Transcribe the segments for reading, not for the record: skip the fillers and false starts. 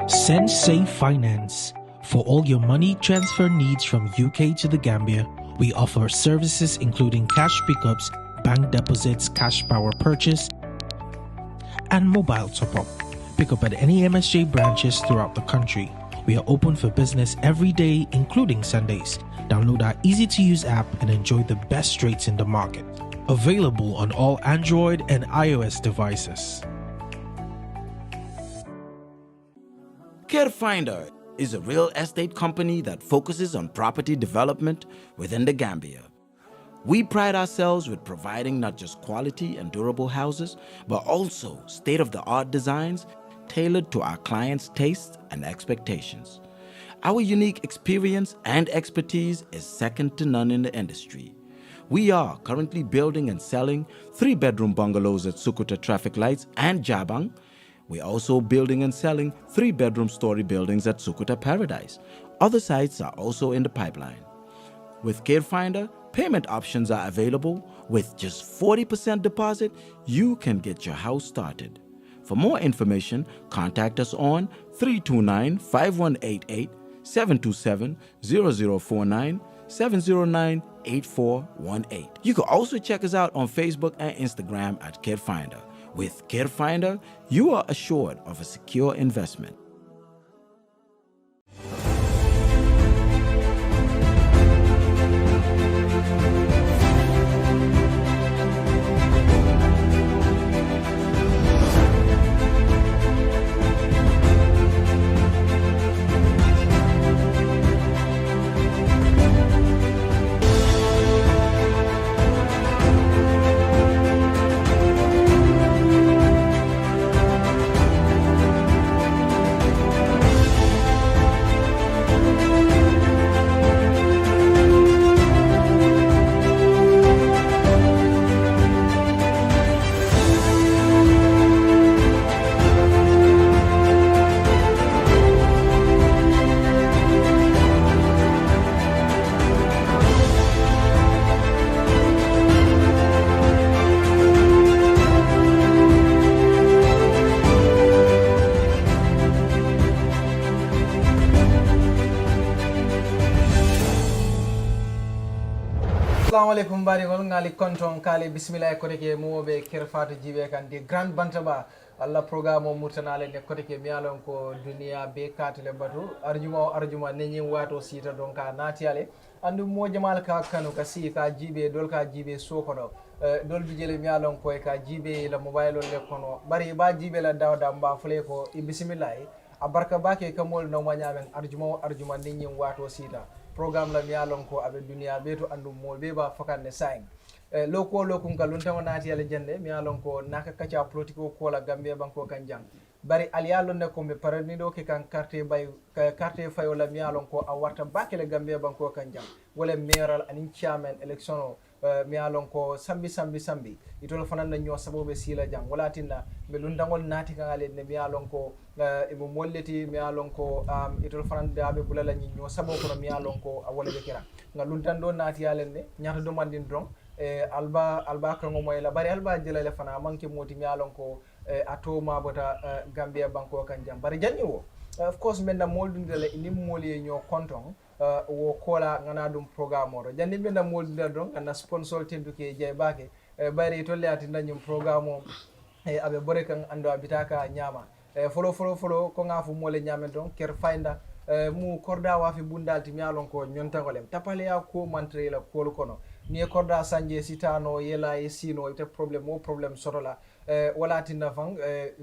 Sensei Finance. For all your money transfer needs from UK to the Gambia, we offer services including cash pickups, bank deposits, cash power purchase, and mobile top-up. Pick up at any MSJ branches throughout the country. We are open for business every day, including Sundays. Download our easy-to-use app and enjoy the best rates in the market. Available on all Android and iOS devices. Kerr is a real estate company that focuses on property development within the Gambia. We pride ourselves with providing not just quality and durable houses, but also state-of-the-art designs tailored to our clients' tastes and expectations. Our unique experience and expertise is second to none in the industry. We are currently building and selling 3-bedroom bungalows at Sukuta Traffic Lights and Jabang. We're also building and selling 3-bedroom story buildings at Sukuta Paradise. Other sites are also in the pipeline. With Kerr, payment options are available. With just 40% deposit, you can get your house started. For more information, contact us on 329-5188, 727-0049, 709-8418. You can also check us out on Facebook and Instagram at Kerr. With Kerr, you are assured of a secure investment. Assalamu alaikum barigol ngali konton kale bismillah koteke mobe Kerr Fatou jibe kan di grand Bantaba alla programme murtanale ne koteke mi alon ko dunia be katale batu arjuma nenyi wato sita donka natiale andu mo jamal ka kanu ka si ka jibe dol ka jibe sokodo dol bijele mi alon ko ka jibe la mobile le kono bari ba jibe la dawda mba fule ko bismillah abarka bake kamol no manyamen arjuma nenyi wato sita programme la mi alon ko abe dunia be to andu mo be ba fakane sain loko ngalun taw naati yalla jende mi alon ko naka kacha politiko ko la Gambia banko kanjang bari aliyalo ne ko be paranido ke kan carte fayo la mi alon ko a warta bakele Gambia banko kanjang wala mayoral anin chairman election mi alon ko sambi itol fanan na nyo sabobe sila jang wala tinna be lundangol naati kan ale ne mi alon ko e mo molleti mi alon ko itol fanan da be bulala nyo sabo ko mi alon ko a wala be kira ngalun tan do naati yalla ne nyaata do mandin dron alba kango moy la bari alba jelale fana manke moti mi alon ko ato ma bota Gambia banko kanjam bari janni wo of course men na moldundele ni moli nyo konton wo kola ngana dum programme oro janni men na moldundele don kana sponsor tenduke jey bake bari to leati ndanyum programme abe bore kan ando abitaka nyama folo ko ngafu mole nyamen don Kerr mu korda wafi bundalti mi alon ko nyontangolem tapale ya ko mantre la kol kono ni korda sanje sitano yela e sino ite problem sorola wala tinna fang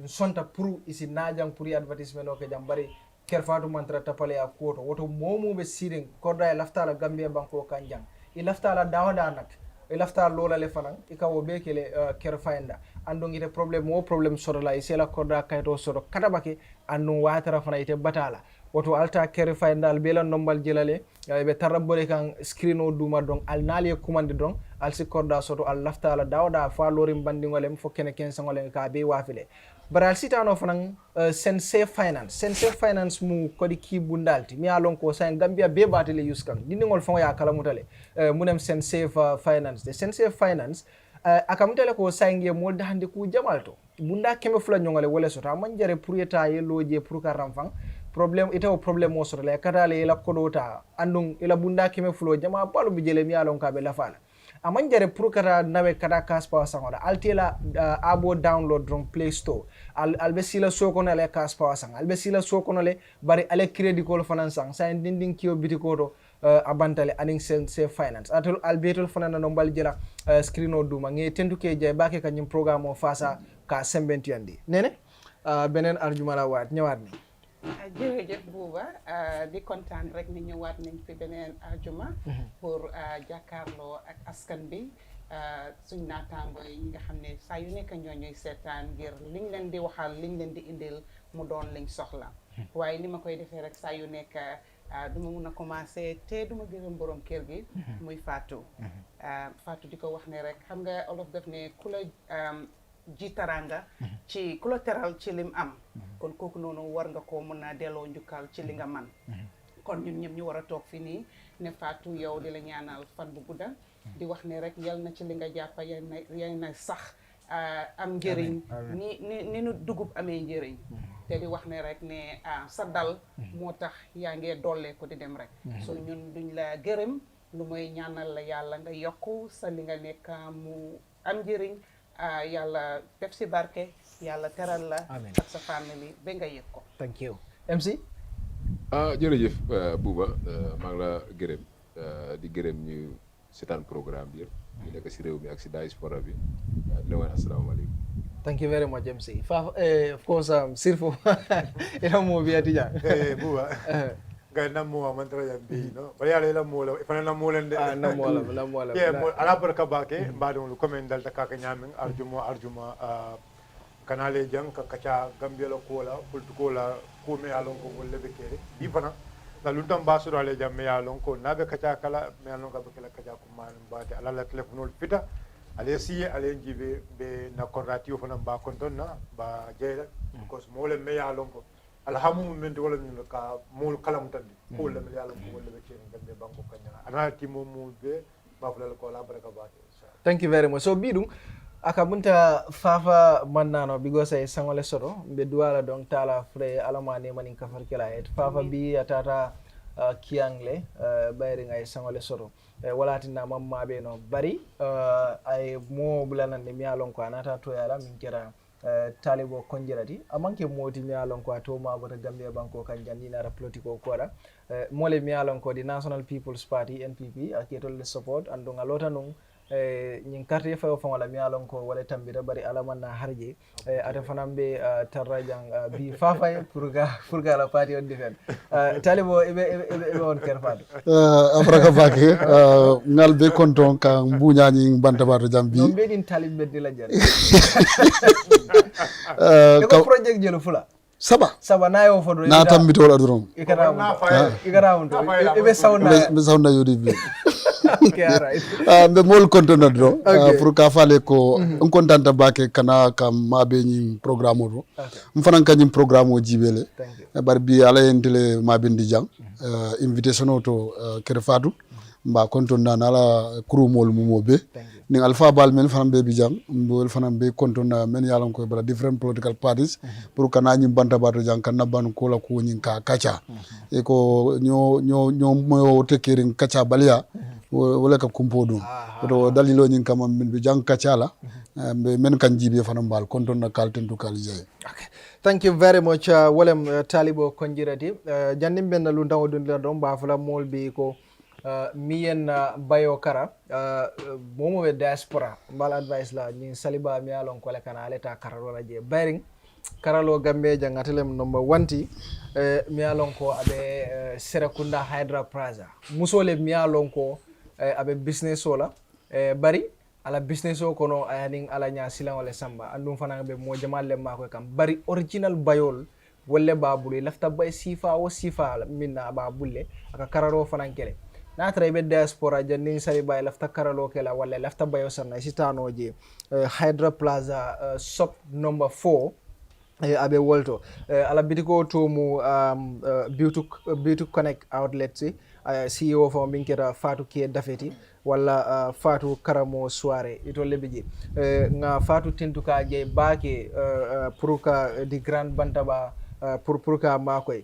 sonta pour isi najang pour advertisement o ke jambari Kerr mantra tapale ya ko to woto momo be sirin korda e laftala Gambia banko kanjang i laftala dawada nak i lafta lola le fanan i kawo be kele Kerr andon ite problem sorola isi la korda kayto soro katabake andon watara fana ite batala woto alta Kerr al bela nombal jelale be tarabore kan screen o duma don al nali commande don al sikorda soto al lafta la dawda fa lorim bandingolem fo kene ken sangolem ka be wafile baral sitano fanan Sensei Finance mu kodi ki bundalti mi alon ko sa Gambia be batele yuskan dindingol fon ya kala mutale munem Sensei Finance akamutele ko sangie molde hande ku jamalto bunda keme fula nyongale wala sota man jare pour eta ye loje pour ka ramfang problem mo soro le katale ila kodota andung ila bunda kime fulo jama balu bi jele mi alon ka be lafala aman jare pour kata nawe kata kaspa sangoda altela abo download from play store albe sila sokono le kaspa sang albe sila sokono le bari ale credit ko fanan sang sa dinding kiyo bitiko to abantale aning se finance atul albetul fanana no mbal jela screen o duma nge tentu ke jay bake kanyum programme o fasa ka sembenti andi nene benen arjumala wat ñewat ni jërëjëf Buuba di kontaan rek ni ñëwaat nañ fi beneen arjuma pour jàkkaarloo ak askan bi suñ naataango yi nga xam ne saa yu nekk ñooñuy seetaan ngir liñ leen di waxal liñ leen di indil mu doon liñ soxla waaye ni ma koy defee rek saa yu nekk duma mun a commencé te duma gërëm borom kër gi muy Fatou Fatou di ko wax ne rek xam nga olof def ne ku la ji taranga ci ku la teral ci lim am kon kooku noonu war nga ko mën a delloo njukkal ci li nga man kon ñun ñëpp ñu war a toog fi nii ne Fatou yow di la ñaanal fan bu gudda di wax ne rek yal na ci li nga jàppa yal na sax am njëriñ ni nu dugub amee njëriñ te di wax ne rek ne sa dal moo tax yaa ngee dollee ko di dem rek so ñun duñ la gërëm lu mooy ñaanal la yàlla nga yokku sa li nga nekk mu am njëriñ yàlla def si barke yàlla teral la ak sa famille ba nga yëg ko. Thank you MC. jërëjëf Buuba maa ngi la gërëm di gërëm ñu seetaan programme bi yëpp ñu nekk si réew mi ak si diaspora bi di la wax asalaamaaleykum. Thank you very much MC. Of course sirfo ila mo bi atija. Buuba ga namu amantara yambi no bari ala ila mola ifana na mola nde na mola ala barka bake mbadon lu comment dal takaka nyamin arjuma kanale jang ka kacha gambia kola pultu kola ko me alon ko wolle be kere bi fana la luntam basuro ale jam me alon ko nabe kacha kala me alon ka be kala kacha ko man baate ala la telephone fita ale siye ale jibe be na korratio fana ba konton na ba jeyla because mole me alon ko alhamu men wala ni ka mul kalam tandi ko le me alon ko wolle be kere gambe banko kanya ana timo mu be ba fulal ko la baraka baate. Thank you very much. So bidum akabunta fafa mannano because ay sangole soto be duwala don tala fre alamane manin kafar kila et fafa bi atata kiangle bayri ngay sangole soto wala tinna mamma be no bari ay mo bulanan de mi alon ko anata to yala min kira talibo konjirati amanke moti mi alon ko to ma bota gambia banko kan jandina ra politiko koda mole mi alon ko di National People's Party NPP aketol support andonga lota nung ñing carte fa fa wala mi alon ko wala tambira bari alaman na harje ata fanam be tarrajang bi fafay pour ga la party on defend talibo ebe on Kerr Fatou afrika bake ngal be konton ka mbuñañi Bantaba to jambi no be din talib be dila jar ko project jelo fula saba na yo fodro na tambito wala drum ikara on to ebe sauna yodi be mbe mol contona do pour ka fale ko on contanta bake kana kam mabe ñi programme o mfanan kanyim programme o jibele bar bi ala entele mabe ndi jang invitation o to Kerr Fatou mba contona nala crew mol mumobe ni alpha bal men fanam be bi jang mbol fanam be contona men yalon ko bra different political parties pour kana ñi Bantaba to jang kan naban ko la ko ñi ka kacha e ko ño moyo tekirin kacha balia wala ka kumpo dum to dalilo ñin kam min bi jang kacala be men kan jibe fanam bal konton na kalten to kal jey. Okay, thank you very much walem talibo konjirati jannim ben lu ndaw dun la dom ba fala mol bi ko miyen bayo kara momo be diaspora mbal advice la ñin saliba mi alon ko le kana leta kararo la je baring karalo gambe jangatelem number 1 mi alon ko abe Serekunda Hydra Plaza musole mi alon ko abe business ola bari ala business o kono ayaning ala nya silan wala samba andum fana be mo jamal le mako kam bari original bayol wolle babule lafta bay sifa o sifa minna babulle aka kararo fana kele na tray be diaspora janning sari bay lafta karalo kela wala lafta bayo sanna sitano je Hydra Plaza shop number 4 abe wolto ala bitiko to mu beauty connect outlet CEO fo minkera Fatou ke dafeti wala Fatou karamo soirée ito lebiji nga Fatou tintuka je baake pour ka di Grand Bantaba pour ka makoy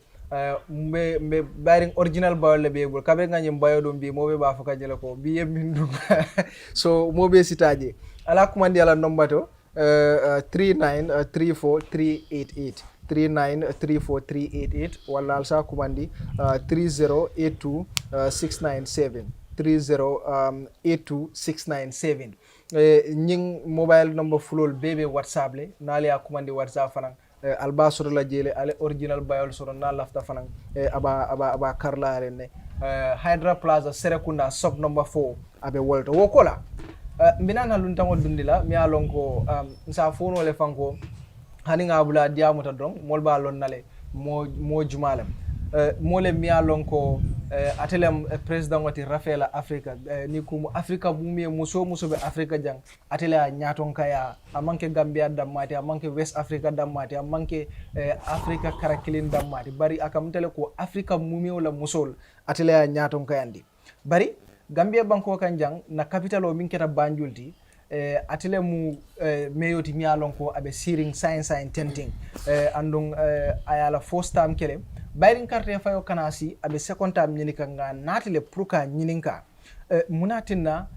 mbe bayring original bayo le be bul kabe nganyim bayo dum bi mobe ba faka jela ko bi yemin dum so mobe sitaje ala kumandi ala nombato 3934 388 wala alsa kumandi 3082 697 697 ñing mobile number fulol bebe whatsapp le nali a kumandi whatsapp fanan alba soro la jele ale original bayol soro na lafta fanan aba karla rene Hydra Plaza Serekunda sub number 4 abe wolto wokola mbinana luntango dundila mi alonko nsa fono le fanko hani ngabula diamuta dong molba lon nale mo jumalam mole mi alonko atelem president wati Rafaela Africa ni ko Africa bumi muso be Africa jang atela nyaton kaya amanke Gambia dammati amanke West Africa dammati amanke Africa karakilin dammati bari akamtele ko Africa mumi wala musol atela nyaton kayandi bari Gambia banko kanjang na capital o min keta Banjulti atele mu meyoti mi alonko abe siring science tenting andung ayala first time kele bayrin carte fayo kanasi abe second time nyinika nga natile pruka nyininka munatinna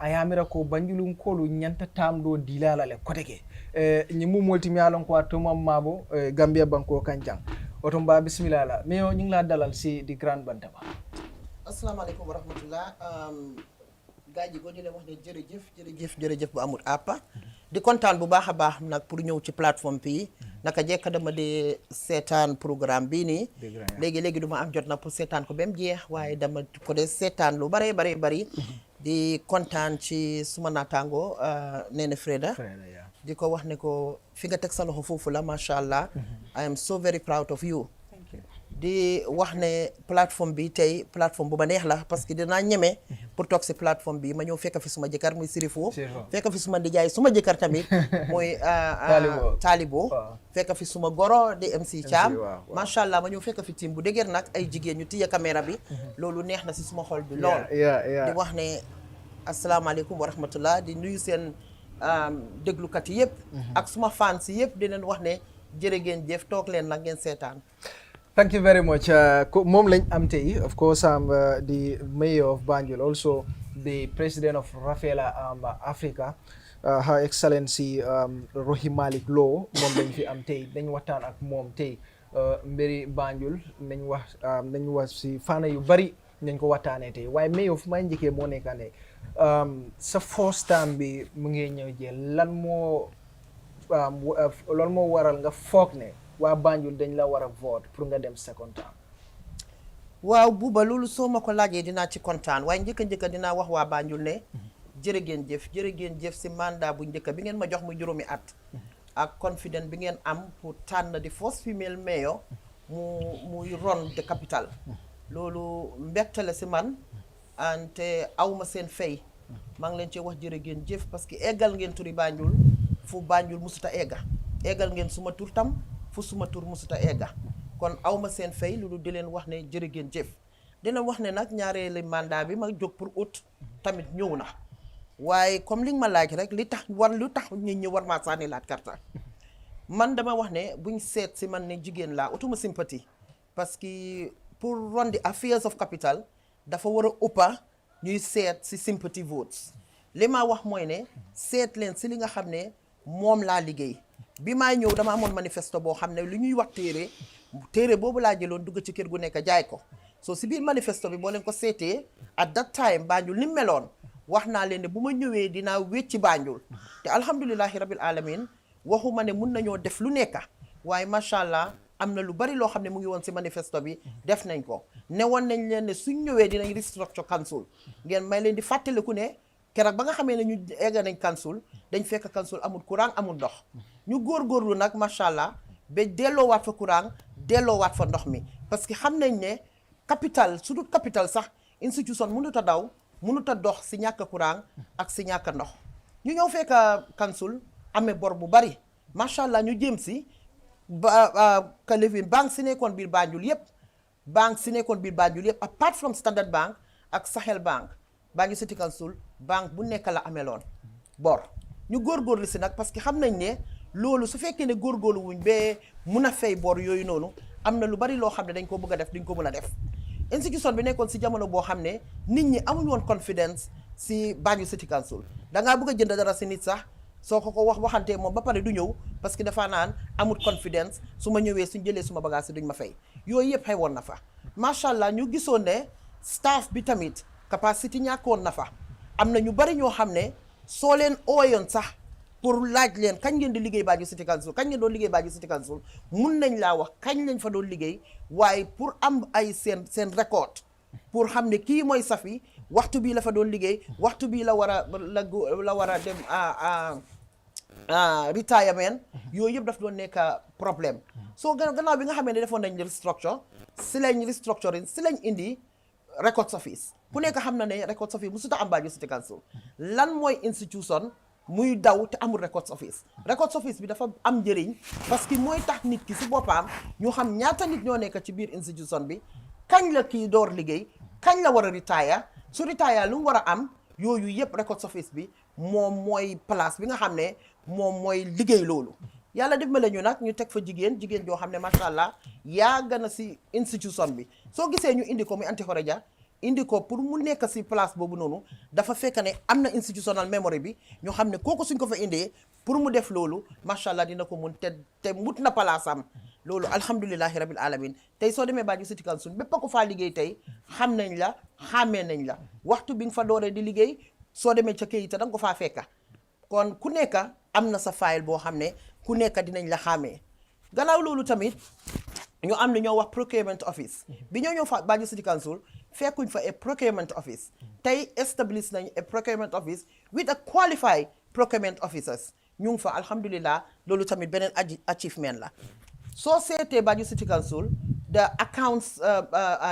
ayamira ko Banjulun kolu nyanta tamdo dilala le koteke nyimu multi mi alonko atoma mabo Gambia banko kanjang otomba bismillah la meyo nyingla dalal si di Grand Bantaba. Asalaamaaleykum wa rahmatullah gaa ji goo di leen wax ne jërëjëf bu amul àppa di kontaan bu baax a baax nag pour ñëw ci plateforme bi naka jekk dama di seetaan programme bii nii léegi du ma am jot na pour seetaan ko ba mu jeex waaye dama ko de seetaan lu bari di kontaan ci suma naataango Nene Freda di ko wax ne ko fi nga teg sa loxo foofu la macha allah I am so very proud of you di wax ne plateforme bi tey plateforme bu ma neex la parce que dinaa ñeme pour toog si plateforme bi ma ñëw fekk fi suma jëkkër muy Sirifo fekk fi suma ndijaay suma jëkkër tamit muy Talibo fekk fi suma goro di MC Cham macha allah ma ñëw fekk fi team bu dëgër nag ay jigéen ñu tiye caméra bi loolu neex na si suma xol bi lool di wax ne asalaamaaleykum wa rahmatullah di nuyu seen déglukat yi yëpp ak suma fans yi yëpp di leen wax ne jërë ngeen jëf toog leen nag ngeen seetaan. Thank you very much. Mom Lañ Amtey, of course, I'm the mayor of Banjul, also the president of Rafaela Africa, Her Excellency Rohey Malick Lowe, Mom Lañ fi Amtey, dañ waxtaan ak moom tey mbiri Banjul nañ wax si fànn yu bari nañ ko waxtaanee tey waaye mayor fu may njëkkee moo nekk ne sa first time bi mu ngi ñëw jël lan moo waral nga foog ne waa Banjul dañ la war a vote pour nga dem second time. waaw buuba loolu soo ma ko laajee dinaa ci kontaan waaye njëkka dinaa wax waa Banjul ne jërë ngeen jëf si mandat bu njëkk bi ngeen ma jox mu juróomi at ak confidence bi ngeen am pour tànn di first female mayor muy ron de capital loolu mbégte la si man ante awma seen fay maa ngi leen ci wax jërë ngeen jëf parce que eggal ngeen turi Banjul fu Banjul musuta eggal ngeen suma tur tam fu suma tur musuta egga kon awma seen fay lu di leen wax ne jërë ngeen jëf dina wax ne nag ñaareelu mandat bi ma jóg pour ut tamit ñëw na waaye comme li nga ma laaj rek lu tax nit ñi war maa sànni laat karta man dama wax ne buñ seet si man ne jigéen laa utuma sympathie parce que pour run the affairs of capital dafa war a uppa ñuy seet si sympathy votes li ma wax mooy ne seet leen si li nga xam ne moom laa liggéey bi maa ñëw dama amoon manifesto boo xam ne lu ñuy wax téere boobu laa jëloon dugg ci kër gu nekk jaay ko so si biir manifesto bi boo leen ko seetee at that time Banjul ni meloon wax naa leen ne bu ma ñëwee dinaa wécci Banjul te alhamdulilahi rabil alamin waxuma ne mun nañoo def lu nekk waaye macha allah am na lu bari loo xam ne mu ngi woon si manifesto bi def nañ ko ne woon nañ leen ne suñ ñëwee dinañ restructure council ngeen may leen di fàttaliku ne keroog ba nga xamee ne ñu egga nañ council dañ fekk council amul courant amul ndox ñu góorgóorlu nag macha allah ba delloowaat fa courant delloowaat fa ndox mi parce que xam nañ ne capital su dul capital sax institution mënut a daw mënut a dox si ñàkk courant ak si ñàkk ndox ñu ñëw fekk council amee bor bu bari macha allah ñu jéem si Kalifin banque si nekkoon biir Banjul yëpp apart from Standard Bank ak Sahel Bank Banjul City Council banque bu nekk la ameloon bor ñu góorgóorlu si nag parce que xam nañ ne loolu su fekkee ne góorgóorlu wuñ ba mun a fay bor yooyu noonu am na lu bari loo xam ne dañ ko bëgg a def duñ ko mën a def institution bi nekkoon si jamono boo xam ne nit ñi amuñ woon confidence si Banjul City Council dangaa bëgg a jënd dara si nit sax soo ko waxantee moom ba pare du ñëw parce que dafa naan amul confidence su ma ñëwee suñ jëlee suma bagage si duñ ma fay yooyu yëpp xewoon na fa macha allah ñu gisoon ne staff bi tamit capacité ñàkkoon na fa am na ñu bari ñoo xam ne soo leen ooyoon sax pour laaj leen kañ ngeen di liggéey Banjul City Council kañ ngeen doon liggéey Banjul City Council mun nañ laa wax kañ lañ fa doon liggéey waaye pour am ay seen record pour xam ne kii mooy Safi waxtu bii la fa doon liggéey waxtu bii la war a dem retirement yooyu yëpp daf doon nekk problème soo gannaaw bi nga xamee ne defoon nañ restructure si lañ indi records office ku nekk xam na ne records office musuta am Banjul City Council lan mooy institution muy daw te amul records office bi dafa am njëriñ parce que mooy tax nit ki si boppam ñu xam ñaata nit ñoo nekk ci biir institution bi kañ la kii door liggéey kañ la war a retire su retire lu mu war a am yooyu yëpp records office bi moom mooy place bi nga xam ne moom mooy liggéey loolu yàlla def ma la ñu nag ñu teg fa jigéen joo xam ne macha allah yàgg na si institution bi soo gisee ñu indi ko muy Anti Horeja indi ko pour mu nekk si place boobu noonu dafa fekk ne am na institutional memory bi ñu xam ne kooku suñ ko fa indee pour mu def loolu macha allah dina ko mun te mut na palaasam loolu alhamdulilahi rabil alamin tey soo demee Banjul City Council bépp a ko faa liggéey tey xam nañ la xàmmee nañ la waxtu bi nga fa dooree di liggéey soo demee ca kayita da nga ko faa fekka kon ku nekk am na sa file boo xam ne ku nekk dinañ la xàmmee gannaaw loolu tamit ñu am lu ñoo wax procurement office bi ñoo ñëw fa Banjul City Council fekkuñ fa a procurement office tey establish nañ a procurement office with a qualified procurement officers ñu ngi fa alhamdulillah loolu tamit beneen achievement la soo seetee Banjul City Council the accounts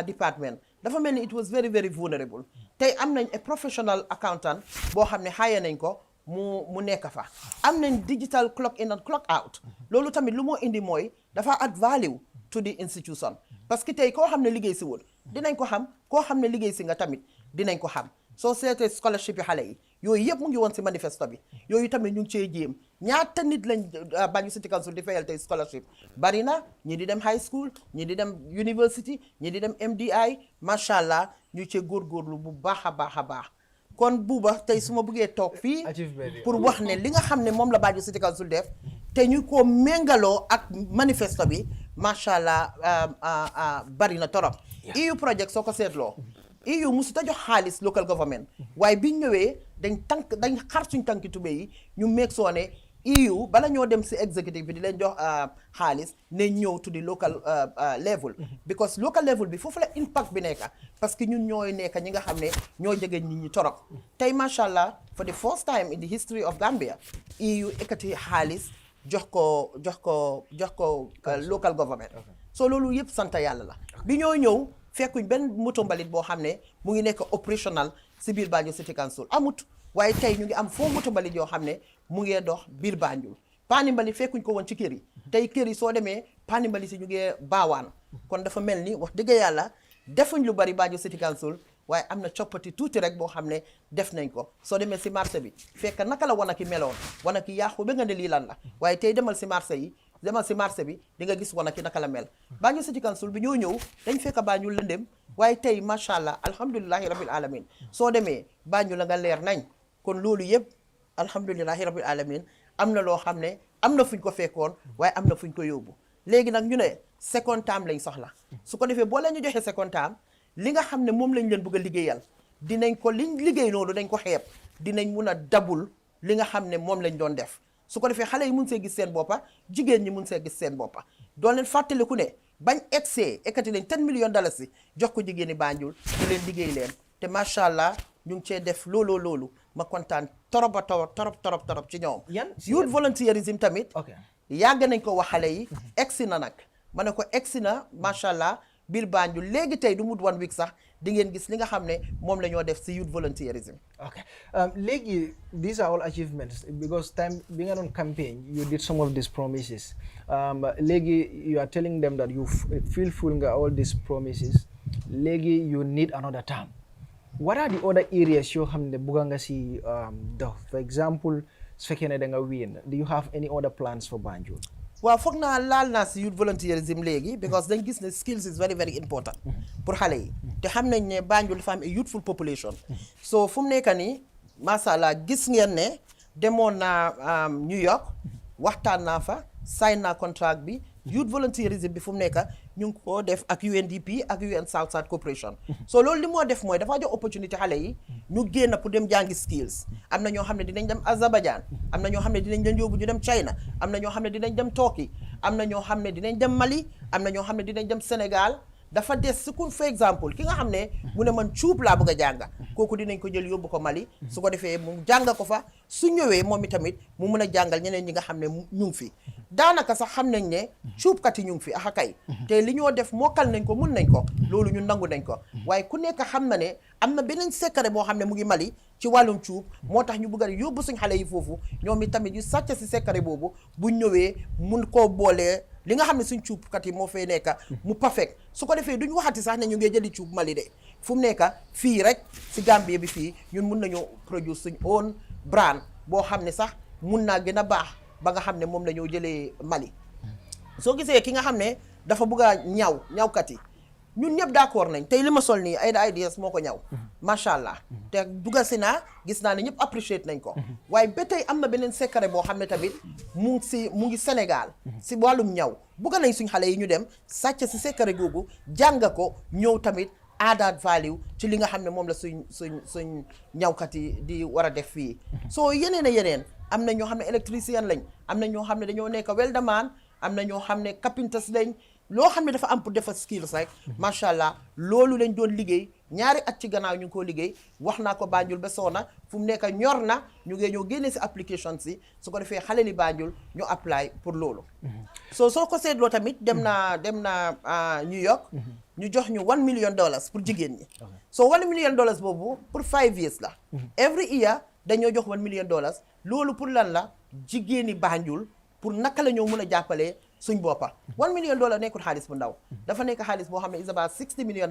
department dafa mel ni it was very very vulnerable tey am nañ a professional accountant boo xam ne hire nañ ko mu nekk fa am nañ digital clock in and clock out loolu tamit lu moo indi mooy dafa add value to the institution parce que tey koo xam ne liggéey si woon dinañ ko xam koo xam ne liggéey si nga tamit dinañ ko xam soo seetee scholarship yi xale yi yooyu yëpp mu ngi woon si manifesto bi yooyu tamit ñu ngi cee jéem ñaata nit lañ Banjul City Council di fayal tey scholarship bari na ñi di dem high school ñi di dem university ñi di dem MDI macha allah ñu cee góorgóorlu bu baax a baax a baax kon buuba tey su ma bëggee toog fii pour wax ne li nga xam ne moom la Banjul City Council def te ñu ko méngaloo ak manifesto bi macha allah bari na torop EU project soo ko seetloo EU musu ta jox xaalis local government waaye biñ ñëwee dañ xar suñ tànki tubé yi ñu meeg soo ne EU bala ñoo dem si executive bi di leen jox xaalis ne ñëw to the local level because local level bi foofu la impact bi nekka parce que ñun ñooy nekka ñi nga xam ne ñoo jege nit ñi torop tey macha allah for the first time in the history of Gambia EU ekkati xaalis jox ko local government so loolu yëpp sant yàlla la bi ñoo ñëw fekkuñ benn moto mbalit boo xam ne mu ngi nekk operational si biir Banjul City Council amut waaye tey ñu ngi am 4 moto mbalit yoo xam ne mu ngee dox biir Banjul paani mbalit fekkuñ ko woon ci kër yi tey kër yi soo demee paani mbalit yi ñu ngee baawaan kon dafa mel ni wax dëgg yàlla defuñ lu bari Banjul City Council waaye am na coppati tuuti rek boo xam ne def nañ ko soo demee si marché bi fekk naka la wana ki meloon wana ki yaaxu ba nga ne lii lan la waaye tey demal si marché bi di nga gis wana ki naka la mel Banjul City Council bi ñoo ñëw dañ fekk Banjul lëndëm waaye tey macha allah alhamdulilahi rabil alamin soo demee Banjul la nga leer nañ kon loolu yëpp alhamdulilahi rabil alamin am na loo xam ne am na fuñ ko fekkoon waaye am na fuñ ko yóbbu léegi nag ñu ne second term lañ soxla su ko defee boo leen ñu joxee second term li nga xam ne moom lañ leen bëgg a liggéeyal dinañ ko liñ liggéey noonu dañ ko xeeb dinañ mun a dabul li nga xam ne moom lañ doon def su ko defee xale yi mun see gis seen boppa jigéen ñi mun see gis seen boppa doon leen fàttaliku ne bañ egsee ekkati nañ 10 millions dalasi jox ko jigéeni Banjul ñu leen liggéey leen te macha allah ñu ngi cee def loolu ma kontaan torop ci ñoom youth volunteerism tamit yàgg nañ ko wax xale yi egsi na nag ma ne ko egsi na macha allah biir Banjul léegi tey du mut 1 week sax di ngeen gis li nga xam ne moom la ñoo def si youth volunteerism. Okay, léegi these are all achievements because time bi nga doon campaign you did some of these promises léegi you are telling them that you fulfill nga all these promises léegi you need another term. What are the other areas yoo xam ne bëgg nga si dox for example su fekkee ne da nga win do you have any other plans for Banjul? waaw foog naa laal naa si youth volunteerism léegi because dañ gis ne skills is very very important pour xale yi te xam nañ ne Banjul dafa am youthful population so fu mu nekk nii macha allah gis ngeen ne demoon naa New York waxtaan naa fa sign naa contract bi youth volunteerism bi fu mu nekk ñu ngi ko def ak UNDP ak UN South South Corporation so loolu li moo def mooy dafa jox opportunité xale yi ñu génn pour dem jàngi skills am na ñoo xam ne dinañ dem Azerbaijan am na ñoo xam ne dinañ leen yóbbu ñu dem China am na ñoo xam ne dinañ dem Turkey am na ñoo xam ne dinañ dem Mali am na ñoo xam ne dinañ dem Sénégal dafa des su ko for exemple ki nga xam ne mu ne man cuub laa bëgg a jàng kooku dinañ ko jël yóbbu ko Mali su ko defee mu jàng ko fa su ñëwee moom itamit mu mun a jàngal ñeneen ñi nga xam ne ñu ngi fi daanaka sax xam nañ ne cuubkat yi ñu ngi fi akay te li ñoo def mokkal nañ ko mun nañ ko loolu ñu nangu nañ ko waaye ku nekk xam na ne am na beneen secret boo xam ne mu ngi Mali ci wàllum cuub moo tax ñu bëgg a yóbbu suñ xale yi foofu ñoom itamit ñu sàcc si secret boobu bu ñëwee mun koo boolee li nga xam ne suñ cuubkat yi moo fay nekk mu perfect su ko defee duñ waxati sax ne ñu ngi jëli cuub Mali de fu mu nekk fii rek si Gambie bi fii ñun mun nañu produce suñ own brand boo xam ne sax mun naa gën a baax ba nga xam ne moom la ñoo jëlee Mali soo gisee ki nga xam ne dafa bëgg a ñawkat yi ñun ñëpp d'accord nañ tey li ma sol nii Aida Ideas moo ko ñaw macha allah te dugal si naa gis naa ne ñëpp appreciate nañ ko waaye ba tey am na beneen secret boo xam ne tamit mu ngi Sénégal si wàllum ñaw bëgg nañ suñ xale yi ñu dem sàcc si secret googu jàng ko ñëw tamit add value ci li nga xam ne moom la suñ ñawkat yi di war a def fii soo yeneen a yeneen am na ñoo xam ne électricien lañ am na ñoo xam ne dañoo nekk weldaman am na ñoo xam ne carpenters lañ loo xam ne dafa am pour defar skills rek macha allah loolu lañ doon liggéey ñaari at ci gannaaw ñu ngi koo liggéey wax naa ko Banjul ba soona fu mu nekk ñor na ñu ngi ñoo génne si application si su ko defee xale li Banjul ñu apply pour loolu soo ko seetloo tamit dem naa New York ñu jox ñu $1 million pour jigéen ñi so $1 million boobu pour 5 years la every year dañoo jox $1 million loolu pour lan la jigéeni Banjul pour naka la ñoo mën a jàppalee suñ boppa $1 million nekkul xaalis bu ndaw dafa nekk xaalis boo xam ne is about $60 million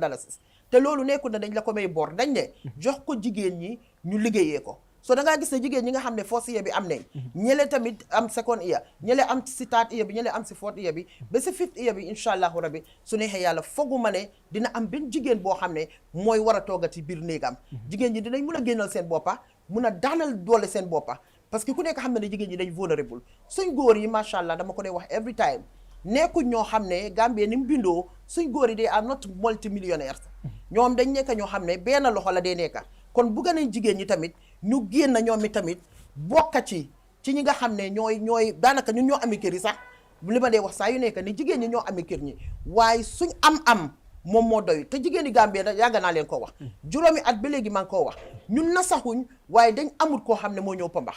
te loolu nekkul ne dañ la ko may bor dañ ne jox ko jigéen ñi ñu liggéeyee ko so da ngaa gis ne jigéen ñi nga xam ne first year bi am nañ ñele tamit am second year ñele am si third year bi ñele am si fourth year bi ba si fifth year bi incha allahu rabbi su neexee yàlla fooguma ne dina am benn jigéen boo xam ne mooy war a toogati biir néegam jigéen ñi dinañ mun a génnal seen boppa mun a daanal doole seen boppa parce que ku nekk xam na ne jigéen ñi dañ vulnerable suñ góor yi macha allah dama ko dee wax every time nekkuñ ñoo xam ne Gambie ni mu bindoo suñ góor yi they are not multimillionaires ñoom dañ nekk ñoo xam ne benn loxo la dee nekka kon bugga nañ jigéen ñi tamit ñu génn ñoom mi tamit bokka ci ñi nga xam ne ñooy daanaka ñun ñoo ami kër yi sax li ma dee wax saa yu nekk ni jigéen ñi ñoo ami kër ñi waaye suñ am moom moo doy te jigéen ñi Gambie da yàgg naa leen ko wax juróomi at ba léegi maa ngi koo wax ñun na saxuñ waaye dañ amul koo xam ne moo ñëw pambax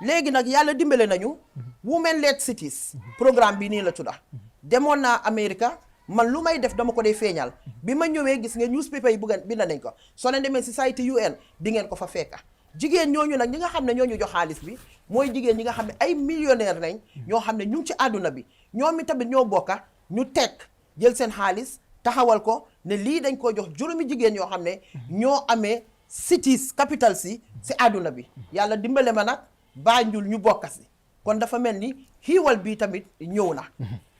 léegi nag yàlla dimbale nañu women led cities programme bi nii la tudda demoon naa America man lu may def dama ko dee feeñal bi ma ñëwee gis nga newspaper yi bind nañ ko soo leen demee society UN di ngeen ko fa fekka jigéen ñooñu nag ñi nga xam ne ñooñu jox xaalis bi mooy jigéen ñi nga xam ne ay millionnaire nañ ñoo xam ne ñu ngi ci àdduna bi ñoom mi tamit ñoo bokka ñu teg jël seen xaalis taxawal ko ne lii dañ ko jox juróomi jigéen yoo xam ne ñoo amee cities capital si àdduna bi yàlla dimbale ma nag Banjul ñu bokka si kon dafa mel ni xiiwal bii tamit ñëw na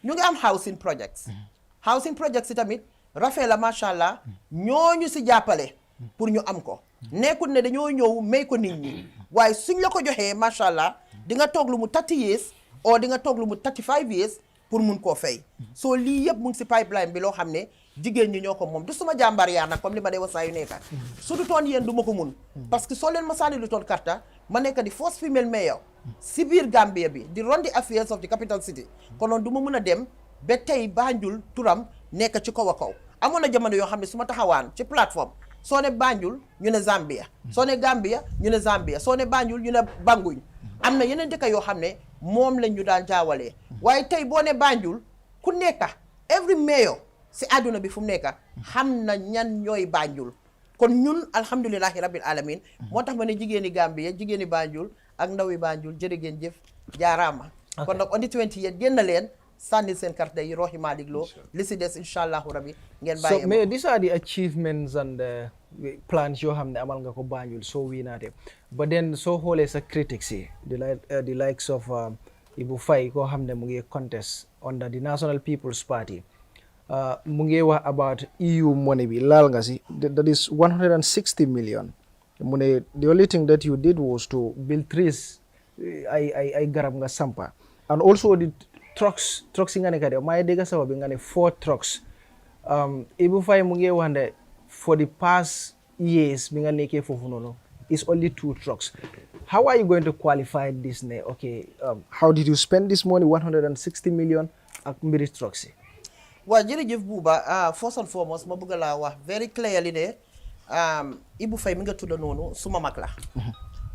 ñu ngi am housing projects si tamit rafet la macha allah ñooñu si jàppale pour ñu am ko nekkul ne dañoo ñëw may ko nit ñi waaye suñ la ko joxee macha allah di nga toog lu mu 30 years o di nga toog lu mu 35 years pour mun koo fay soo lii yëpp mu ngi si pipeline bi loo xam ne jigéen ñi ñoo ko moom du suma jàmbaar yaa nag comme li ma dee wasaa yu nekka su du toon yéen du ma ko mun parce que soo leen ma sànni lu toon karta ma nekk di first female mayor si biir Gambia bi di run the affairs of the capital city konoon du ma mun a dem ba tey Banjul turam nekk ci kaw a kaw amoon na jamono yoo xam ne su ma taxawaan ci plateforme soo ne Banjul ñu ne Zambia soo ne Gambia ñu ne Zambia soo ne Banjul ñu ne Banguñ am na yeneen dëkk yoo xam ne moom lañ ñu daan jaawalee waaye tey boo ne Banjul ku nekka every mayor si àdduna bi fu mu nekka xam na ñan ñooy Banjul kon ñun alhamdulilahi rabbil alamin moo tax ma ne jigéeni Gambia jigéeni Banjul ak ndawi Banjul jërë ngeen jëf jaaraama kon nag on the 20 génn leen sànni seen carte yi Rohey Malick Lowe li si des incha allahu rabi ngeen bàyyi so mais these are the achievements and plans yoo xam ne amal nga ko Banjul soo wiinaate but then soo xoolee sa critics yi the likes of Ibu Faye koo xam ne mu ngi contest under the National People's Party mu ngi wax about EU money bi laal nga si that is 160 million mu ne the only thing that you did was to build trees ay garab nga sampa and also the trucks yi nga ne ka de maa ngi dégg sabab bi nga ne 4 trucks Ibu Faye mu ngi wax ne for the past years bi nga nekkee foofu noonu is only 2 trucks. How are you going to qualify this? Okay, how did you spend this money, 160 million, ak mbiri trucks? Well, jërëjëf Buba, first and foremost, ma bëgg laa wax very clearly ne Ibu Faye mi nga tudda noonu suma mag la.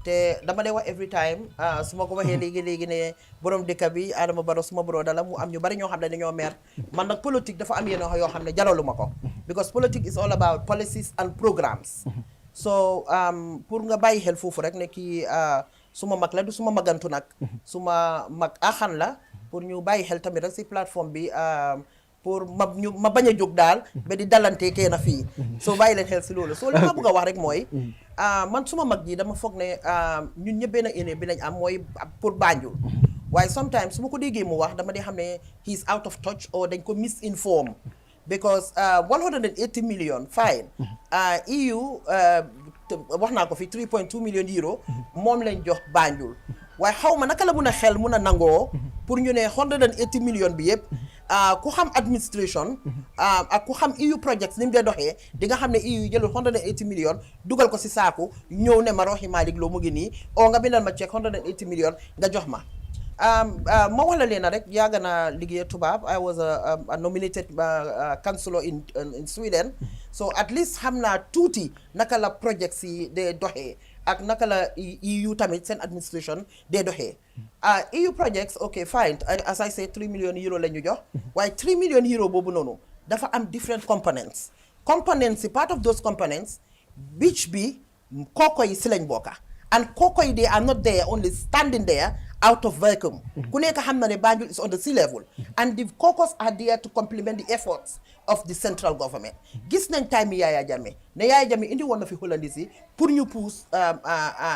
te dama dee wax every time su ma ko waxee léegi ne borom dëkk bi Adama Barrow suma broda la mu am ñu bari ñoo xam ne dañoo mer man nag politique dafa am yenn yoo xam ne jaralu ma ko. because politics is all about policies and programs. so pour nga bàyyi xel foofu rek ne kii suma mag la du suma magantu nag suma mag axan la pour ñu bàyyi xel tamit rek si plateforme bi pour ma bañ a jóg daal ba di dalante kenn fii soo bàyyi leen xel si loolu soo li ma bëgg a wax rek mooy man suma mag ji dama foog ne ñun ñëpp benn éne bi lañ am mooy pour Banjul waaye sometimes su ma ko déggee mu wax dama di xam ne he is out of touch or dañ ko misinform because 180 million fine EU wax naa ko fi 3.2 million euro moom lañ jox Banjul waaye xaw ma naka la mun a xel mun a nangoo pour ñu ne 180 million bi yëpp ku xam administration ak ku xam EU projects ni mu dee doxee di nga xam ne EU jëlul 180 million dugal ko si saaku ñëw ne ma Rohey Malick Lowe mu ngi nii oo nga bindal ma check 180 million nga jox ma ma wax la leen rek yàgg naa liggéey tubaab I was a nominated councillor in Sweden so at least xam naa tuuti naka la projects yi dee doxee ak naka la EU tamit seen administration dee doxee EU projects okay fine as I say 3 million euro la ñu jox waaye 3 million euro boobu noonu dafa am different components part of those components beach bi kooko yi si lañ bokka and kooko yi they are not there only standing there out of vacuum ku nekk xam na ne Banjul is on the sea level and the caucus are there to complement the efforts of the central government gis nañ time Yaya Jammeh ne Yaya Jammeh indi woon na fi Hollandis yi pour ñu pousse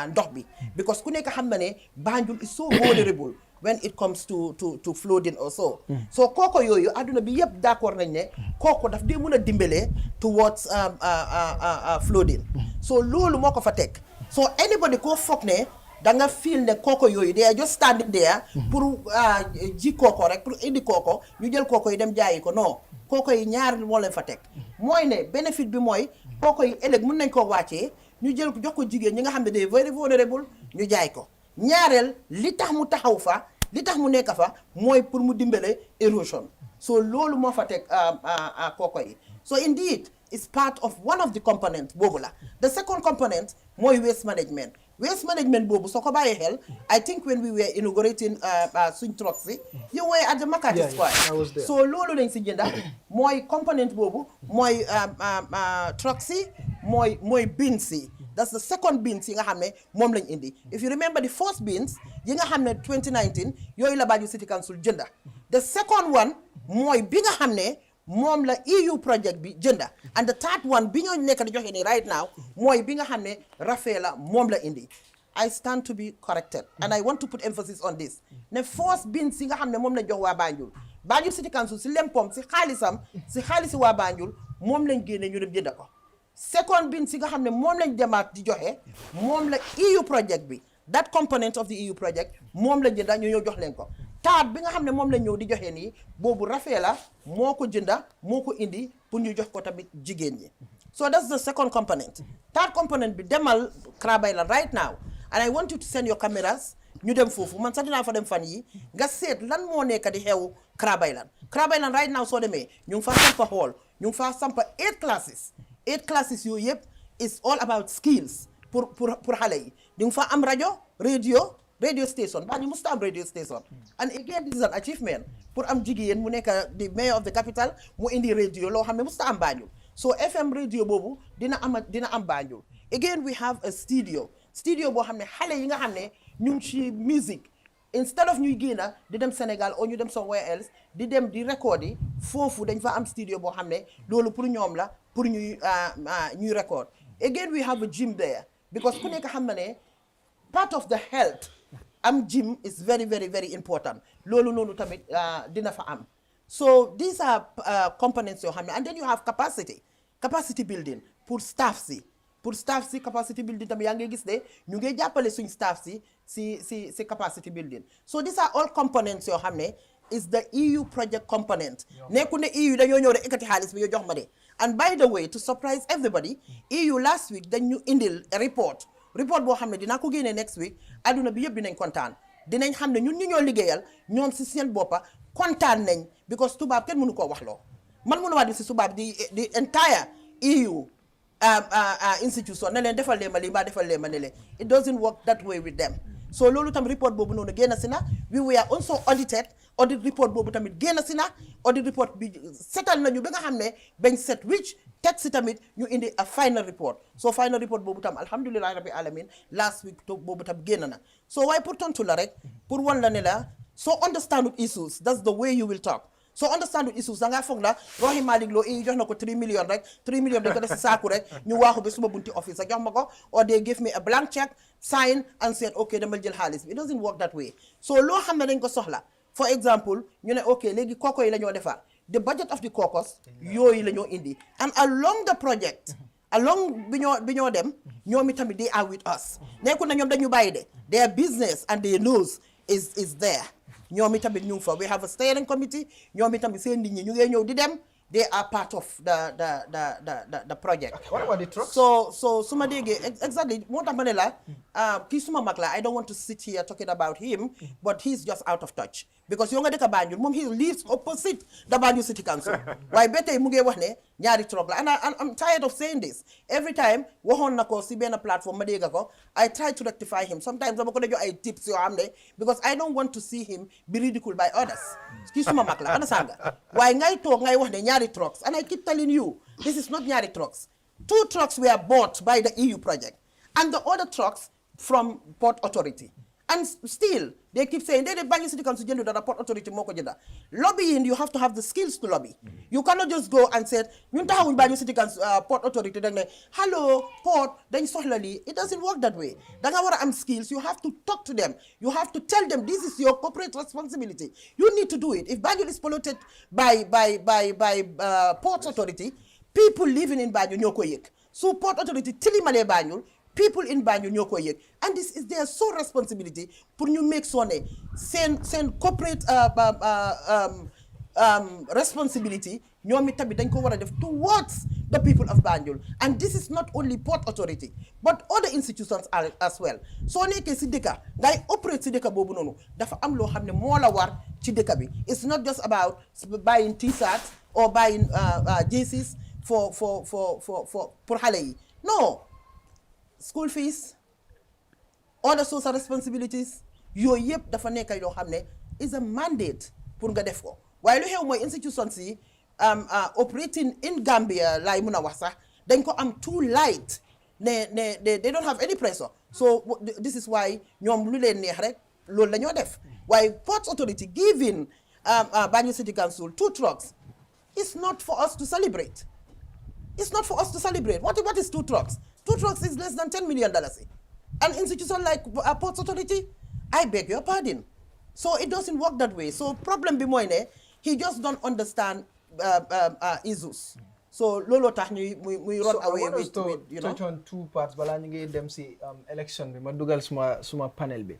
ndox bi because ku nekk xam na ne Banjul is so vulnerable when it comes to flooding or so kooko yooyu adduna bi yëpp d'accord nañ ne kooko daf dee mën a dimbalee towards flooding so loolu moo ko fa teg so anybody koo foog ne da nga feel ne kooko yooyu they are just standing there pour ji kooko rek pour indi kooko ñu jël kooko yi dem jaayi ko non kooko yi ñaar moo leen fa teg mooy ne bénéfice bi mooy kooko yi ëllëg mën nañ koo wàccee ñu jël jox ko jigéen ñi nga xam ne day very vulnerable ñu jaay ko ñaareel li tax mu taxaw fa li tax mu nekk fa mooy pour mu dimbale erosion so loolu moo fa teg kooko yi so indeed it's part of one of the components boobu la the second component mooy waste management boobu soo ko bàyyee xel I think when we were inaugurating suñ trucks yi you were at the Makati Square so loolu lañ si jënda mooy component boobu mooy trucks yi mooy bins yi that's the second bins yi nga xam ne moom lañ indi if you remember the first bins yi nga xam ne 2019 yooyu la Banjul City Council jënda the second one mooy bi nga xam ne moom la EU project bi jënda and the third one bi ñoo nekk di joxe ni right now mooy bi nga xam ne Rafela moom la indi I stand to be corrected and I want to put emphasis on this ne first bins yi nga xam ne moom lañ jox waa Banjul City Council si lempom si xaalisi waa Banjul moom lañ génne ñu dem jënda ko second bins yi nga xam ne moom lañ demaat di joxe moom la EU project bi that component of the EU project moom la jënda ñu ñëw jox leen ko taat bi nga xam ne moom la ñëw di joxe nii boobu Rafela moo ko jënda moo ko indi pour ñu jox ko tamit jigéen ñi so that's the second component third component bi demal Crab Island right now and I want you to send your cameras ñu dem foofu man sax dinaa fa dem fan yi nga seet lan moo nekk di xew Crab Island right now soo demee ñu ngi faa sampa hall ñu ngi faa sampa 8 classes yooyu yëpp is all about skills pour xale yi ñu ngi faa am radio station Banjul musta am radio station and again this is an achievement pour am jigéen mu nekk the mayor of the capital mu indi radio loo xam ne musta am Banjul so FM radio boobu dina am Banjul again we have a studio boo xam ne xale yi nga xam ne ñu ngi ci music instead of ñuy génna di dem Sénégal or ñu dem somewhere else di dem di record yi foofu dañ fa am studio boo xam ne loolu pour ñoom la pour ñuy record again we have a gym there because ku nekk xam na ne part of the health am gym is very very very important loolu noonu tamit dina fa am so these are components yoo xam ne and then you have capacity building pour staff si capacity building tamit yaa ngi gis ne ñu ngi jàppale suñ staff si capacity building so these are all components yoo xam ne is the EU project component nekku ne EU dañoo ñëw rek ekkati xaalis bi yoo jox ma de and by the way to surprise everybody EU last week dañu indil a report boo xam ne dinaa ko génnee next week adduna bi yëpp dinañ kontaan dinañ xam ne ñun ñu ñoo liggéeyal ñoom si seen boppa kontaan nañ because tubaab kenn mënu koo wax loo man mënu maa dem si tubaab di entire EU institution ne leen defal leen ma lii mbaa defal leen ma ne leen it doesn't work that way with them so loolu tam report boobu noonu génn si na we were also audited audit report boobu tamit génn si na audit report bi setal nañu ba nga xam ne bañ set which teg si tamit ñu indi a final report so final report boobu tam alhamdulillahi rabbi alamin last week boobu tam génn na so waaye pour tontu la rek pour wan la ne la so understand issues that's the way you will talk so understand issues da ngaa foog la Rohey Malick Lowe jox na ko 3 million rek 3 million dañ ko def si saaku rek ñu waaxu ba suma bunti office a jox ma ko or they give me a blank check sign and said okay dama jël xaalis bi it doesn't work that way so loo xam ne dañ ko soxla for example ñu ne okay léegi kooko yi la ñoo defar the budget of the caucus yooyu la ñoo indi and along the project along bi ñoo dem ñoom itamit they are with us nekku na ñoom dañu bàyyi de their business and their nose is there ñoom itamit ñu ngi fa we have a steering committee ñoom itamit seen nit ñi ñu ngi ñëw di dem they are part of the project. Okay, what about the trucks? So suma déggee exactly moo tax ma ne la kii suma mag la I don't want to sit here talking about him but he's just out of touch because yoo nga dëkk Banjul moom he lives opposite the Banjul City Council waaye ba tey mu ngi wax ne ñaari truck la and I'm tired of saying this every time waxoon na ko si benn platform ma dégg ko I try to rectify him sometimes dama ko jox ay tips yoo xam ne because I don't want to see him be ridiculed by others kii suma mag la ana sanga waaye ngay toog ngay wax ne ñaari trucks and I keep telling you this is not ñaari trucks 2 trucks were bought by the EU project and the other trucks from Port Authority and still they keep saying they Banjul City Council jëndu dara Port Authority moo ko jënda lobbying you have to have the skills to lobby you cannot just go and say ñun taxawuñ Banjul City Council Port Authority dañ ne hello Port dañ soxla lii it doesn't work that way da nga war a am skills you have to talk to them you have to tell them this is your corporate responsibility you need to do it if Banjul is polluted by Port Authority people living in Banjul ñoo ko yëg so Port Authority tilimalee Banjul people in Banjul ñoo ko yëg and this is their sole responsibility pour ñu make sure ne seen corporate responsibility ñoom itamit dañ ko war a def towards the people of Banjul and this is not only Port Authority but other institutions as well soo nekkee si dëkka ngay operate si dëkka boobu noonu dafa am loo xam ne moo la war ci dëkka bi it's not just about buying t-shirts or buying jerseys pour xale yi no school fees other social responsibilities yooyu yëpp dafa nekk yoo xam ne is a mandate pour nga def ko waaye lu xew mooy institutions yi operating in Gambia laay mun a wax sax dañ ko am too light ne they don't have any pressure so this is why ñoom lu leen neex rek loolu la ñoo def waaye Port Authority giving Banjul City Council 2 trucks it's not for us to celebrate what is 2 trucks 2 trucks is less than $10 million. An institution like Port Authority, I beg your pardon. So it doesn't work that way. So problem bi mooy ne he just don't understand issues. So lolo tax muy run away with you know. touch on 2 parts balaa ñu ngi dem si election bi ma dugal suma panel bi.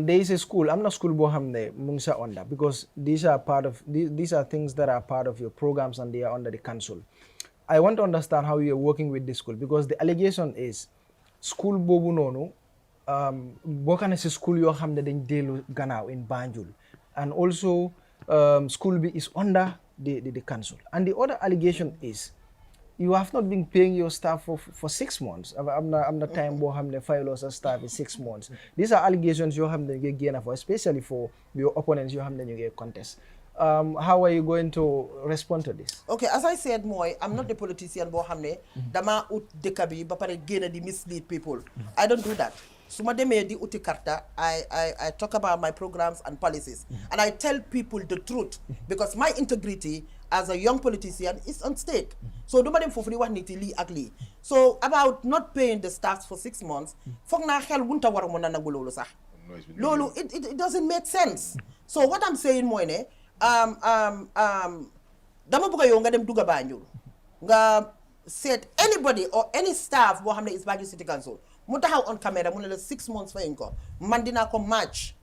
There is a school. am na school boo xam ne mu ngi sa under because these are things that are part of your programs and they are under the council. I want to understand how you are working with this school because the allegation is school boobu noonu bokk na si school yoo xam ne dañ dellu gannaaw in Banjul and also school bi is under the council and the other allegation is you have not been paying your staff for 6 months am na time boo xam ne fayuloo sa staff is 6 months these are allegations yoo xam ne ñu ngi génn for especially for your opponents yoo xam ne ñu ngi contest. How are you going to respond to this? Okay, as I said, I'm not the politician boo xam ne dama ut dëkk bi ba pare génn di mislead people. I don't do that. su ma demee di uti karta I talk about my programs and policies and I tell people the truth because my integrity as a young politician is on stake. So duma dem foofu di wax nit yi lii ak lii. So about not paying the staff for 6 months foog naa xel wunta war a mën a nangu loolu sax. loolu it doesn't make sense. So what I'm saying mooy ne dama bëgg yow nga dem dugga Banjul nga seet anybody or any staff boo xam ne is Banjul City Council mu taxaw on camera mu ne la 6 months fayuñ ko man dinaa ko match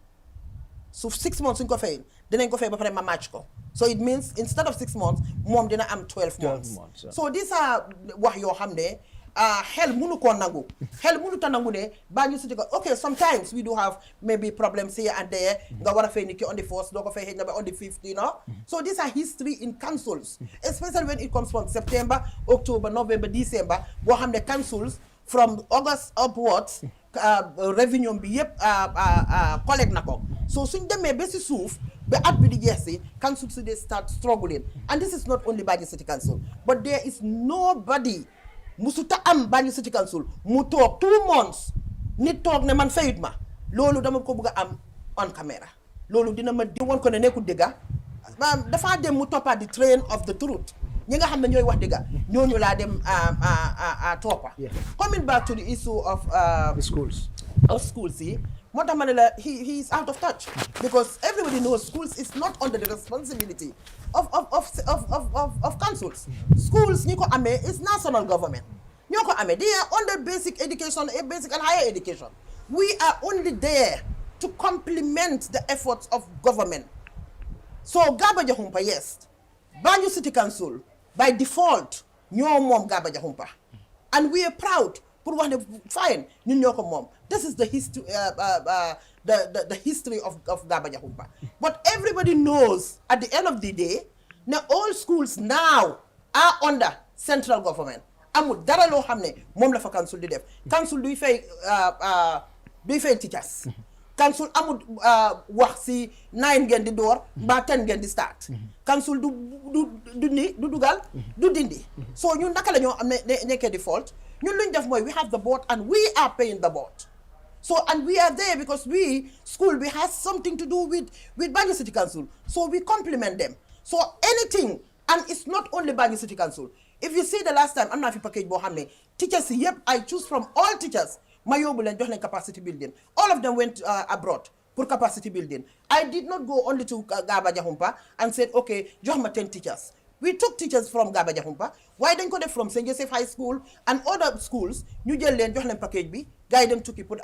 su 6 months suñ ko fayul dinañ ko fay ba pare ma match ko. So it means instead of 6 months moom dina am 12 months. So these are wax yoo xam ne xel munu koo nangu xel munu ta nangu ne Banjul City Council okay sometimes we do have maybe problems here and there nga war a fay nit ki on the 1st doo ko fay xëy na ba on the 5th you know. So these are history in councils especially when it comes from September October November December boo xam ne councils from August upwards revenue bi yëpp collect na ko. So suñ demee ba si suuf ba at bi di jeex si council si they start struggling and this is not only Banjul City Council but there is nobody musuta am Banjul City Council mu toog 2 months nit toog ne man fayut ma loolu dama ko bëgg a am on camera loolu dina ma di woon ko ne nekkul dëgga dafa dem mu toppa di train of the truth ñi nga xam ne ñooy wax dëgga ñooñu laa dem toppa. Coming back to the issue of the schools yi moo tax ma ne la he is out of touch because everybody knows schools is not under the responsibility of councils. Schools ñi ko amee is national government ñoo ko amee they are under basic education basic and higher education. We are only there to complement the efforts of government. So Gaba Jahumpa yes Banjul City Council by default ñoo moom Gaba Jahumpa and we are proud pour wax ne fine ñun ñoo ko moom. This is the history the history of Gaba Jahumpa. But everybody knows at the end of the day now all schools now are under central government. Amul dara loo xam ne moom la fa council di def. Council duy fay teachers. Council amul wax si 9 ngeen di door mbaa 10 ngeen di start. Council du dugal du dindi. So ñun naka la ñoo am ne nekkee default ñun luñ def mooy we have the board and we are paying the board. So and we are there because school has something to do with Banjul City Council. So we complement them. So anything, and it's not only Banjul City Council. If you see the last time, I'm not fi package boo xam ne teachers yep I choose from all teachers ma yóbbu leen jox leen capacity building. All of them went abroad for capacity building. I did not go only to Gaba Jahumpa and said okay jox ma 10 teachers. We took teachers from Gaba Jahumpa. Why didn't go from St. Joseph High School and other schools? Ñu jël leen jox leen package bi guide them to keep put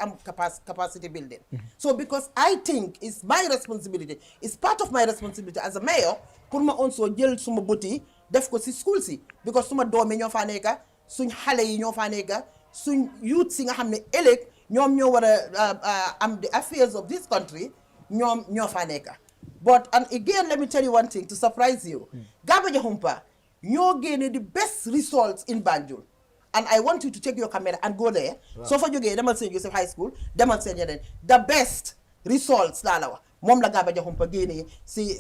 capacity building. So because I think it's my responsibility, it's part of my responsibility as a mayor pour ma also jël suma bëti def ko si school si because suma doomi ñoo fa nekka suñ xale yi ñoo fa nekka suñ youth si nga xam ne ëllëg ñoom ñoo war a am the affairs of this country ñoom ñoo fa nekka. But and again let me tell you one thing to surprise you. Gaba Jahumpa ñoo génne the best results in Banjul. And I want you to take your camera and go there. Wow. So for jógee demal St. Joseph High School demal seen yeneen the best results laa la wax moom la Gaba Jahumpa génne si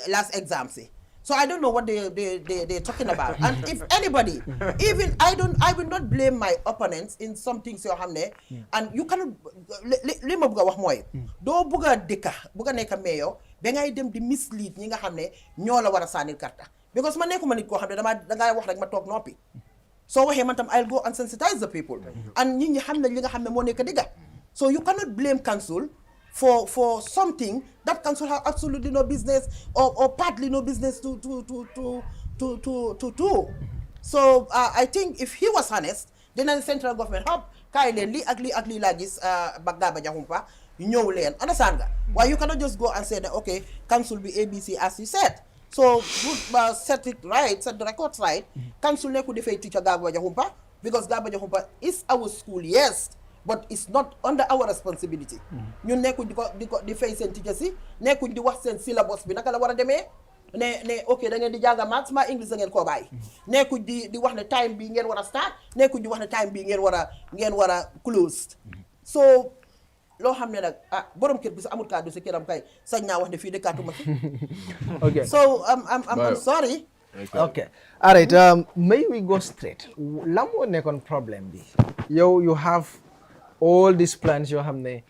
last exam si. So I don't know what they're talking about. And if anybody, even I will not blame my opponents in some things yoo xam ne. And you cannot li ma bëgg a wax mooy. doo bëgg a bëgg a nekk mayor ba ngay dem di mislead ñi nga xam ne ñoo la war a sànnil karta. Because man nekkuma nit koo xam ne dangay wax rek ma toog noppi. Soo waxee man tam I'll go and sensitize the people. And nit ñi xam ne li nga xam ne moo nekk dëgga. So you cannot blame council for something that council have absolutely no business or partly no business to do. So I think if he was honest, then the central government help kaay leen lii ak lii laa gis Gaba Jahumpa ñëw leen understand nga. Why you cannot just go and say that okay council be ABC as you said. So set it right, set the records right. Council nekku defay teacher Gaba Jahumpa because Gaba Jahumpa is our school, yes. But it's not under our responsibility. ñun nekkuñ di fay seen teachers yi nekkuñ di wax seen syllabus bi naka la war a demee ne ok da ngeen di jàng maths ma English da ngeen koo bàyyi. nekkuñ di wax ne time bi ngeen war a start nekkuñ di wax ne time bi ngeen war a close. So loo xam ne nag borom kër bi sa amul kàddu si këram kay sañ naa wax ne fii dëkkaatuma fi. Okay. So I'm sorry. Okay. All right. May we go straight. Lan moo nekkoon problème bi. You have all these plans yoo xam ne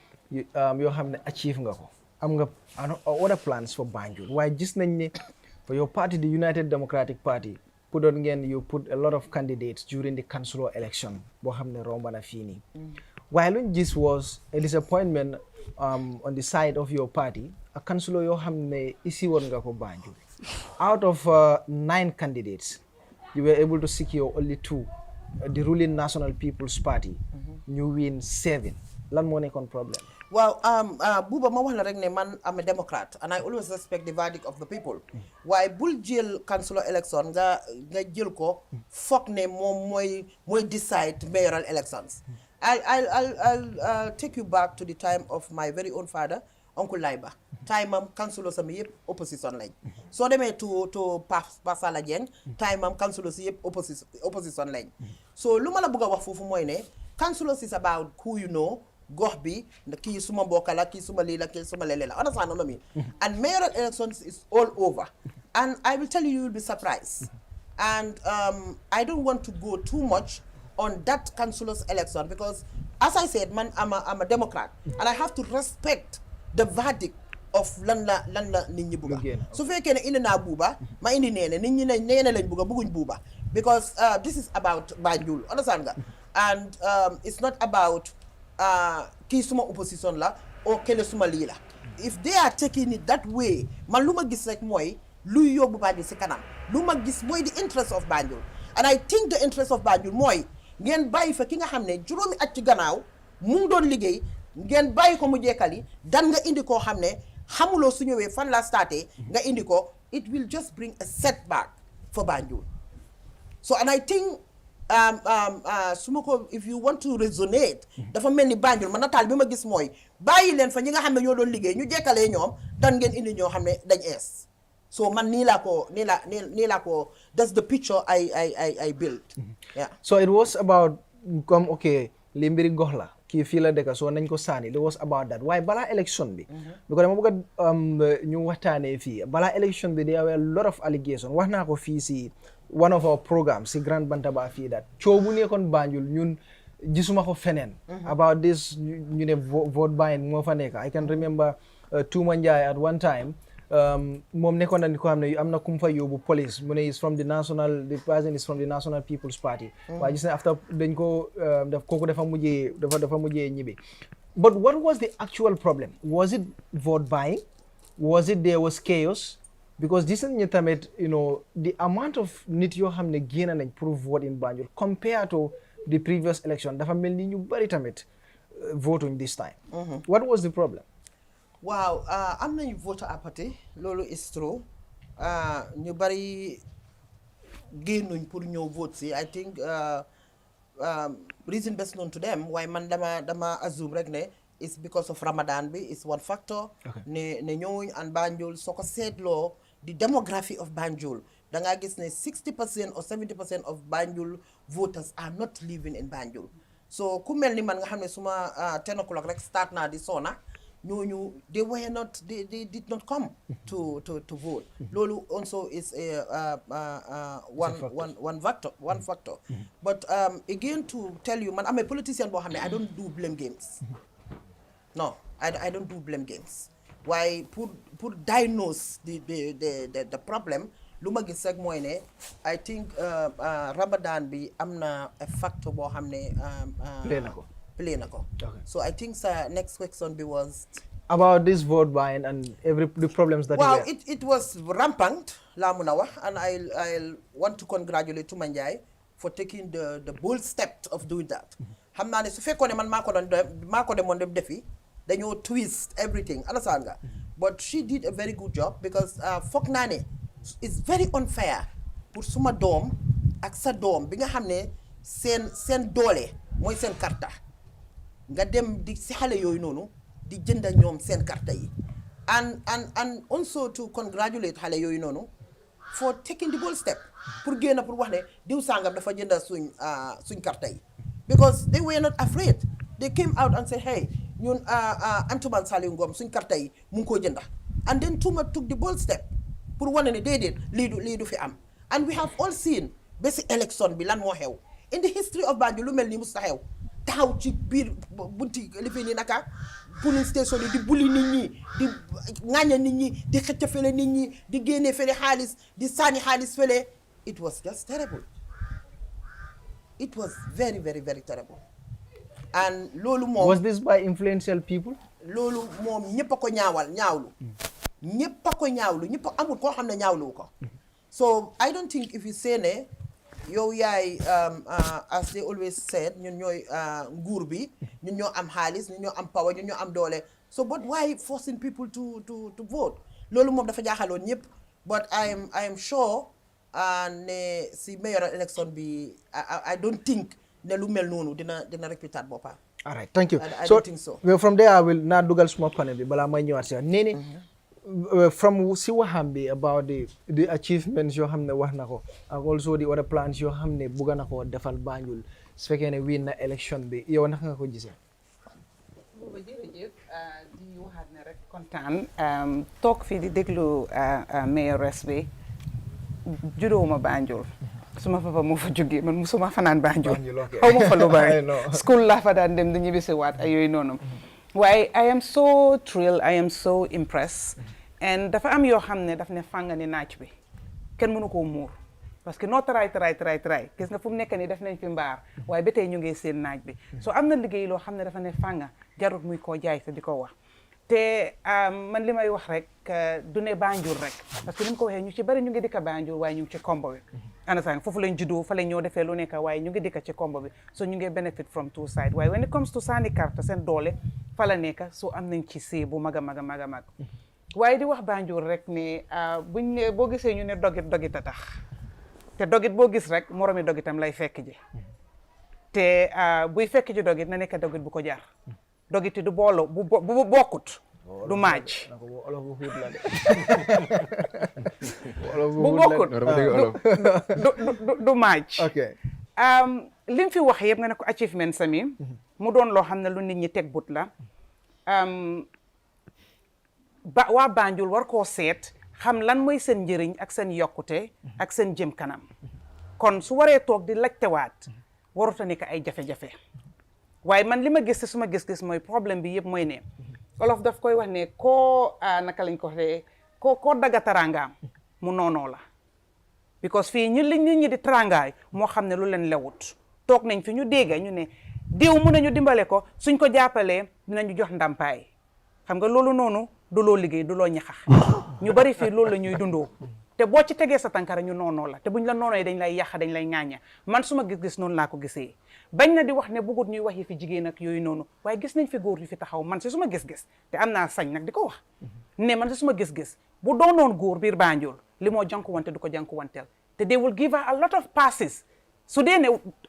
achieve nga ko am nga other plans for Banjul waaye gis nañ ne for your party the United Democratic Party you put a lot of candidates during the council election boo xam ne romba na fii nii while this was a disappointment on the side of your party, a councillor yoo xam ne isi woon nga ko Banjul. Out of 9 candidates, you were able to secure only 2. The ruling National People's Party, you win 7. Lan moo nekkoon problem. Well, Buba ma wax la rek ne man I'm a Democrat and I always respect the verdict of the people. Why bul jël councillor election nga jël ko foog ne moom mooy decide mayoral elections. I'll take you back to the time of my very own father, Uncle Laiba. Time councillors am yëpp opposition lañ. Soo demee to Pasala Dieng, time councillors yëpp opposition lañ. So lu ma la bëgg a wax foofu mooy ne councillors is about who you know, gox bi kii suma mbokk la kii suma lii la kii suma lele la. Understand what I mean? And mayoral elections is all over. And I will tell you, you will be surprised. And I don't want to go too much on that councillors election because, as I said, man, I'm a Democrat, and I have to respect the verdict of lan la nit ñi bugga. Su fekkee ne indi naa buuba ma indi neene nit ñi ne neene lañ bugga bugguñ buuba because this is about Banjul, understand nga? And it's not about kii suma opposition la or kele suma lii la. If they are taking it that way, man lu ma gis rek mooy luy yóbbu Banjul si kanam. Lu ma gis mooy the interest of Banjul. And I think the interest of Banjul mooy ngeen bàyyi fa ki nga xam ne juróomi at ci gannaaw mu ngi doon liggéey ngeen bàyyi ko mu jekkali dan nga indi koo xam ne xamuloo su ñëwee fan la starté nga indi ko, it will just bring a setback for Banjul. So and I think su ma ko if you want to resonate dafa mel ni Banjul man nataal bi ma gis mooy bàyyi leen fa ñi nga xam ne ñoo doon liggéey ñu jekkalee ñoom dan ngeen indi ñoo xam ne dañ ees. So man nii laa ko that's the picture I built. Yeah. So it was about comme okay li mbiri gox la kii fii la dëkk so nañ ko sànni it was about that waaye balaa election bi because dama bëgg a ñu waxtaanee fii balaa election bi there were a lot of allegations wax naa ko fii si one of our programs si Grand Bantaba fii that coow bu nekkoon Banjul ñun gisuma ko feneen about this ñu ne vote buying moo fa nekk I can remember Touma Njie at one time moom nekkoon na ni ko xam ne am na kum fa yóbbu police mu ne the person is from the National People's Party waaye gis ne after dañ ko kooku dafa mujjee ñibbi. But what was the actual problem? Was it vote buying? Was it there was chaos? Because this is tamit the amount of nit yoo xam ne génn nañ pour vote in Banjul compared to the previous election dafa mel ni ñu bari tamit voting this time. What was the problem? Wow, am nañu voter apathy loolu is true ñu bari génnuñ pour ñëw vote si I think reason best known to them waaye man dama assume rek ne it's because of Ramadan bi is one factor ne ñëwuñ and Banjul soo ko seetloo the demography of Banjul da ngaa gis ne 60% or 70% of Banjul voters are not living in Banjul so ku mel ni man nga xam ne suma 10 o'clock rek start naa di sona ñooñu they did not come to vote. Lolu also is a one factor. But again to tell you, man, I'm a politician, but I don't do blame games. No, I don't do blame games. Why put diagnose the problem? Luma gisek moy ne I think Ramadan bi amna a factor bo xamne play na ko. Okay. So I think next question was about this vote buying and the problems that it was rampant la muna wax and I'll want to congratulate Touma Njie for taking the bold step of doing that. Xam naa ne su fekkone man mako demone dem defi dañoo twist everything understand nga but she did a very good job because foog naa ne it's very unfair pour suma doom ak sa doom bi nga xam ne seen doole mooy seen karta nga dem di si xale yooyu noonu di jënda ñoom seen karta yi and also to congratulate xale yooyu noonu for taking the bold step pour génn pour wax ne diw sangam dafa jënda suñ karta yi because they were not afraid they came out and said hey ñun Antoumane Saliou Ngom suñ karta yi mu ngi ko jënda and then Touma took the bold step pour wane ne déedéet lii du fi am and we have all seen bési élection bi lan moo xew in the history of Banjul lu mel ni musta xew taxaw ci biir bunti li fi ni naka police station yi di bulli nit ñi di ŋàñña nit ñi di xëcc fele nit ñi di génne fele xaalis di sànni xaalis fele it was just terrible it was very very very terrible. and loolu moom was this by influential people? loolu moom ñëpp a ko ñaawlu ñëpp a ko ñaawlu ñëpp amul koo xam ne ñaawlu ko so I don't think if you say ne yow yaay as they always said ñun ñooy nguur bi ñun ñoo am xaalis ñun ñoo am power ñun ñoo am doole so but why forcing people to vote loolu moom dafa jaaxaloon ñëpp but I am sure ne si mayoral election bi I don't think ne lu mel noonu dina réputat boppam. All right, thank you. I don't think so. Well, from there I will now dugal suma panel bi bala may ñëwaat si Nene from si waxam bi about the achievements yoo xam ne wax na ko ak also the other plans yoo xam ne bugga na ko defal Banjul su fekkee ne win na election bi yow naka nga ko gisee. booba jërëjëf di waxaat ne rek kontaan toog fii di déglu mayoress bi judooma Banjul suma papa moo fa jógee man musuma fanaan Banjul xaw ma fa lu bari school laa fa daan dem di ñibbisi waat ay yooyu noonu waaye I am so thrilled I am so impressed and dafa am yoo xam ne daf ne fànga ni naaj bi kenn mënu koo muur parce que noo taraay gis nga fu mu nekk nii def nañ fi mbaar waaye ba tey ñu ngi seen naaj bi so am na liggéey loo xam ne dafa ne fànga jarut muy koo jaay te di ko wax te man li may wax rek du ne Banjul rek parce que ni mu ko waxee ñu ci bari ñu ngi dëkk Banjul waaye ñu ngi ci kombo bi understand foofu lañ juddoo fa lañ ñoo defee lu nekk waaye ñu ngi dëkk ci kombo bi so ñu ngi benefit from two sides waaye when it comes to sànni carte seen doole fa la nekk so am nañ ci see bu mag a mag waaye di wax Banjul rek ne buñ ne boo gisee ñu ne dogit a tax te dogit boo gis rek moromi dogitam lay fekk ji te buy fekk ji dogit na nekk dogit bu ko jaar dogiti du boolo bu bokkut du maaj bu bokkut du maaj li mu fi wax yëpp nga ne ko achievement sami mu doon loo xam ne lu nit ñi teg but la waa Banjul war koo seet xam lan mooy seen njëriñ ak seen yokkute ak seen jëm kanam kon su waree toog di lajtewaat waruta nekk ay jafe-jafe waaye man li ma gis ci suma gis-gis mooy problème bi yëpp mooy ne olof daf koy wax ne koo naka lañ ko waxee koo daga tarangaam mu noonoo la because fii nit ñi di tarangaay moo xam ne lu leen lewut toog nañ fi ñu dégga ñu ne diw mun nañu dimbale ko suñ ko jàppalee dinañu jox ndàmpaay xam nga loolu noonu du loo liggéey du loo ñaxax ñu bari fii loolu la ñuy dundoo te boo ci tegee sa tànkara ñu noonoo la te buñ la noonoo dañ lay yàq dañ lay ŋaaña man suma gis-gis noonu laa ko gisee bañ na di wax ne bëggut ñuy wax yi fi jigéen ak yooyu noonu waaye gis nañ fi góor yu fi taxaw man si suma gis-gis te am naa sañ nag di ko wax ne man si suma gis-gis bu doonoon góor biir Banjul li moo jànkuwante du ko jànkuwanteel te they will give her a lot of passes su dee ne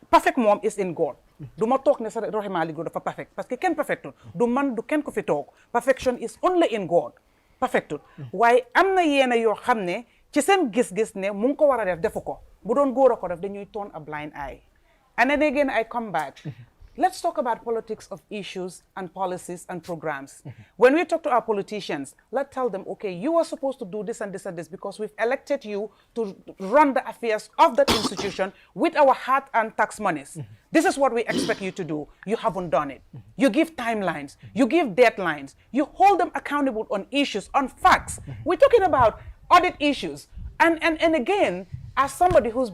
perfect moom is in God du ma toog ne sa Rohey Malick Lowe dafa perfect parce que kenn perfectul du man du kenn ko fi toog perfection is only in God perfectul waaye am na yeena yoo xam ne ci seen gis-gis ne mu ngi ko war a def defu ko bu doon góor a ko def dañuy turn a blind eye and then again I come back let's talk about politics of issues and policies and programs when we talk to our politicians let's tell them okay you are supposed to do this and this and this because we've elected you to run the affairs of that institution with our hard-earned tax monies this is what we expect you to do you haven't done it you give timelines you give deadlines you hold them accountable on issues on facts we're talking about audit issues and again as somebody who's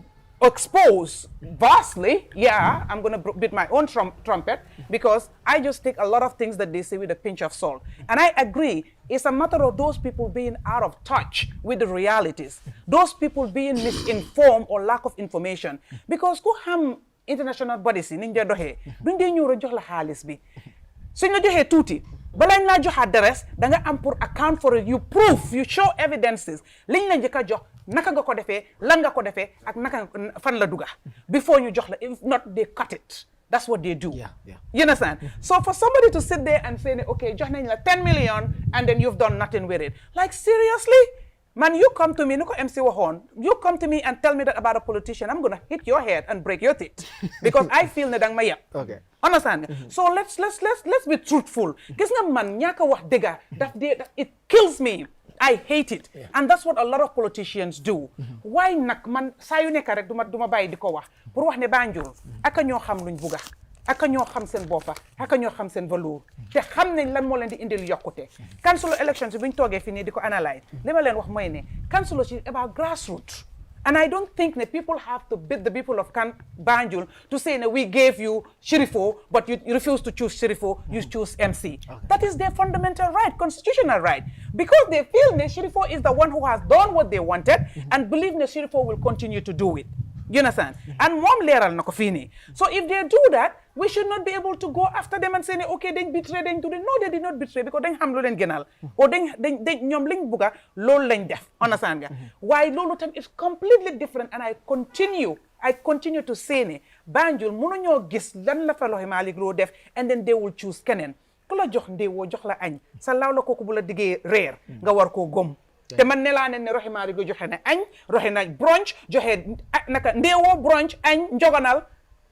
exposed vastly yeah I'm gonna beat my own trumpet because I just take a lot of things that they say with a pinch of salt and I agree it's a matter of those people being out of touch with the realities those people being misinformed or lack of information because ku xam international bodies yi niñ dee doxee duñ dee ñëw rek jox la xaalis bi suñ la joxee tuuti balaañ laa joxaat the rest da nga am pour account for it you prove you show evidences liñ la njëkk a jox naka nga ko defee lan nga ko defee ak naka fan la duga before ñu jox la if not they cut it that's what they do you understand so for somebody to sit there and say okay jox nañ la 10 million and then you've done nothing with it like seriously man you come to me ni ko MC waxoon you come to me and tell me that about a politician I'm gonna hit your head and break your teeth because I feel ne danga ma yab understand nga so let's be truthful gis nga man ñaaka wax dëgga it kills me I hate it and that's what a lot of politicians do waaye nag man saa yu nekk rek du ma bàyyi di ko wax pour wax ne Banjul aka ñoo xam luñ bugga aka ñoo xam seen boppa aka ñoo xam seen valeur te xam nañ lan moo leen di indil yokkute council elections bi ñu toogee fii nii di ko analyse li ma leen wax mooy ne council ci about grassroots And I don't think that people have to bid the people of Banjul to say, no, we gave you Shirifo, but you refuse to choose Shirifo, you choose MC. That is their fundamental right, constitutional right. Because they feel that Shirifo is the one who has done what they wanted and believe that Shirifo will continue to do it. You understand? And mom leral nako fini. So if they do that, we should not be able to go after them and say, okay, they betray, they do it. No, they did not betray because they hamlo len genal. Or they ñom liñ buga lol lañ def. Understand nga? Why lolu tam is completely different, and I continue to say ne Banjul mënu ñoo gis lan la fa Rohey Malick Lowe def, and then they will choose keneen. Ku la jox ndeewoo jox la añ sa laaw la kooku bu la diggee reer nga war koo gom. te man ne laa ne Rohey Malick Lowe joxe na añ joxe na brunch joxe naka ndeewoo brunch añ njogonal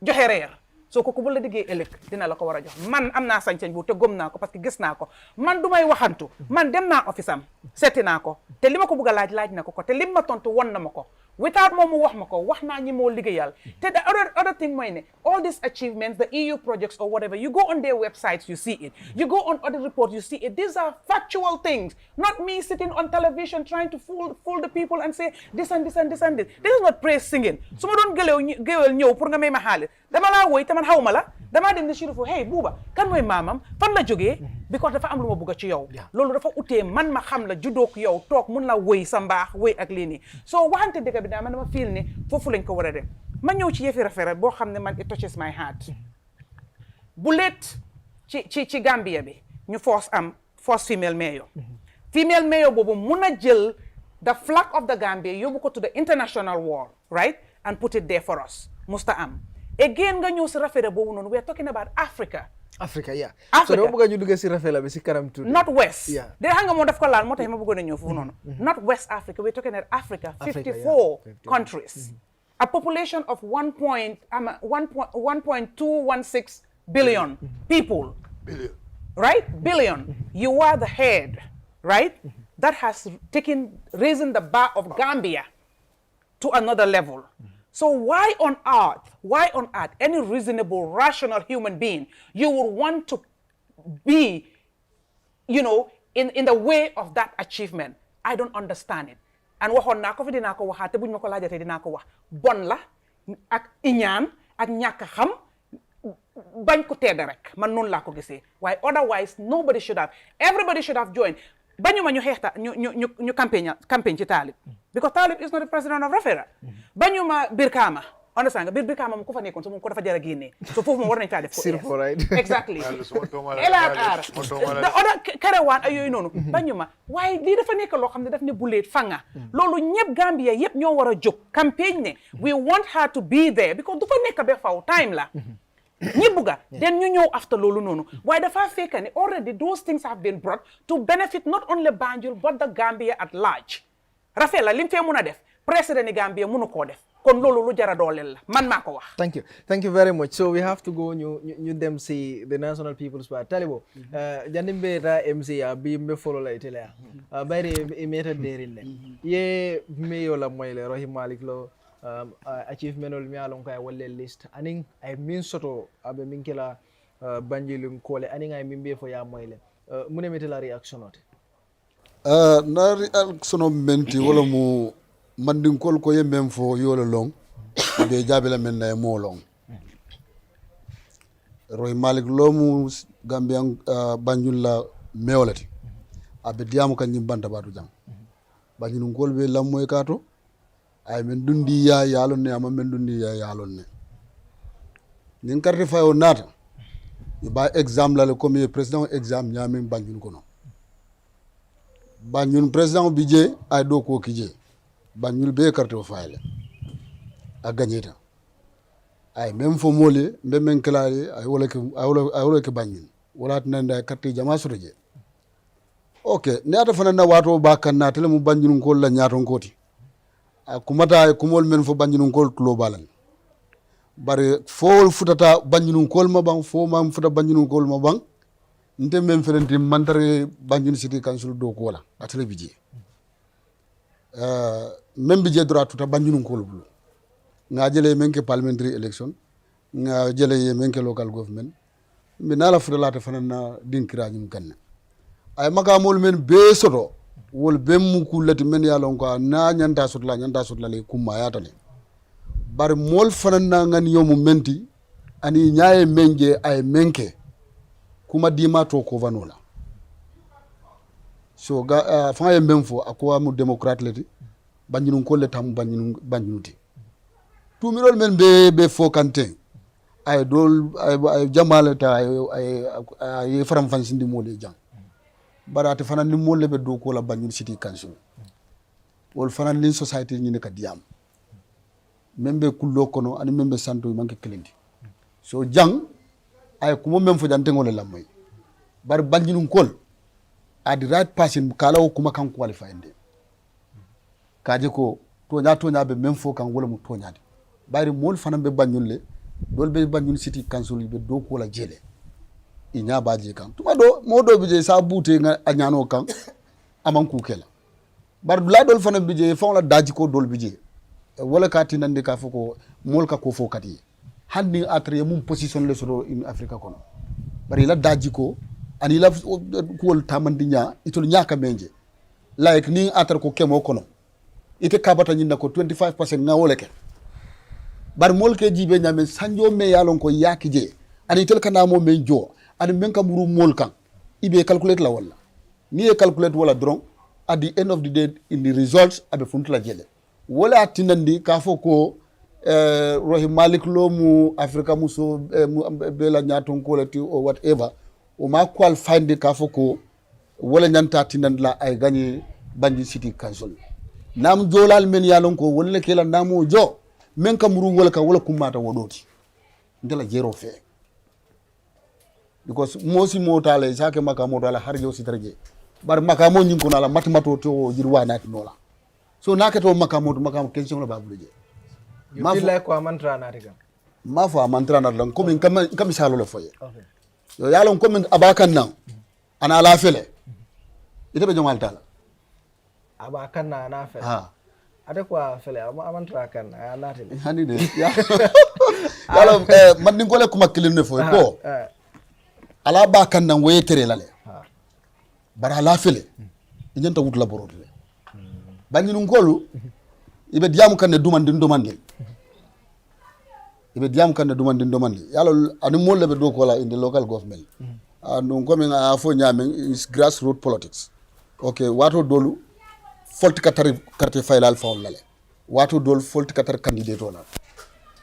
joxe reer soo kooku bu la diggee ëllëg dina la ko war a jox. Man am naa sañ-sañ bu te gom naa ko parce que gis naa ko man du may waxantu man dem naa office am seeti naa ko te li ma ko bëgg a laaj na ko te lim ma tontu won na ma ko without moom mu wax ma ko wax naa ñi moo liggéeyal. te the other thing mooy ne all these achievements, the EU projects or whatever, you go on their websites, you see it. You go on other reports, you see it. These are factual things, not me sitting on television trying to fool the people and say this and this and this and this. This is not praise singing. Su ma doon géwél ñëw pour nga may ma xaalis dama laa woy te man xaw ma la damaa dem ne Shirifo hey buuba kan mooy maamam fan la jógee because dafa am lu ma bëgg ci yow. Loolu dafa utee man ma xam la juddook yow toog mun la woy sa mbaax woy ak lii nii soo waxante dëgg bi daa man dama feel ne foofu lañ ko war a def. Ma ñëw ci yëfi rafet boo xam ne man it touches my heart. Bu leet ci Gambia bi ñu force female mayor. Female mayor boobu mun a jël the flag of the Gambia yóbbu ko to the international war, right, and put it there for us. Musta am. Again nga ñëw si rafet boobu noonu we are talking about Africa. Yeah. Africa. So dama bëgg ñu dugg si rafet bi si kanam tuuti. Not West. Yeah. De xam nga moo daf ko laal moo tax ma bëggoon a ñëw foofu noonu. Not West Africa, we are talking about Africa. 54 countries. A population of 1.216 billion people. Billion. Right? Billion. You are the head, right? That has risen the bar of Gambia to another level. So why on earth, any reasonable, rational human being, you would want to be, in the way of that achievement? I don't understand it. And waxoon naa ko fi dinaa ko waxaat te buñ ma ko laajatee dinaa ko wax bon la ak iñaan ak ñàkk xam bañ ko tedd rek man noonu laa ko gisee waaye otherwise everybody should have joined. Bañu ma ñu xeexta ñu campagne ci Talib because Talib is not the president of Rafera. Bañu ma Birkama understand nga Birkama mu ko fa nekkoon so mu ko dafa jara génnee so foofu moom war nañ kaa def exactly LRR the other Karawaan ay yooyu noonu bañu ma waaye lii dafa nekk loo xam ne daf ne buleet fanga loolu ñëpp Gambia yëpp ñoo war a jóg campagne ne we want her to be there because du fa nekk ba faw time la ñi bugga then ñu ñëw after loolu noonu waaye dafa fekk ne already those things have been brought to benefit not only Banjul but the Gambia at large Rafela li mu fee mun a def président ni Gambia munu koo def kon loolu lu jara dooleel la man maa ko wax. Thank you very much. So we have to go ñu dem si the National People's Party Talibo jandimbe ta MC bi mbe follow la itele bayri imeta derinde ye meyo la moyle Rohey Malick Lowe achievement ol mi alon kay walle list aning ay min soto abe min kila Banjul kole aning ay min be fo ya moyle mune metela reaction ote na reaction menti wala mu mandinkol ko yemben fo yolo long be jabela men na mo long Rohey Malick Lowe mu Gambian Banjul la mewlati abe diamu kan nyim Bantaba du jam Banjul ngol be lammoy kato ay men dundi ya yalon ne ama men dundi ya yalon ne nin carte fayo nata ba exam la le comme président exam nyami Banjul kono Banjul président bije ay do ko kije Banjul be carte fayle a gagneta ay même fo mole be men clare ay wala ke Banjul wala nanda carte jama sotoje okay ne ata fana na wato ba kan na tele mu Banjul ko la nyaaton koti kumata kumol men fo Banjul ko tulo balan bare fo futata Banjul ko ma bang fo mam futa Banjul ko ma bang nte men ferenti mantare Banjul City Council do ko wala atele bije même bije droit tuta Banjul ko bulu nga jele men ke parliamentary election nga jele men ke local government mi nala futa lata fana na dinkira nyum kanne ay magamol men be soto wol bem ku lati men yalon ko na nyanta sutla le kuma yatale bar mol fanana ngan yomu menti ani nyaaye menje ay menke kuma dima to ko vanola so ga fa ye memfo akwa mu democrat leti banjinun ko le tam banjinuti tumirol men be fo kante ay dol ay jamale ta ay faram fansindi mole jang barate fanan ni mole be do ko la banjul city council wol fanan lin society ni ne ka diam membe kullo kono ani membe santo manke kelindi so jang ay kuma mem fo jante ngole lamay bar banjinun kol at the right person kala o kuma kan qualify inde kaje ko tonya be mem fo kan wala mu tonya de bari mol fanan be banjul dol be banjul city council be do ko la jele inya baje kan tuma do modo bije sa bute nga anyano kan aman ku kela bar la dol fanan bije fon la daji ko dol bije wala ka tinande ka foko mol ka ko fo kati handi atre mum position le soro in africa kono bari la daji ko ani la ko tamandinya itol nyaka menje like ni atre ko kemo kono ite kabata nyinda ko 25% nga wole ke bar mol ke jibe nyame sanjo me yalon ko yakije ani tel kana mo men jo ani men ka muru mol kan ibe calculate la wala ni e calculate wala dron at the end of the day in the results abe funtula jele wala tinandi ka foko Rohey Malick Lowe mu Africa muso bela nyaton quality or whatever o ma qual find ka foko wala nyanta tinandi la ay gagné Banjul City Council nam jolal men yalon ko wala kela namo jo men ka muru wala ka wala kumata wodoti ndela jero fe because mosi motale sake makamo dala har yo sitarje bar makamo nyin ko nala matmato to jirwa nati nola so nakato makamo question la babulje ma fila ko mantra na riga ma fa mantra na lan komin kam salo le foye okay yo yalon komin abakan nan ana la fele ite be jomal tala abakan na na fele ha ade ko fele mantra kan na tele hani de yalon man ni gole kuma kilin ne foye ko ala ba kan nan waye tere lale bara la fele inyanta wut la borode banyi nun kolu ibe diamu kan ne dumandi ibe diamu kan ne dumandi yalo ani molle be do ko la in the local government non comme nga fo nyame is grassroots politics okay wato dolu folti carte faylal fawl lale wato dolu folti carte candidate wala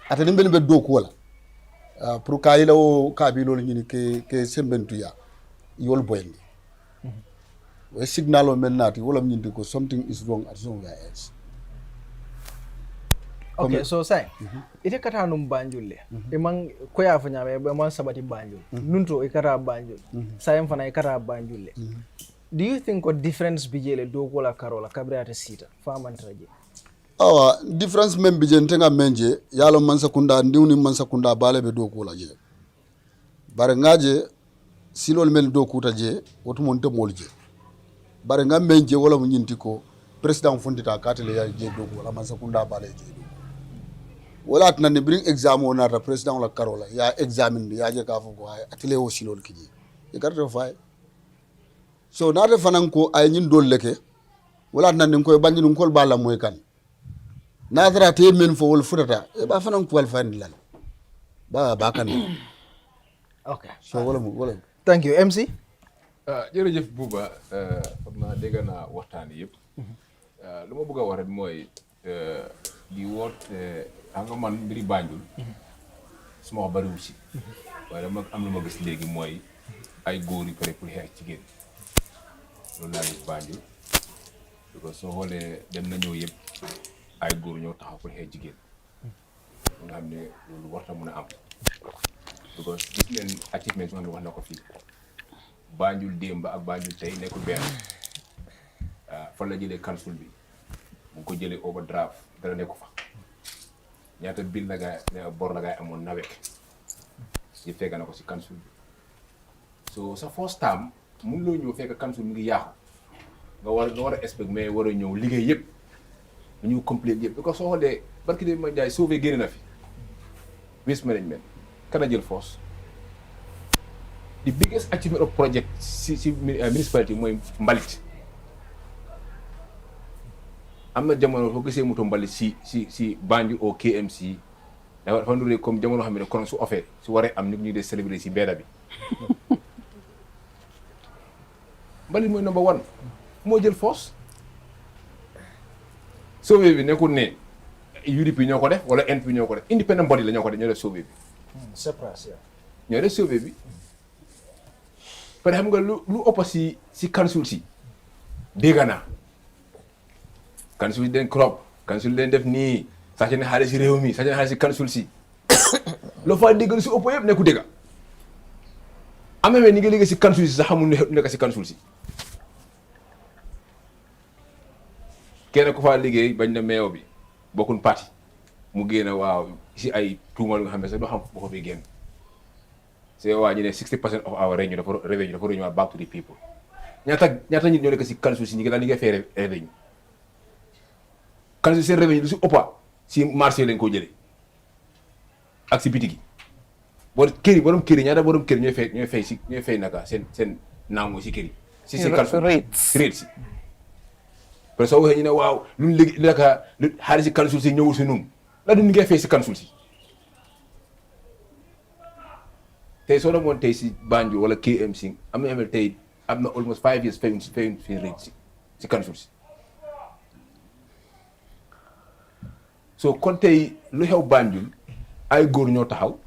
atani ben be do ko wala pour ka ila o kabilo ni ke sembentuya yol boyndi we signal o men nati wala nyindi ko something is wrong at somewhere else. Okay, so say ite kata num Banjul e man ko ya fa nyame be man sabati Banjul nunto e kata Banjul sayem fana e kata Banjul do you think what difference bijele do ko la karola kabrata sita fa man traje awa difference men bijente nga menje yalo man sakunda ndiwni man sakunda bale be do ko la je bare ngaje silol men do kuta je wotu mon te molje bare nga menje wala mu nyinti ko president fundita katele ya je do ko la man sakunda bale je wala tan ne bring exam on ta president la karola ya examine ya je ka fo ko ay atele o silol kiji e carte fay so na de fanan ko ay nyin dol leke wala tan ne ko banyi dum kol bala moy kan na dara te men fo wol futata e ba fanan ko wal fandi lan ba kan okay so wala thank you MC jërëjëf Buuba xam naa dégg naa waxtaan yëpp lu ma bëgg a wax rek mooy di woot xam nga man mbiri Banjul suma wax bariwul si waaye dama am lu ma gis léegi mooy ay góor yu pare pour xeex jigéen loolu laa gis Banjul parce que soo xoolee dem na ñëw yëpp ay góor ñoo taxaw pour xeex jigéen nga xam ne loolu warta mun a am parce que gis leen achievement su nga xam ne wax na ko fii Banjul démb ak Banjul tey nekkul benn fan la jëlee council bi mu ko jëlee overdraft dara nekku fa ñaata bill la gaay bor la gaay amoon nawek yi fekk na ko si council bi so sa first time mun loo ñëw fekk council mi ngi yaaxu nga war a expect mais war a ñëw liggéey yëpp ñu complete yëpp because soo xoolee barki de ma jaay sauvé génn na fi waste management kan a jël force the biggest achievement of project si municipality mooy mbalit am na jamono foo gisee moto mbali si Banjul au KMC dafa nuree comme jamono xam ne kon su offee su waree am ñu dee célébrer si mbedda bi mbali mooy number 1 moo jël force sauvé bi nekkul ne UDP ñoo ko def wala NP ñoo ko def independent body la ñoo ko def ñoo def sauvé bi ñoo def sauvé bi parce que xam nga lu ëpp si council si dégg naa council si den crop council den def nii sàcc na xaalis si réew mi sàcc na xaalis si council si loo fa dégg si ëpp yëpp nekku dégg amee ni nga liggéey si council si sax xamul nekk si council si kenn ku faa liggéey bañ na meew bi bokkun parti mu génn waaw si ay tuumal nga xam ne sax doo xam boo ko fi génn c'est waa ñu ne 60% of our revenue dafa reñu back to the people ñaata nit ñoo nekk si council si ñi ngi daan liggéey fee revenue council seen revenue lu si ëppa si marché lañ ko jëlee ak si bitigi borom kër yi ñaata borom kër ñooy fay naka seen naamu si kër yi si seen council rate si parce que soo waxee ñu ne waaw lu ñu léegi naka xaalis si council si ñëwul si ñun la du ñu ngi fay si council si tey soo demoon tey si Banjul wala KMC am na amee tey am na almost 5 years fayuñ fi rate si council si so kon tey lu xew Banjul ay góor ñoo taxaw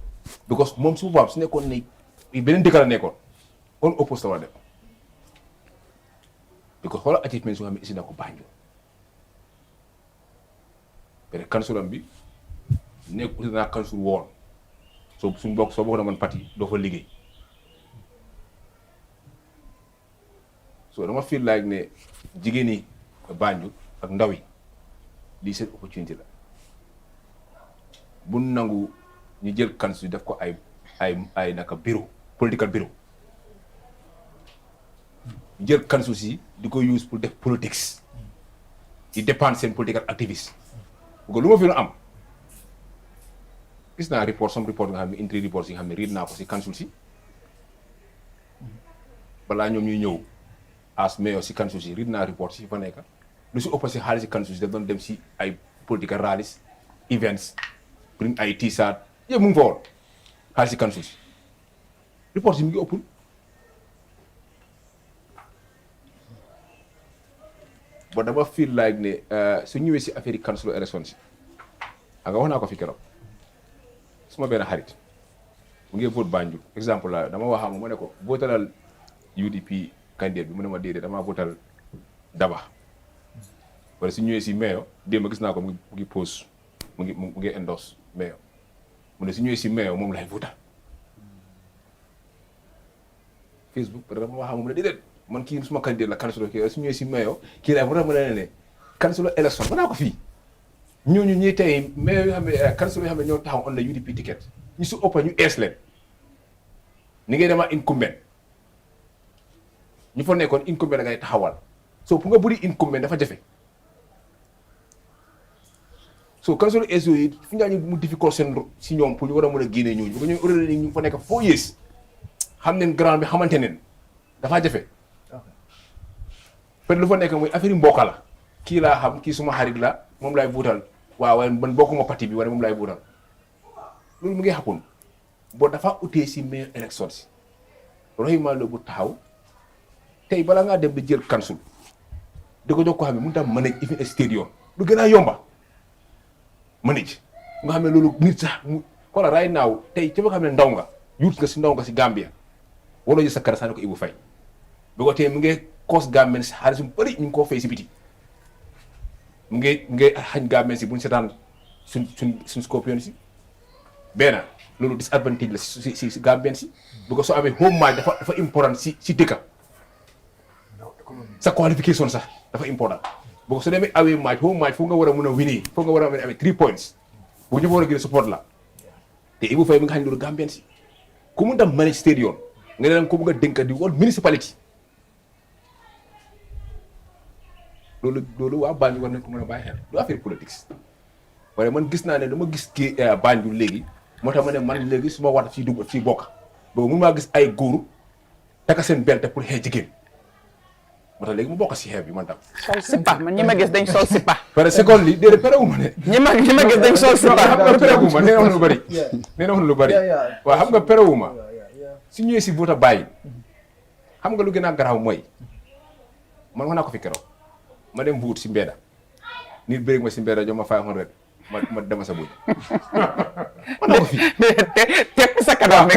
because moom su boobaa su nekkoon ne beneen dëkk la nekkoon on oppose la war a def because xoolal achievement su nga xam ne isi na ko Banjul parce que kansulam bi nekk uti naa kansul woon soo bokk na man parti doo fa liggéey so dama feel like ne jigéen ñi Banjul ak ndaw yi lii seen opportunité la bu nangu ñu jël kansul def ko ay naka bureau political bureau ñu jël kansul si di ko use pour def politics di dépendre seen political activiste bu lu ma fi am gis naa some report nga xam ne entry reports yi nga xam ne read naa ko si council si balaa ñoom ñuy ñëw as mayor si council si read naa report si fa nekk lu si ëpp si xaalis si council si daf doon dem si ay political rallies events bring ay t-shirt yëpp mu ngi fa woon xaalis si council si report si mu ngi ëppul ba dama feel like ne su ñëwee si affaire yi council élection si nga wax naa ko fi keroog suma benn xarit mu ngi vote Banjul exemple la dama wax ma ne ko votalal UDP candidate bi mu ne ma déedéet dama votal Daba wala su ñëwee si mayo démb gis naa ko mu ngi pose mu ngi endorse mayo mu ne su ñëwee si mayo moom lay votal Facebook dama wax mu ne déedéet man kii suma candidate la councilor kii su ñëwee si mayo kii lay votal ma ne councilor élection ba naa ko fii ñooñu ñuy tey mais yoo xam ne councilor yoo xam ne ñoo taxaw on la UDP ticket ñu su ëpp ñu ees leen ni ngay dema incumbent ñu fa nekkoon incumbent da ngay taxawal so pour nga bëri incumbent dafa jafe so councilor ees yooyu fi nga ñu mu difficile seen si ñoom pour ñu war a mën a génnee ñooñu bu ko ñooy already ñu fa nekk 4 years xam neen grand bi xamante neen dafaa jafe peut-être lu fa nekk mooy affaire yi mbokk la kii laa xam kii suma xarit la moom laay buutal waaw waaye man bokkuma parti bi wala moom laay buutal loolu mu ngi xappun boo dafa utee si mayor élection si Rohey Malick Lowe bu taxaw tey balaa ngaa dem di jël council di ko jox ko xam ne mënut a manage even stadium lu gën a yomba manage nga xam ne loolu nit sax mu xoolal right now tey ci nga xam ne ndaw nga yuut nga si ndaw nga si Gambia wala jël sa kara saa ko Ibou Faye bi ko tey mu ngi cause Gambien si xaalis mu bëri ñu ngi koo fay si biti mu ngi xañ Gambien si bu ñu seetaan suñ scorpion si benn loolu disadvantage la si Gambien si bu ko soo amee home match dafa important si dëkka sa qualification sax dafa important bu ko soo demee away match home match foo nga war a mën a winee foo nga war a mën a amee 3 points bu ñu war a gën support la te Ibou Faye mi nga xam ne loolu Gambien si ku mu dem manage stadium nga ne ko bëgg a dénk di wol municipality loolu waa Banjul war nañ ko mën a bàyyi xel du affaire politique waaye man gis naa ne dama gis kii Banjul léegi moo tax ma ne man léegi su ma war ci dugg ci bokk boobu mun maa gis ay góor taka seen belte pour xeex jigéen moo tax léegi mu bokk si xeex bi man tam. sol sipa man ñi ma gis dañ sol sipa. But secondly, they repere woman. Ñima gis dañ sol si Repere woman, nee na wax lu bari. Nee na wax lu bari. Waaw xam nga pere woman. Su ñëwee si vote bàyyi. Xam nga lu gën a garaaw mooy man wax naa ko fi keroog ma dem vote si mbedda nit bëri ma si mbedda jox ma 500 ma dama sa buñ. Man naa ko fi. Tepp sa kanam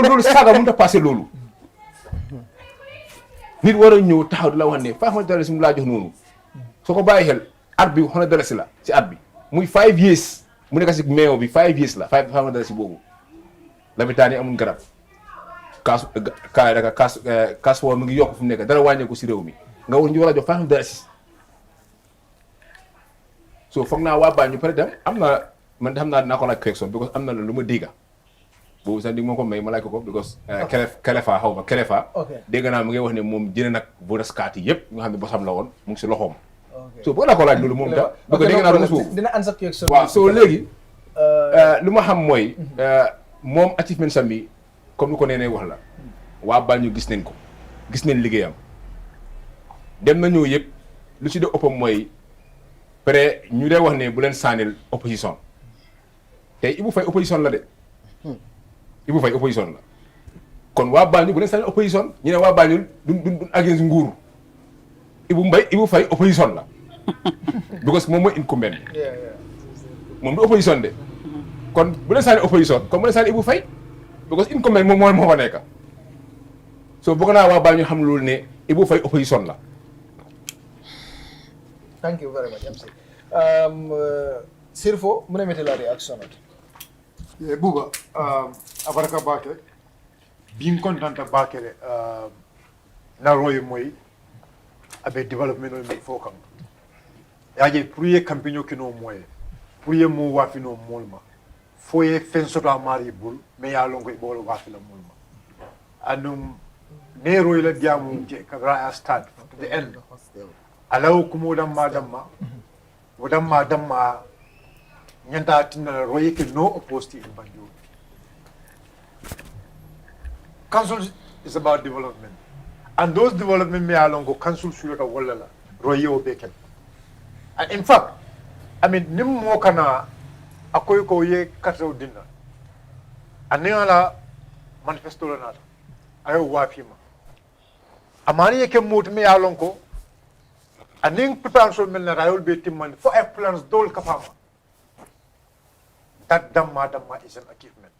loolu saaga mënut a passé loolu. Nit war a ñëw taxaw di la wax ne $500 si mu laa jox noonu soo ko bàyyi xel at bi $100 la si at bi muy 5 years mu nekk si meew bi 5 years la $500 si boobu labitaan yi amul garab kaas mu ngi yokk fu mu nekk dara wàññeeku si réew mi nga war a jox $500 so foog naa waa Banjul peut être am na man xam naa dinaa ko laaj question because am na lu ma dégga boobu sax di ma ko may ma laaj ko because Kelefa dégg naa mu ngi wax ne moom jëne nag bonus card yi yëpp nga xam ne bosam la woon mu ngi si loxoom so bëgg naa ko laaj loolu moom tam bëgg dégg naa lu dina answer question waaw so léegi lu ma xam mooy moom achievement sam bi comme ni ko nee wax la waa Banjul gis nañ ko gis nañ liggéeyam dem na ñëw yëpp lu si de ëppam mooy près ñu dee wax ne bu leen saanil opposition tey Ibou Faye opposition la de Ibou Faye opposition la kon waa Banjul bu leen saanil opposition ñu ne waa Banjul duñ against nguur Ibou Faye opposition la because moom mooy incumbent moom du opposition de kon bu leen saanil opposition kon bu leen saanil Ibou Faye because incumbent moom moo fa nekk so bëgg naa waa Banjul xam loolu ne Ibou Faye opposition la. Thank you very much, MC. Sirfo, muna mete la reaction at. Buba, abaraka bake, being content bake, na roy moy, abe development no me fokam. Yaje priye campaigno kino moye, priye mo wafino molma. Foye fenso to amari bul, me ya longo ibolo wafila molma. Anum ne roy la diamu je kabra start to the end. Alaw kumo damma nyanta tinna roye ke no opposed in Banjul. Council is about development, and those development me alongo council sulota wala roye obeken. And in fact, I mean nim mo kana akoy ko ye katro dinna anela manifesto la nata ayo wafima amani ke mut me alongo aning plans men na rayol be timman for a plans dol kapama that damma is an achievement.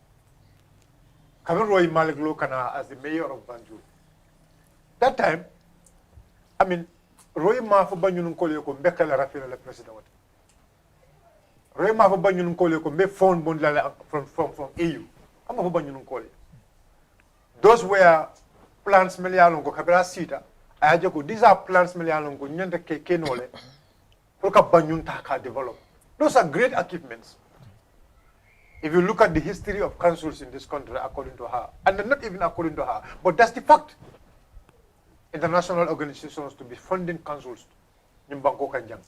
Rohey Malick Lowe kana as the mayor of Banjul. That time, I mean, Rohey ma fa Banjul nkole ko mbekala rafina le president. Rohey ma fa Banjul nkole ko mbe phone bond la from EU. Ama fa Banjul nkole. Those were plans melialon ko kabira sita. Ayaje ko these are plans melialon ko nyende ke kenole pour ka Banjul ta ka develop. Those are great achievements. If you look at the history of councils in this country, according to her, and not even according to her, but that's the fact. International organizations to be funding councils, Nimbanko Kanjang,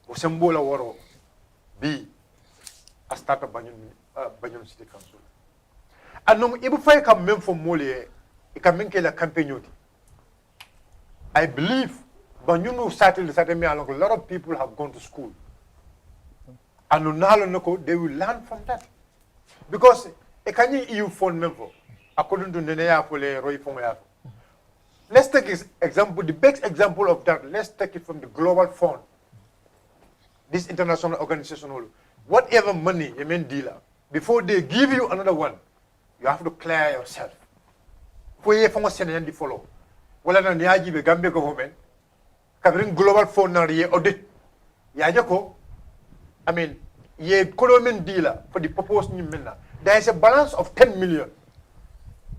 Usembola Waro, B, a start of Banjul City Council. And no, if I can mem for Mole, it can make a campaign. I believe Banjul started a lot of people have gone to school. And they will learn from that. Because a Kanye EU fund member, according to Nenea Fole Roy Fonga. Let's take this example, the best example of that, let's take it from the Global Fund. This international organization, whatever money you mean dealer, before they give you another one, you have to clear yourself. For you follow. Well, then you give a Gambia government, covering Global Fund now audit. Yajako. I mean, ye Colombian dealer for the proposed new mena. There is a balance of 10 million.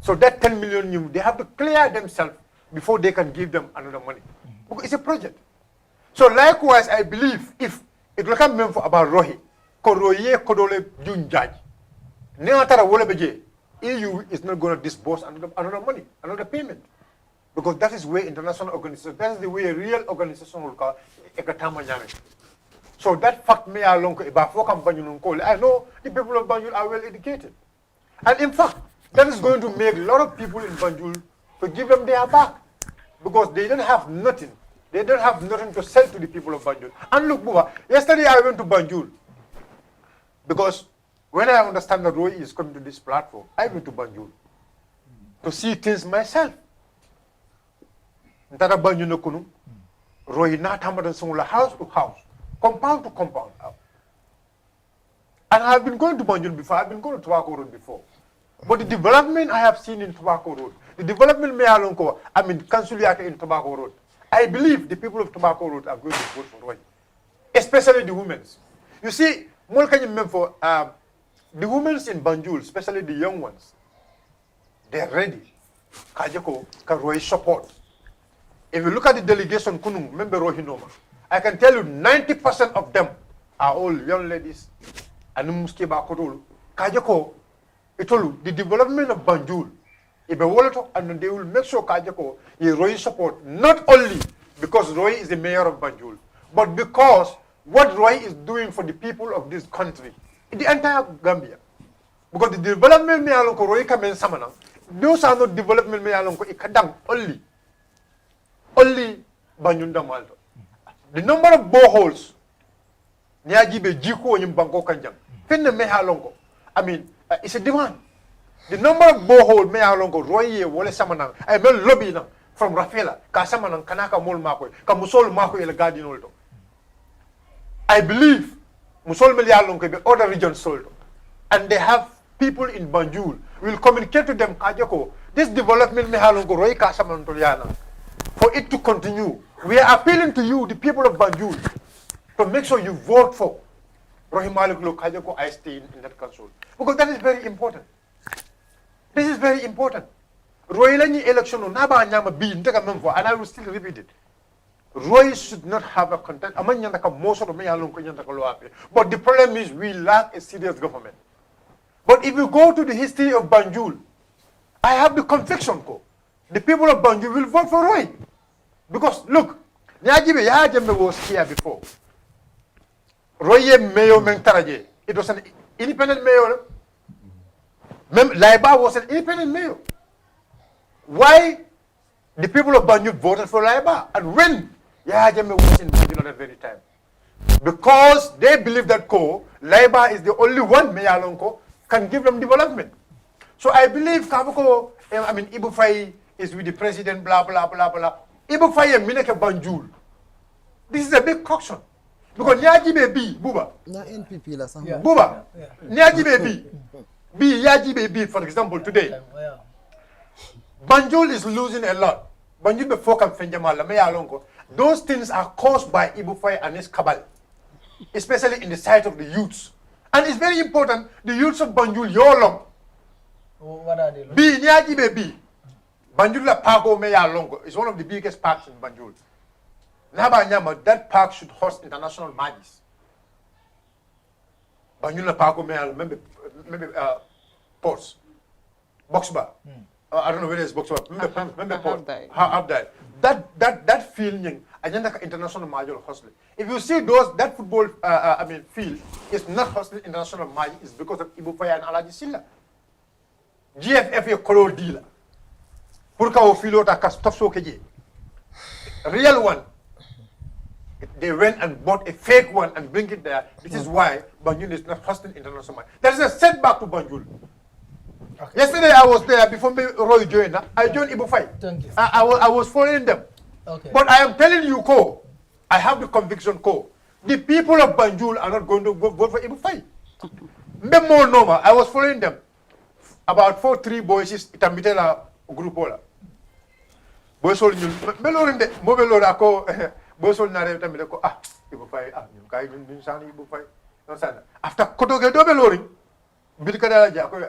So that 10 million, they have to clear themselves before they can give them another money. Because it's a project. So likewise, I believe if it will come for about Rohey, Koroye Kodole Jun Judge, Neatara Wolebeje, EU is not going to disburse another money, another payment. Because that is where international organizations, that is the way a real organization will call Ekatama Nyame. So that fact may along I know the people of Banjul are well educated. And in fact, that is going to make a lot of people in Banjul to give them their back. Because they don't have nothing. They don't have nothing to sell to the people of Banjul. And look, Buba, yesterday I went to Banjul because when I understand that Rohey is coming to this platform, I went to Banjul to see things myself. Ntara Banjul no kunu, Rohey na tamadan sungula house to house, compound to compound. And I've been going to Banjul before. I've been going to Tobacco Road before. But the development I have seen in Tobacco Road, the development Consuliate in Tobacco Road, I believe the people of Tobacco Road are going to vote for Rohey, especially the women. You see, the women in Banjul, especially the young ones, they're ready. Kajako, Rohey support. If you look at the delegation, Kunung, member Rohey Noma, I can tell you 90% of them are all young ladies. And Kajako, the development of Banjul, and they will make sure Kajako is Rohey support, not only because Rohey is the mayor of Banjul, but because what Rohey is doing for the people of this country, the entire Gambia. Because the development Rohey Kamen Samana, those are not development ikadang only Banjul Damalto. The number of boreholes, Niajibe Jiko in Bango Kanjang, Fenne Mehalongo. I mean, it's a demand. The number of borehole Mehalongo, Rohey, Wole Samanang, I will lobby them from Rafaela, Kasamanang, Kanaka Mol Mako, Kamusol Mako El Gardinoldo. I believe Musol Melialongo be other regions sold. And they have people in Banjul will communicate to them, Kajako, this development Mehalongo, Rohey Kasaman Toliana, for it to continue. We are appealing to you, the people of Banjul, to make sure you vote for Rohey Malick Lowe, Kajako, I stay in that council. Because that is very important. This is very important. Rohey Lani election, Naba Nyama B, and I will still repeat it. Rohey should not have a content. But the problem is we lack a serious government. But if you go to the history of Banjul, I have the conviction, the people of Banjul will vote for Rohey. Because look, Nyajime was here before. Rohey Mayo Mentaraje. It was an independent mayor. Laiba was an independent mayor. Why the people of Banjul voted for Laiba? And when Yahya was in Banjul at that very time? Because they believe that Laiba is the only one Mayalonko can give them development. So I believe Ibu Faye is with the president, blah, blah, blah, blah. Ibu Faye and Mineke Banjul. This is a big corruption. Because Nyaji Baby, Buba. NPP la sama. Buba. Nyaji Baby. Yaji Baby, for example, today. Banjul is losing a lot. Banjul before Kamfenjamala, Mayalongo. Those things are caused by Ibu Faye and his cabal, especially in the sight of the youths. And it's very important, the youths of Banjul, Yolong. What are they? Nyaji Baby. Banjul La Pago Mayalongo is one of the biggest parks in Banjul. That park should host international matches. Banjul Parko may maybe ports. Boxbar. I don't know whether it's Boxbar. Maybe port. That field agenda international match hostel. If you see that football field is not hosting international match is because of Ibu Faye and Alaji Silla. GFF a color dealer. Purka o filo ta kastofso keje. Real one. They went and bought a fake one and bring it there. This is why Banjul is not hosting international match. That is a setback to Banjul. Okay. Yesterday I was there before Rohey joined. I joined Ibu Faye. Thank you. I was following them. Okay. But I am telling you, I have the conviction, the people of Banjul are not going to vote for Ibu Faye. I was following them. About 4-3 boys is Itambitela group. Boys all new. Melorinde, Mobelo ako. Bosol na reta mi ko Ibu Faye ñun kay ñun sani Ibu Faye non sana after koto ge do be loring bir ka dala ja ko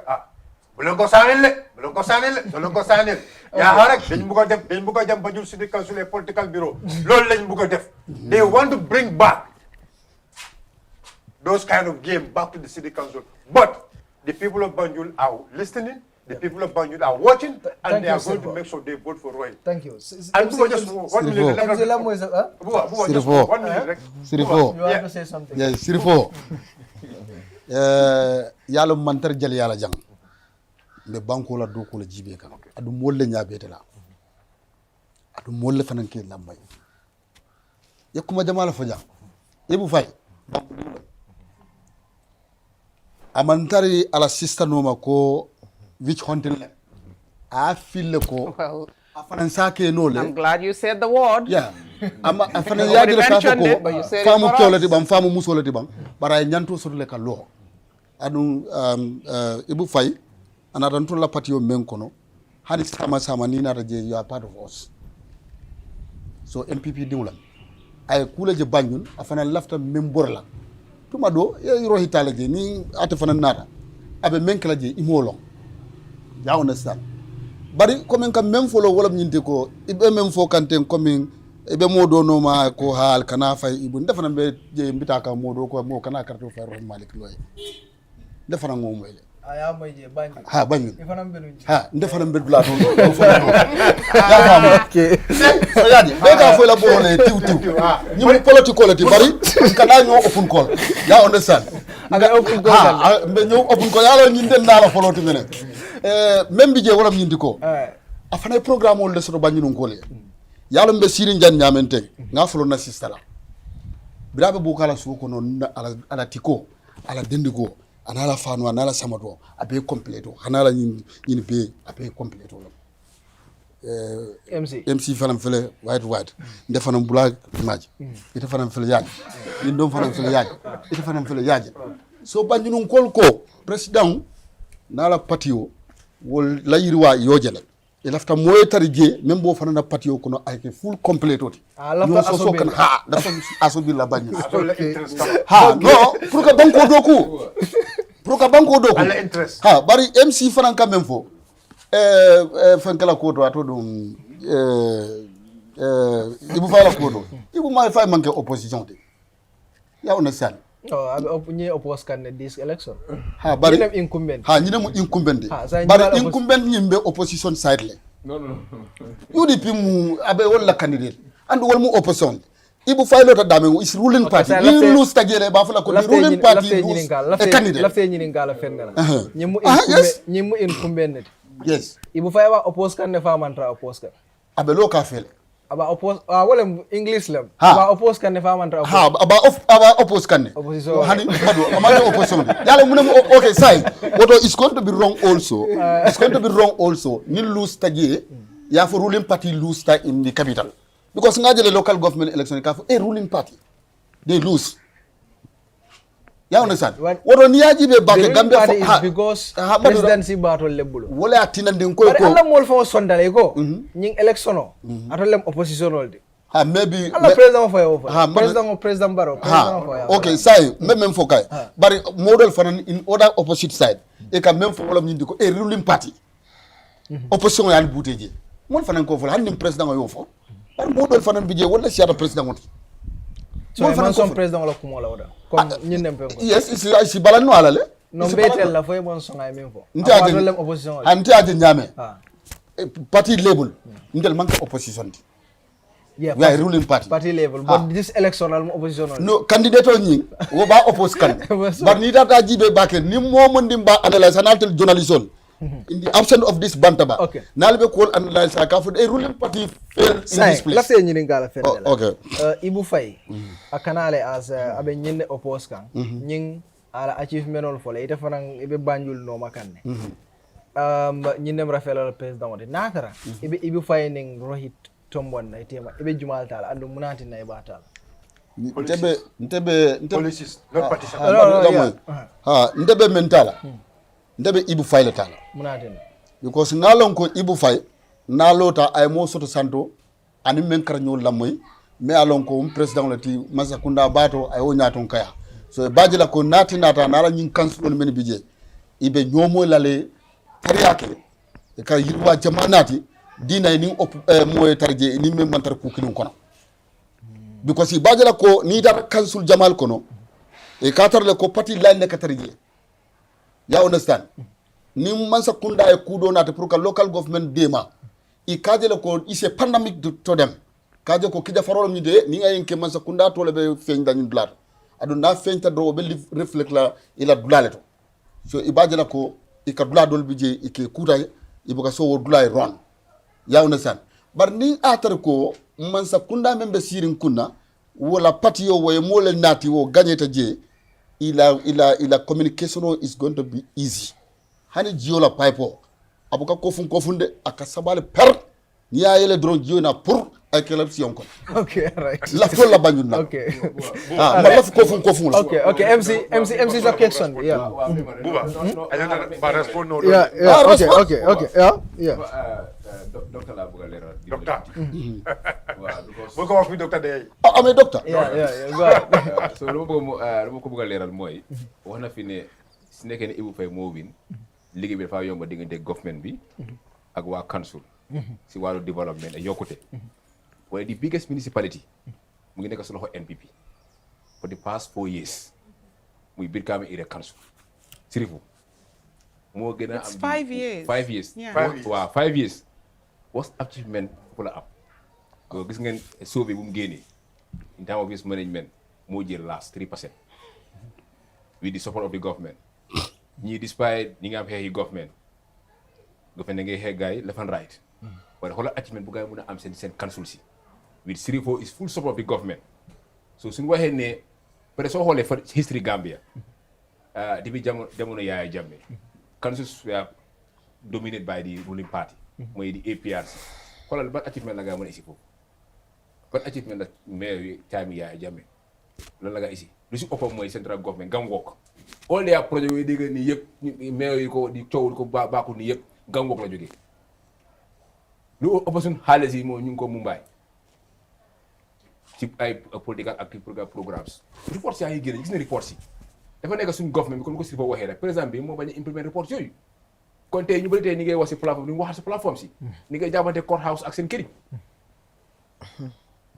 bulon ko sanel ya harek dañ bu ko dem Banjul City Council et political bureau lool lañ bu ko def they want to bring back those kind of game back to the city council, but the people of Banjul are listening. The people of Banjul are watching, and they are going to make sure they vote for Rohey. Thank you. And just 1 minute. Just 1 minute. You have to say something. Yes, Sirifo. Yalo mantar jali yala jang. Be banko la do ko la jibe kan. Adu molle nyabete la. Adu molle fanan ke lambay. yakuma jamala faja ibu fay amantari ala sister noma ko witch hunting le a fille ko Well, afanan sake no le I'm glad you said the word. yeah ama afanan Nobody yaji le ka mentioned it, but you ko said it famu for kyolati us. bam famu musolati bam bara nyanto sodule ka lo adu ibu fay anatan to la patio men kono hani sama ni na je you are part of us so MPP diwlan ay kula je Banjul afana lafta membor la tuma do e rohi tala je ni ata fana nata abe menkala je imolo ya understand bari comme kam même folo wala nyinte ko ibe même fo kanten comme ibe modo no ma ko hal kana fay ibu defana be je mbita ka modo ko mo kana karto fay Rohey Malick Lowe defana ngom wele aya moy je Banjul ha Banjul ifanam belu ha defana be dula do ya fam so yadi be ka fo la borone tiw ni mo political ti bari kana ñoo open call ya understand aga open call ha be ñoo open call yalo ñinde na la foloti mene même bi je wala ñindi ko afana programme wol de so Banjul ngol yalo mbe siri njan nyamente nga folo na sistala birabe bu kala su ko non ala tiko ala dendigo anala fanu anala samato abe completo hanala ñini be abe completo MC fanam fele white ndefanam black maji ita fanam fele yaji din dom fanam fele yaji ita fanam fele yaji so Banjul kol ko president nala patio wol la yirwa yojele ilafta moye tari je même bo fanana patio kono ay full completo ti lafta so kan ha dafa asobi la Banjul ha no pour que banko doku ala interest ha bari MC fanan quand même fo fankala ko to dum ibu fala ko do ibu ma fay manke opposition te ya understand ñi oppose kan this election ha bari ñi incumbent ha ñi dem incumbent sa bari incumbent ñimbe opposition side le non UDP mu abe wala candidate andu wol mu opposition ibu faylo ta dame is ruling party ni lose tagere ba fala ko the ruling party candidate lafte ñi ngala fenna ñi mu incumbent yes ibu faywa oppose kan ne famantra oppose kan abe lo ka fele aba oppose wala english lam aba oppose kan ne famantra ha aba oppose kan ne opposition hani hado amana opposition yalla mu ne okay sai woto is going to be wrong also ni lose tagere ya for ruling party lose ta in the capital because ngajele local government election ka for a ruling party they lose ya understand woto ni yajibe bake Gambia ha because presidency battle lebulo wala atina ndin koy ko alla mol fo sondale ko ñing election o atolem opposition olde ha maybe alla president fo president baro okay say même fo kay bari model fanan in other opposite side e ka même fo wala ñindi ko a ruling party opposition ya buteje mon fanan ko fo han nim president yo fo bari model fanan bije wala siata president wonti so man son president wala kumo la wada comme ñin dem pe yes isi balano ala le no betel la fo bon son ay même fo ntiaje opposition antiaje nyame party label ndel manke opposition ti yeah we are ruling party level but this electoral opposition no candidate o ñi wo ba oppose kan bar ni data jibe baake ni mo ndim ba analyse analyse journalist in the absence of this Bantaba nalbe call analyse ka for a ruling party fail in this place lafte ñi ngala fende okay Ibu Faye akanale as abe ñinde oppose kan ñing ala achievement ol fole ite fanan ibe Banjul no makanne ñindem rafela president wonde natara Ibu Faye ning rohit tombon na tema ibe jumal tala andu munati na ibatal ntebe policies not partisan ntebe mentala ndebe Ibu Faye la tala munati because ngalon ko Ibu Faye nalota ay mo soto santo ani men kar ñol lamoy mais alon ko president la ti Masakunda bato ay o ñaton kaya so baji la ko nati nata nala ñin kansul men bije ibe ñomo lale tariyake e ka yirwa jamanati dina ni moy tarje ni men mantar ku kilun kono because baji la ko ni dar kansul jamal kono e katar le ko parti line ne katarje ya understand ni Masakunda e kudo nata pour que local government dema i kajele ko ise pandemic to dem kaje ko kija farolo mi de ni ngay ke Masakunda to le be feñ dañu dulat adu na feñ ta do be reflect la ila dulale to so ibaje la ko ika dula dol bi je ike kutay ibuka so wo dulay ron ya understand bar ni atar ko Masakunda membe sirin kunna wala party yo way mo le nati wo gagneta je ila communication is going to be easy hani jiola pipe abuka kofunde akasabale per ni ya yele drone jio na pour ay kelab si yonkon Okay, right. la fol la bañu na Okay. ma la kofun la Okay, MC's objection. Yeah. Buba, ba respond no. Yeah. Okay. Yeah. Docteur la bëgg leeral. Docteur. Waaw because Bu ko wax fi docteur day. amé docteur Yeah. Go ahead. so lu ma ko bëgg a leeral mooy wax na fi ne su nekkee ne Ibou Faye moo win liggéey bi dafa yomb diggante government bi ak waa council si wàllu développement ak yokkute waaye the biggest municipality mu ngi nekk si loxo NPP for the past 4 years muy Brikama Area Council Sirifou moo gën a am 5 years. 5 years Yeah. waaw 5 years what's achievement pour la am ko gis ngeen sauvé bu mu génnee in terms of his management moo jël last 3% with the support of the government ñii despite ñi nga am xeexi government ngay xeex gars yi left and right waaye xoolal achievement bu gars yi mën a am seen council si with Sirifou is full support of the government so suñu waxee ne peut-être soo xoolee fa history Gambia depuis jamono Yaya Jammeh councils were dominated by the ruling party mooy di APRC xoolal ban achievement la nga mën a isi foofu ban achievement la maire yi time Yaya Jammeh loolu la nga isi lu si ëppam mooy central government gangwok all their projet yooyu dégg nii yëpp maire yi ko di coow ko baaxul nii yëpp gangwok la jógee lu ëpp suñ xaalis yi moo ñu ngi ko Mumbai ci ay political active programmes reports yaa ngi génn gis na reports yi dafa nekk suñ government bi comme ko si fa waxee rek président bi moo bañ a implement reports yooyu kon tey ñu bëri tey ni ngay wax si plateforme ni waxal si plateforme si ni ngay jàppante courthouse ak seen këriñ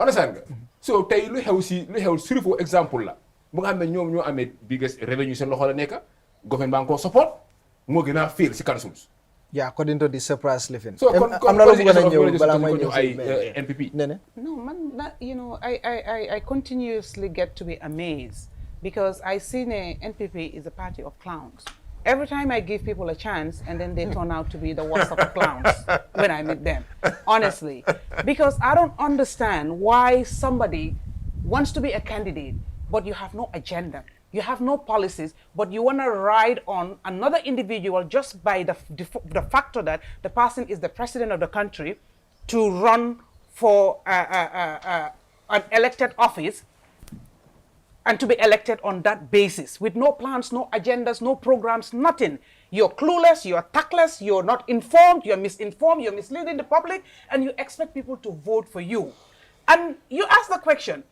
understand nga so tey lu xew Sirifou exemple la bu nga xam ne ñoom ñoo amee biggest revenue seen loxo la nekk government baa ngi ko support moo gën a fail si councils. Yeah, according to the surprise living. So am na lu bëgg a ñëw balaa may ñëw ay NPP. Nene. No, man, I continuously get to be amazed because I see the NPP is a party of clowns. Every time I give people a chance and then they turn out to be the worst of the clowns when I meet them, honestly. Because I don't understand why somebody wants to be a candidate, but you have no agenda. You have no policies, but you want to ride on another individual just by the factor that the person is the president of the country to run for an elected office and to be elected on that basis with no plans, no agendas, no programs, nothing. You're clueless, you're tactless, you're not informed, you're misinformed, you're misleading the public, and you expect people to vote for you. And you ask the question,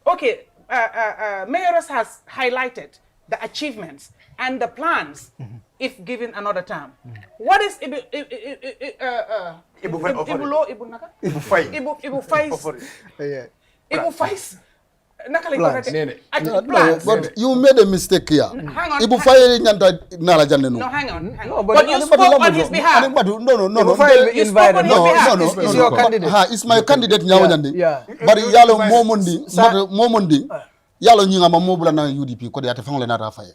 okay, Mayoress has highlighted the achievements and the plans if given another term. What is Ibu Faye's plans? But you made a mistake here. Hang on. Ibu Faye nyanta nala jande no. No, hang on. No, But you spoke on his behalf. No. Ibu Faye You spoke on invited. his behalf. Is your candidate. It's my candidate nyawo nyande. Yeah. Bari yalo momondi yalo nyinga mamobula na UDP ko de ate fangole na rafaye.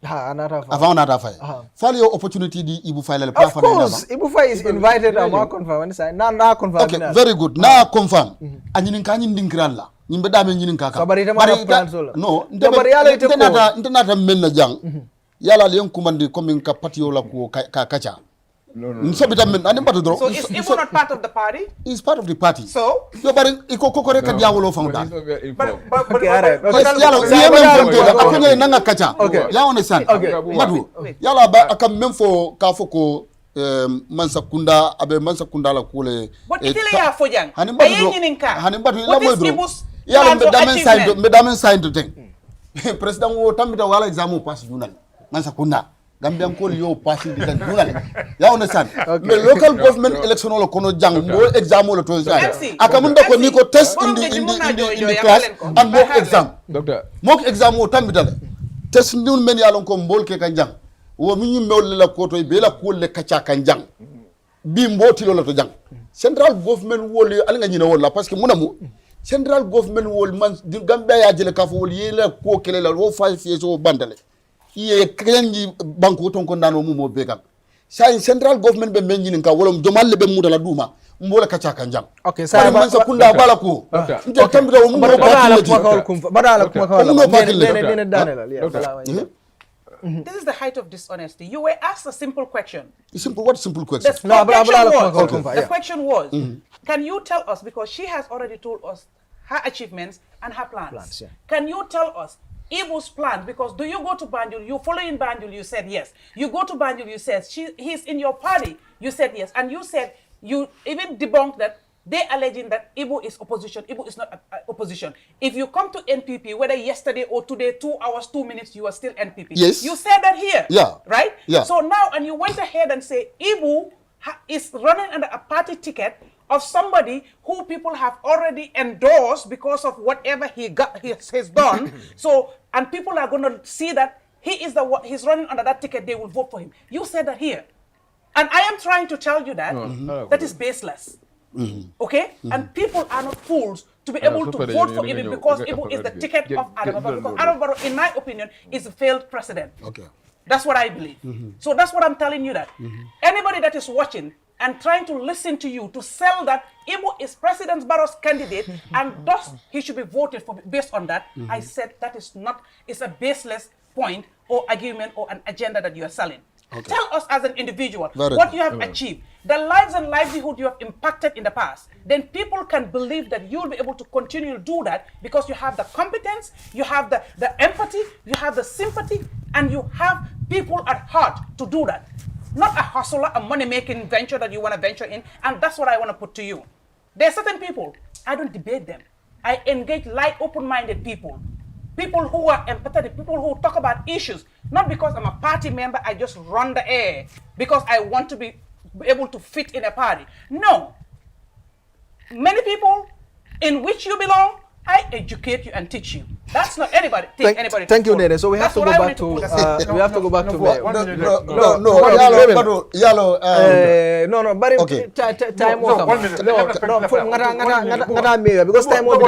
Avant na rafaye. Fali your opportunity di Ibu Faye le Of course, Ibu Faye is invited. I'm not confirm. Na confirm. Okay, very good. Na confirm. Anyinin kanyin dinkralla. Nyimbe dame nyinin kaka. Kabari ite mara plan solo. No, Kabari yalo ite ko. Ntenata menna jang. Yala liyan kumandi komin ka patio la ku kacha. No. Nsabita men ani mbatu dro. So is Ibu not part of the party? He's part of the party. So? Yo bari iko kokore ka diawolo fangudan. Okay, all right. Yes, yala yeme mfonte la akonye nanga kacha. Okay. Ya understand. Okay. Madu. Yala ba akam memfo ka foko mansa kunda abe mansa kunda la kule. But itile ya fojang. Hani mbatu Aye dro. nyininka. Hani mbatu What ila is dro. Ibu's Yala plans or medamen sign to thing. President wo tambita wala examu pass junal. Mansa kunda. Gambian ko yo passing the junal. Ya understand. Me local government election lo kono jang mo exam lo to say. Akamunda ko ni ko test in the class and mock exam. Doctor. Mock exam wo tambita le. Test ndun men yalon ko mbol ke kanjang. Wo mi ñu mewle la ko to be la ko le kacha kanjang. Bi mboti lo to jang. Central government wo le al nga ñina wala parce que munamu central government wo man Gambia ya jele ka fo wo yela ko kele la wo fa fi so bandale. Iye kenyi banko ton ko ndano mu mo begam. Sa central government be men ñinin ka wolom jomal le be mudala duma mbola kacha kanjang Okay, sa man sa kunda bala ko nte tambita o mu badala kuma kawal kumfa badala kuma kawal ne Danela This is the height of dishonesty. You were asked a simple question. What simple question? The question was, can you tell us, because she has already told us her achievements and her plans. Can you tell us Ibu's plans? Because do you go to Banjul, you follow in Banjul, you said yes. You go to Banjul, you said he's in your party, you said yes. And you said, you even debunked that they alleging that Ibu is opposition. Ibu is not opposition. If you come to NPP, whether yesterday or today, 2 hours, 2 minutes, you are still NPP. Yes. You said that here. Yeah. Right? Yeah. So now, and you went ahead and say Ibu is running under a party ticket of somebody who people have already endorsed because of whatever he's done. So, and people are going to see that he's running under that ticket, they will vote for him. You said that here. And I am trying to tell you that that is baseless. Okay? And people are not fools to be able to vote for Ibu because Ibu is the ticket of Adama Barrow. Because Adama Barrow, in my opinion, is a failed president. Okay. That's what I believe. So that's what I'm telling you that. Anybody that is watching and trying to listen to you to sell that Ibu is President Barrow's candidate and thus he should be voted for based on that, I said that is not, it's a baseless point or argument or an agenda that you are selling. Okay. Tell us as an individual what you have achieved, the lives and livelihood you have impacted in the past. Then people can believe that you'll be able to continue to do that because you have the competence, you have the empathy, you have the sympathy, and you have people at heart to do that. Not a hustler, a money-making venture that you want to venture in, and that's what I want to put to you. There are certain people, I don't debate them. I engage light, open-minded people. People who are empathetic, people who talk about issues. Not because I'm a party member, I just run the air because I want to be able to fit in a party. No. Many people in which you belong, I educate you and teach you. That's not anybody. Thank you, Nene. So we have to go back to Mayor. No, but time will come. No, Mayor, because time will be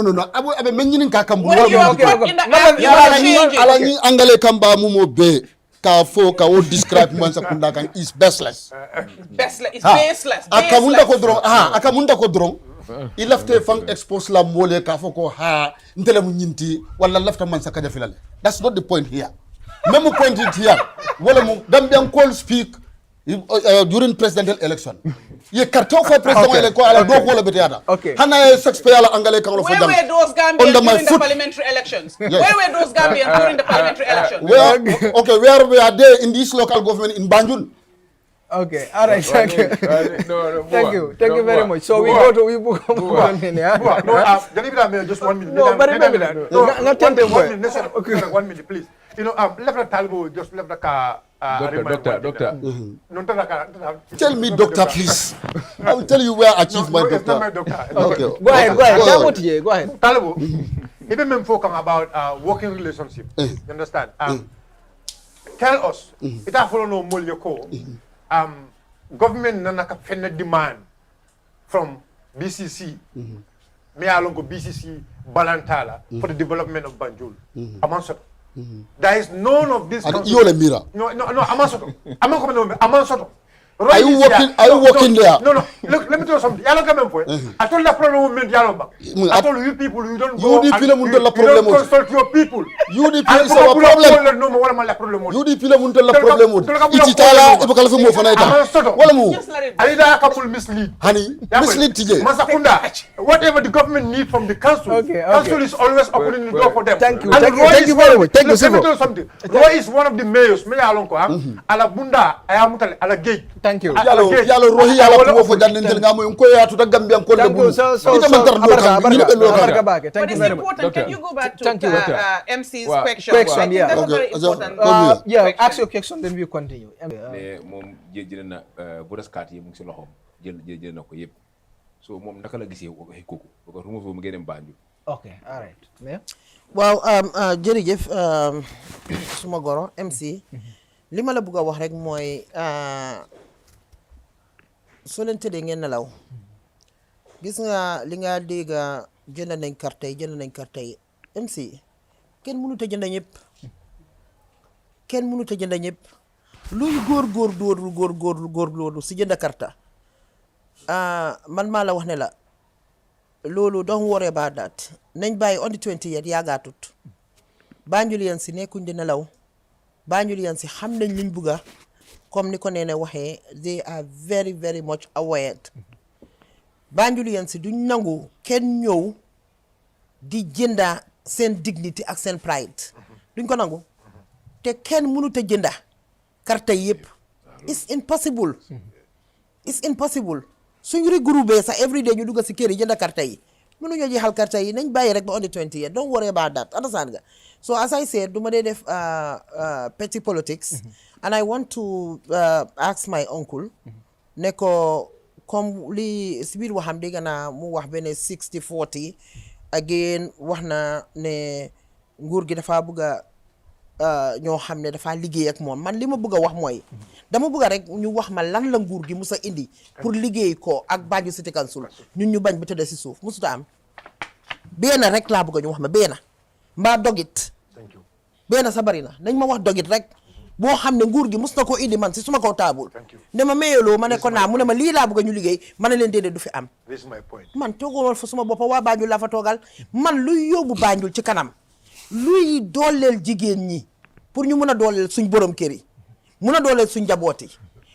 no. Abe menyin ka kambu ala ni angale kamba mumo be ka fo ka o describe man sakunda kan is baseless. Is baseless. Akamunda ko dron il lafte fang expose la mole ka fo ko ntele mu nyinti wala lafta man sakada filale. That's not the point here. Memo point it here. Wala mu Gambian call speak during presidential election. Ye karton for president election ala do ko la betiada. Hana suspect ala angale kan lo fo dam. Where were those Gambians during the parliamentary elections? Yes. Where were those Gambians during the parliamentary elections? Where we are there in this local government in Banjul. Okay, all right, thank you. Thank you very much. So we go to just 1 minute. No, but remember that. Not 1 minute, please. You know, left the Talbo, just left the car. Doctor. Tell me, doctor, please. I will tell you where I achieved my doctor. It's not my doctor. Okay. Go ahead. Go ahead. Talbo, even men talking about working relationship. You understand? Tell us. It a follow no more government nanaka fenne demand from BCC. Me along go BCC Balantala for the development of Banjul. Amansoto. There is none of this. No, Amansoto. Amansoto. Are you working there? No. Look, let me tell you something. I told the problem with I told you people, you don't go. You don't consult your people. UDP is our problem. UDP la problem. Ititala ibukalfu mo fana ita. Wala mu. Aida couple mislead. Honey, mislead tije. Masakunda. Whatever the government need from the council, council is always opening the door for them. Thank you very much. Thank you, Let me tell you something. Roy is one of the mayors. Mayor Alonko. Ala Bunda, Ayamutale, Ala Gate. Thank you. Yalo Rohey yala ko fo jandintel ngamo en ko ya to Gambian ko le bu. Thank you very much. Can you go back to MC's question? Yeah. That's very important. Ask your question, then we continue. Mom jël na boras carte yi mu ci loxom jël na ko yépp. So mom naka la gisé koku ko remove mu gënëm Banjul. Okay, all right. Yeah. Waaw jërëjëf suma goro MC li ma la bëgg a wax rek mooy soo leen tëddee ngeen nelaw gis nga li nga dégg jënd nañ carte yi MC kenn mënut a jënd ñëpp luy góor si jënd carte man maa la wax ne la loolu don't worry about that nañ bàyyi on the 20 yaagaatut Banjulian si nekkuñ di nelaw Banjulian si xam nañ liñ bugga comme ni ko nee waxee they are very very much aware Banjulian si duñ nangu kenn ñëw di jënda seen dignity ak seen pride duñ ko nangu te kenn mënut a jënda carte yëpp it's impossible suñ regroupé sax every day ñu dugg si kër yi jënda carte yi mënuñoo jeexal carte yi nañ bàyyi rek ba on the 20 don't worry about that understand nga so as I said du ma dee def petty politics and I want to ask my uncle ne ko comme li si biir waxam dégg naa mu wax benn 60-40 again wax na ne nguur gi dafa bëgg a ñoo xam ne dafa liggéey ak moom man li ma bëgg a wax mooy dama bëgg rek ñu wax ma lan la nguur gi musa indi pour liggéey ko ak Banjul City Council ñun ñu bañ ba tëdd si suuf musuta am benn rek laa bëgg ñu wax ma benn mbaa dogit benn sa bari na nañ ma wax dogit rek boo xam ne nguur gi mus na koo indi man si suma kaw taabul ne ma mayeloo ma ne ko naa mu ne ma lii laa bëgg ñu liggéey ma ne leen déedéet du fi am man toogoon fa suma boppa waa Banjul laa fa toogal man luy yóbbu Banjul ci kanam luy dooleel jigéen ñi pour ñu mën a dooleel suñ borom kër yi mën a dooleel suñ njaboot yi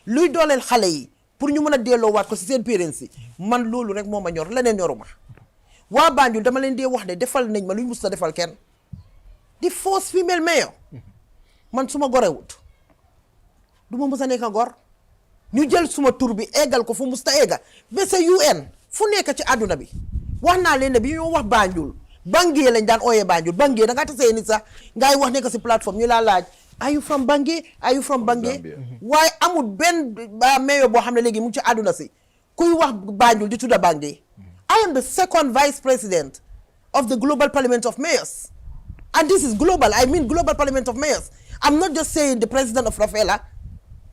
luy dooleel xale yi pour ñu mën a delloowaat ko si seen parents yi man loolu rek moo ma ñor leneen ñoruma waa Banjul dama leen dee wax ne defal nañ ma luñ mus a defal kenn di first female mayor man suma gorewut du ma mës a nekk gor ñu jël suma tur bi eggal ko fu musta egga ba sa UN fu nekk ci àdduna bi wax naa leen ne bi ñoo wax Banjul Bangé lañ daan ooyee Banjul Bangé da ngaa tasee nit sax ngay wax nekk si plateforme ñu laa laaj are you from Bangé waaye amul benn mayor boo xam ne léegi mu ngi ci àdduna si kuy wax Banjul di tudda Bangé. I am the second vice president of the Global Parliament of Mayors. And this is global. I mean Global Parliament of Mayors. I'm not just saying the president of Rafela,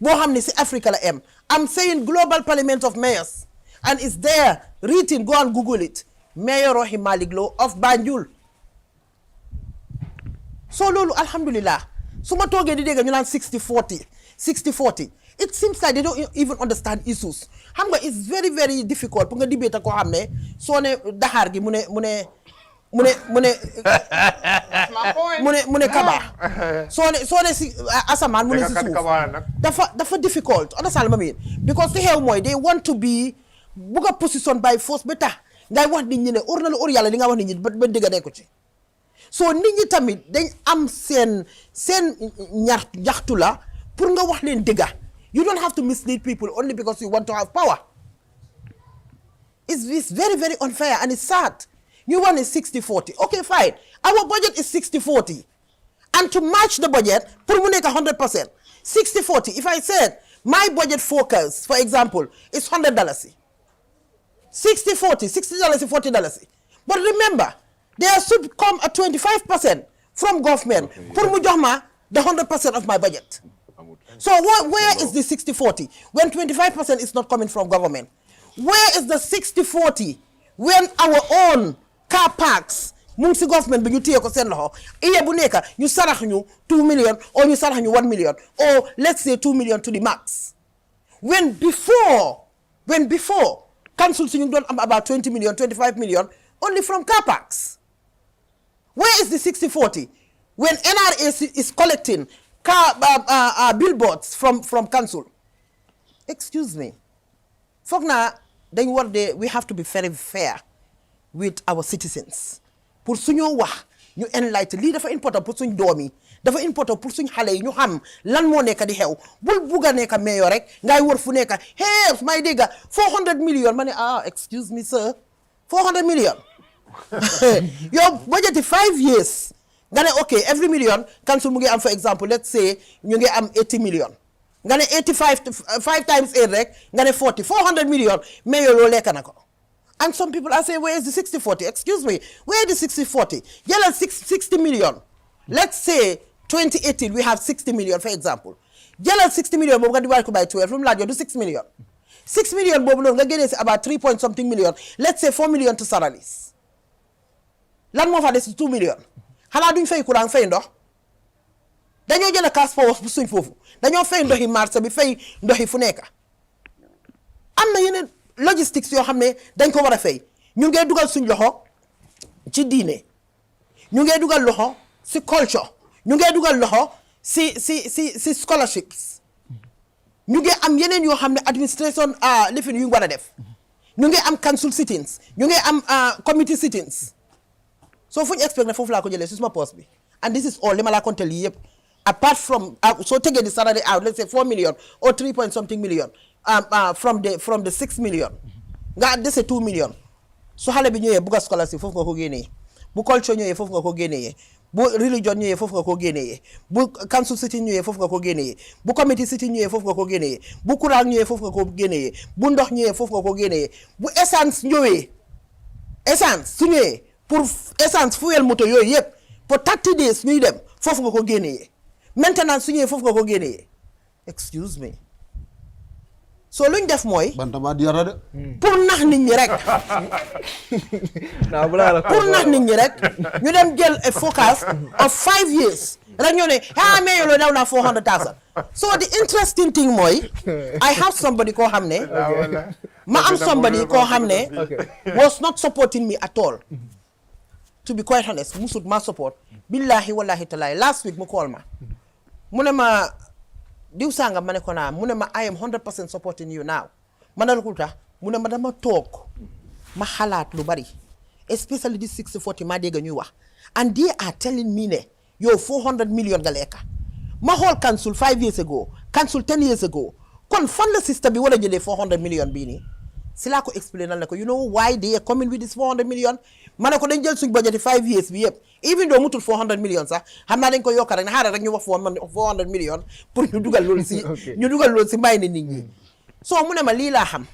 boo xam ne si Africa la am. I'm saying Global Parliament of Mayors. And it's there, written, go and Google it. Mayor Rohey Malick Lowe of Banjul. So loolu alhamdulillah su ma toogee di dégg ñu naan 60-40 it seems like they don't even understand issues xam nga it's very very difficult pour nga debate koo xam ne soo ne daxaar gi mu ne kaba soo ne si asamaan mu ne si suuf dafa difficult understand ma mean because li xew mooy they want to be bugg a position by force ba tax ngay wax nit ñi ne or na la or yàlla li nga wax nit ñi ba dëgg nekku ci so nit ñi tamit dañ am seen ñaxtu la pour nga wax leen dëgga you don't have to mislead people only because you want to have power. It's very very unfair and it's sad. You want is 60-40. Okay, fine. Our budget is 60-40. And to match the budget, pour mu nekk 100%. 60-40. If I said my budget focus, for example, is $100. 60-40, $60, $40. But remember, there should come a 25% from government. Pour mu jox ma the 100% of my budget. So where is the 60-40 when 25% is not coming from government? Where is the 60-40 when our own car parks mu ngi si government bi ñu téye ko seen loxo iye bu nekk ñu sarax ñu 2 million or ñu sarax ñu 1 million or let's say 2 million to the max. When before council si ñu doon am about 20 million 25 million only from car parks. Where is the 60-40 when NRA is collecting billboards from council? Excuse me. Foog naa dañ war de we have to be very fair with our citizens pour suñoo wax ñu enlighten lii dafa important pour suñ doom yi dafa important pour suñ xale yi ñu xam lan moo nekk di xew bul bugg a nekk mayor rek ngay wër fu nekk hey may dégg 400 million ma ne excuse me sir 400 million yow budget 5 years nga ne ok every million council mu ngi am for example let's say ñu ngi am 80 million nga ne 85 5 times 8 rek nga ne 400 million mayor loo lekk na ko. And some people are saying, where is the 60-40? Excuse me, where is the 60-40? Yellow 60 million. Let's say 2018, we have 60 million, for example. Yellow 60 million, we're going to divide by 12. From large, you do 6 million. 6 million boobu noonu nga génnee si about 3 point something million let's say 4 million to salaries lan moo fa des si 2 million xanaa duñ fay courant fay ndox dañoo jël cash power bu suñ foofu dañoo fay ndoxi marché bi fay ndoxi fu nekk am na yeneen logistics yoo xam ne dañ ko war a fay ñu ngee dugal suñ loxo ci diine ñu ngee dugal loxo si culture ñu ngee dugal loxo si scholarships ñu ngi am yeneen yoo xam ne administration lifin yu war a def ñu ngi am council sittings ñu ngi am committee sittings so fu ñu expect ne foofu laa ko jëlee si suma poste bi and this is all li ma laa compter lii yëpp apart from soo tegee di salary out let's say 4 million or 3 point something million from the 6 million nga dese 2 million su xale bi ñëwee bugg a scholarship foofu nga ko génnee bu culture ñëwee foofu nga ko génnee bu religion ñëwee foofu nga ko génnee bu council sitting ñëwee foofu nga ko génnee bu committee sitting ñëwee foofu nga ko génnee bu courant ñëwee foofu nga ko génnee bu ndox ñëwee foofu nga ko génnee bu essence ñëwee essence su ñëwee pour essence fuel moto yooyu yëpp pour 30 days ñuy dem foofu nga ko génnee maintenance su ñëwee foofu nga ko génnee excuse me so luñ def mooy Bantaba di yara de pour nax nit ñi rek pour nax nit ñi rek ñu dem jël a focus of 5 years rek ñoo ne mais yow daw naa 400,000 so the interesting thing mooy I have somebody koo xam ne ma am somebody koo xam ne was not supporting me at all to be quite honest musut ma support billahi wallahi talaay last week mu call ma mu ne ma diw sanga ma ne ko naa mu ne ma I am 100% supporting you now ma ne la ko tax mu ne ma dama toog ma xalaat lu bari especially this 60-40 maa dégg ñuy wax and they are telling me ne yow 400 million nga lekka ma xool council 5 years ago council 10 years ago kon fan la système bi war a jëlee 400 million bii nii si laa ko explain na ko you know why they are coming with this 400 million ma ne ko dañ jël suñ budget 5 years bi yëpp even though mutul 400 million sax xam naa dañ ko yokk rek ne xaaral rek ñu wax 400 million pour ñu dugal loolu si ñu dugal loolu si mbay ne nit ñi so mu ne ma lii laa xam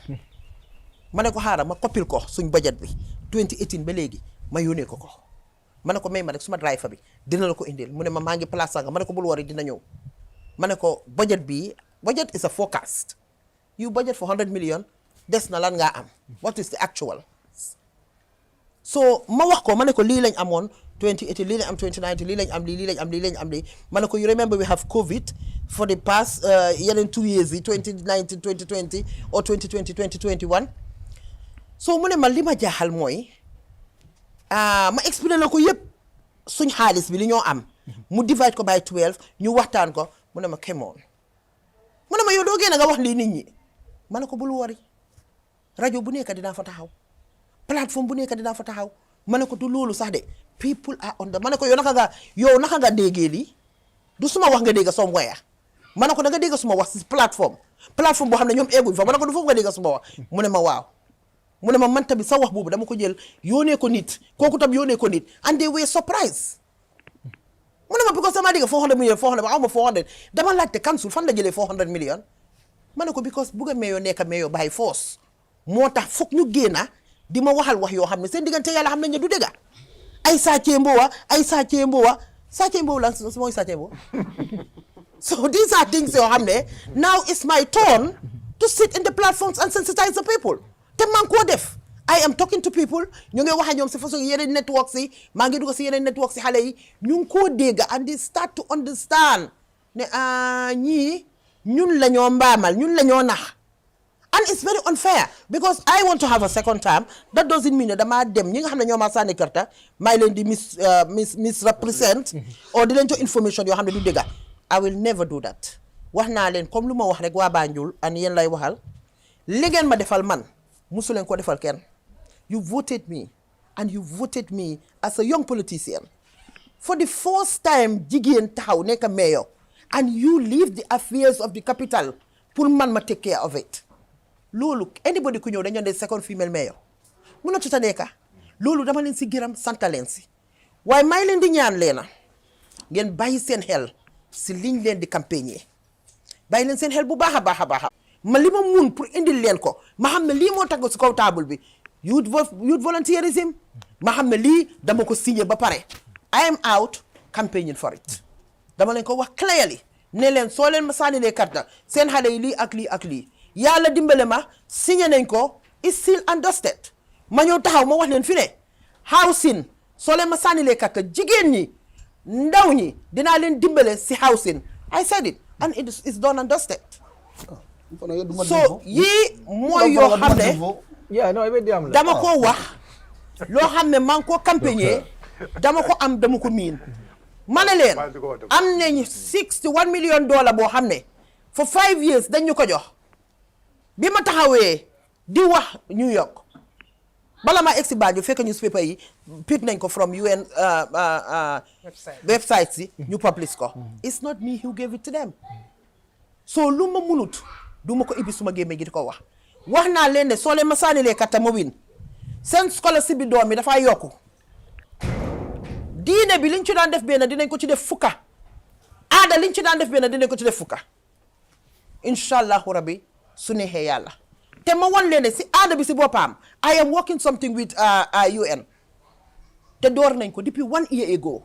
ma ne ko xaaral ma coppil ko suñ budget bi 2018 ba léegi ma yónnee ko ma ne ko may ma rek suma driver bi dina la ko indil mu ne ma maa ngi place sanga ma ne ko bul wari dina ñëw ma ne ko budget is a forecast you budget for 100 million des na lan ngaa am what is the actual so ma wax ko ma ne ko lii lañ amoon 2018 lii lañ am 2019 lii lañ am lii lañ am lii lañ am lii ma ne ko you remember we have COVID for the past yeneen 2 years yi 2019 2020 or 2020 2021 so mu ne ma li ma jaaxal mooy ma expliqué na ko yëpp suñ xaalis bi li ñoo am mu divide ko by 12 ñu waxtaan ko mu ne ma come on mu ne ma yow doo génn nga wax lii nit ñi ma ne ko bul wari rajo bu nekk dinaa fa taxaw plateforme bu nekk dinaa fa taxaw ma ne ko du loolu sax de people are on the ma ne ko yow naka nga déggee lii du suma wax nga dégg somewhere ma ne ko da nga dégg suma wax si plateforme boo xam ne ñoom egguñ fa ma ne ko du foofu nga dégg suma wax mu ne ma waaw mu ne ma man tamit sa wax boobu dama ko jël yónnee ko nit kooku tam yónnee ko nit and they were surprised mu ne ma because sama dégg 400 million 400 ba aw ma 400 dama laajte council fan la jëlee 400 million ma ne ko because bugg a meeyoo nekk meeyoo by force moo tax foog ñu génna di ma waxal wax yoo xam ne seen diggante yàlla xam nañ ne du dëgga ay sàccee mbowa sàccee mbowa lan su mooy sàccee mbowa so these are things yoo xam ne now it's my turn to sit in the platforms and sensitize the people te man koo def I am talking to people ñu ngi wax ak ñoom si façon yeneen networks yi maa ngi dugg si yeneen networks si xale yi ñu ngi koo dégg and they start to understand ne ñii ñun la ñoo mbaamal ñun la ñoo nax and it's very unfair because I want to have a second term that doesn't mean ne damaa dem ñi nga xam ne ñoo ma sànni karta may leen di misrepresent or di leen jox information yoo xam ne du dëgg I will never do that wax naa leen comme lu ma wax rek waa Banjul and yéen lay waxal li ngeen ma defal man musu leen ko defal kenn you voted me and you voted me as a young politician for the first time jigéen taxaw nekk mayor and you leave the affairs of the capital pour man ma take care of it loolu anybody ku ñëw dañoo ne second female mayor mun na tuta nekka loolu dama leen si gërëm santa leen si waaye may leen di ñaan leena ngeen bàyyi seen xel si liñ leen di campagne bàyyi leen seen xel bu baax a baax a baax ma li ma mun pour indil leen ko ma xam ne lii moo tagg si kaw table bi youth volunteerism ma xam ne lii dama ko signé ba pare I am out campaigning for it dama leen ko wax clearly ne leen soo leen ma sànnilee carte seen xale yi lii ak lii ak lii yàlla dimbale ma signé nañ ko is still understood ma ñëw taxaw ma wax leen fi ne housing soo leen ma sànnilee kàkka jigéen ñi ndaw ñi dinaa leen dimbale si housing I said it and it's done understood so yii mooy yoo xam ne dama ko wax loo xam ne maa ngi ko campagne dama ko am dama ko miin ma ne leen am nañ $61 million boo xam ne for 5 years dañ ñu ko jox bi ma taxawee di wax New York bala maa egsi Banjul fekk newspaper yi pit nañ ko from UN website si ñu publish ko it's not me who gave it to them so lu ma munut du ma ko ibbi suma gémmiñ gi di ko wax naa leen ne soo leen ma sànnilee katta ma win seen scholarship bi doom mi dafay yokku diine bi liñ ci daan def benn dinañ ko ci def fukka aada liñ ci daan def benn dinañ ko ci def fukka incha allahu rabbi su neexee yàlla te ma wan leen ne si aada bi si boppam I am working something with UN te door nañ ko depuis 1 year ago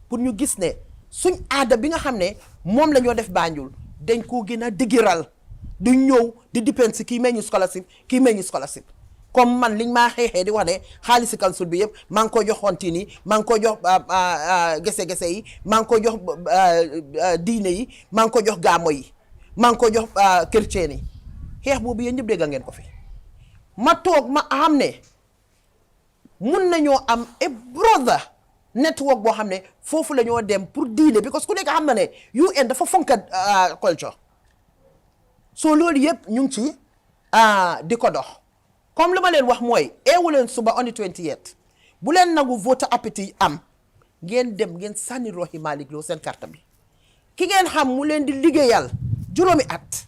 pour ñu gis ne suñ aada bi nga xam ne moom la ñoo def Banjul dañ koo gën a dëgëral di ñëw di dépend si kii may ñu scholarship comme man liñ maa xeexee di wax ne xaalisi council bi yëpp maa ngi ko jox xontine yi maa ngi ko jox gese-gese yi maa ngi ko jox diine yi maa ngi ko jox gaamo yi maa ngi ko jox chrétien yi xeex boobu yéen ñëpp dégg ngeen ko fi ma toog ma xam ne mun nañoo am a brother network boo xam ne foofu la ñoo dem pour diine because ku nekk xam na ne UN dafa fonka culture so loolu yëpp ñu ngi ci di ko dox comme li ma leen wax mooy eewu leen suba on the 28 bu leen nangu voter appétit am ngeen dem ngeen sànni Rohey Malick Lowe seen carte bi ki ngeen xam mu leen di liggéeyal juróomi at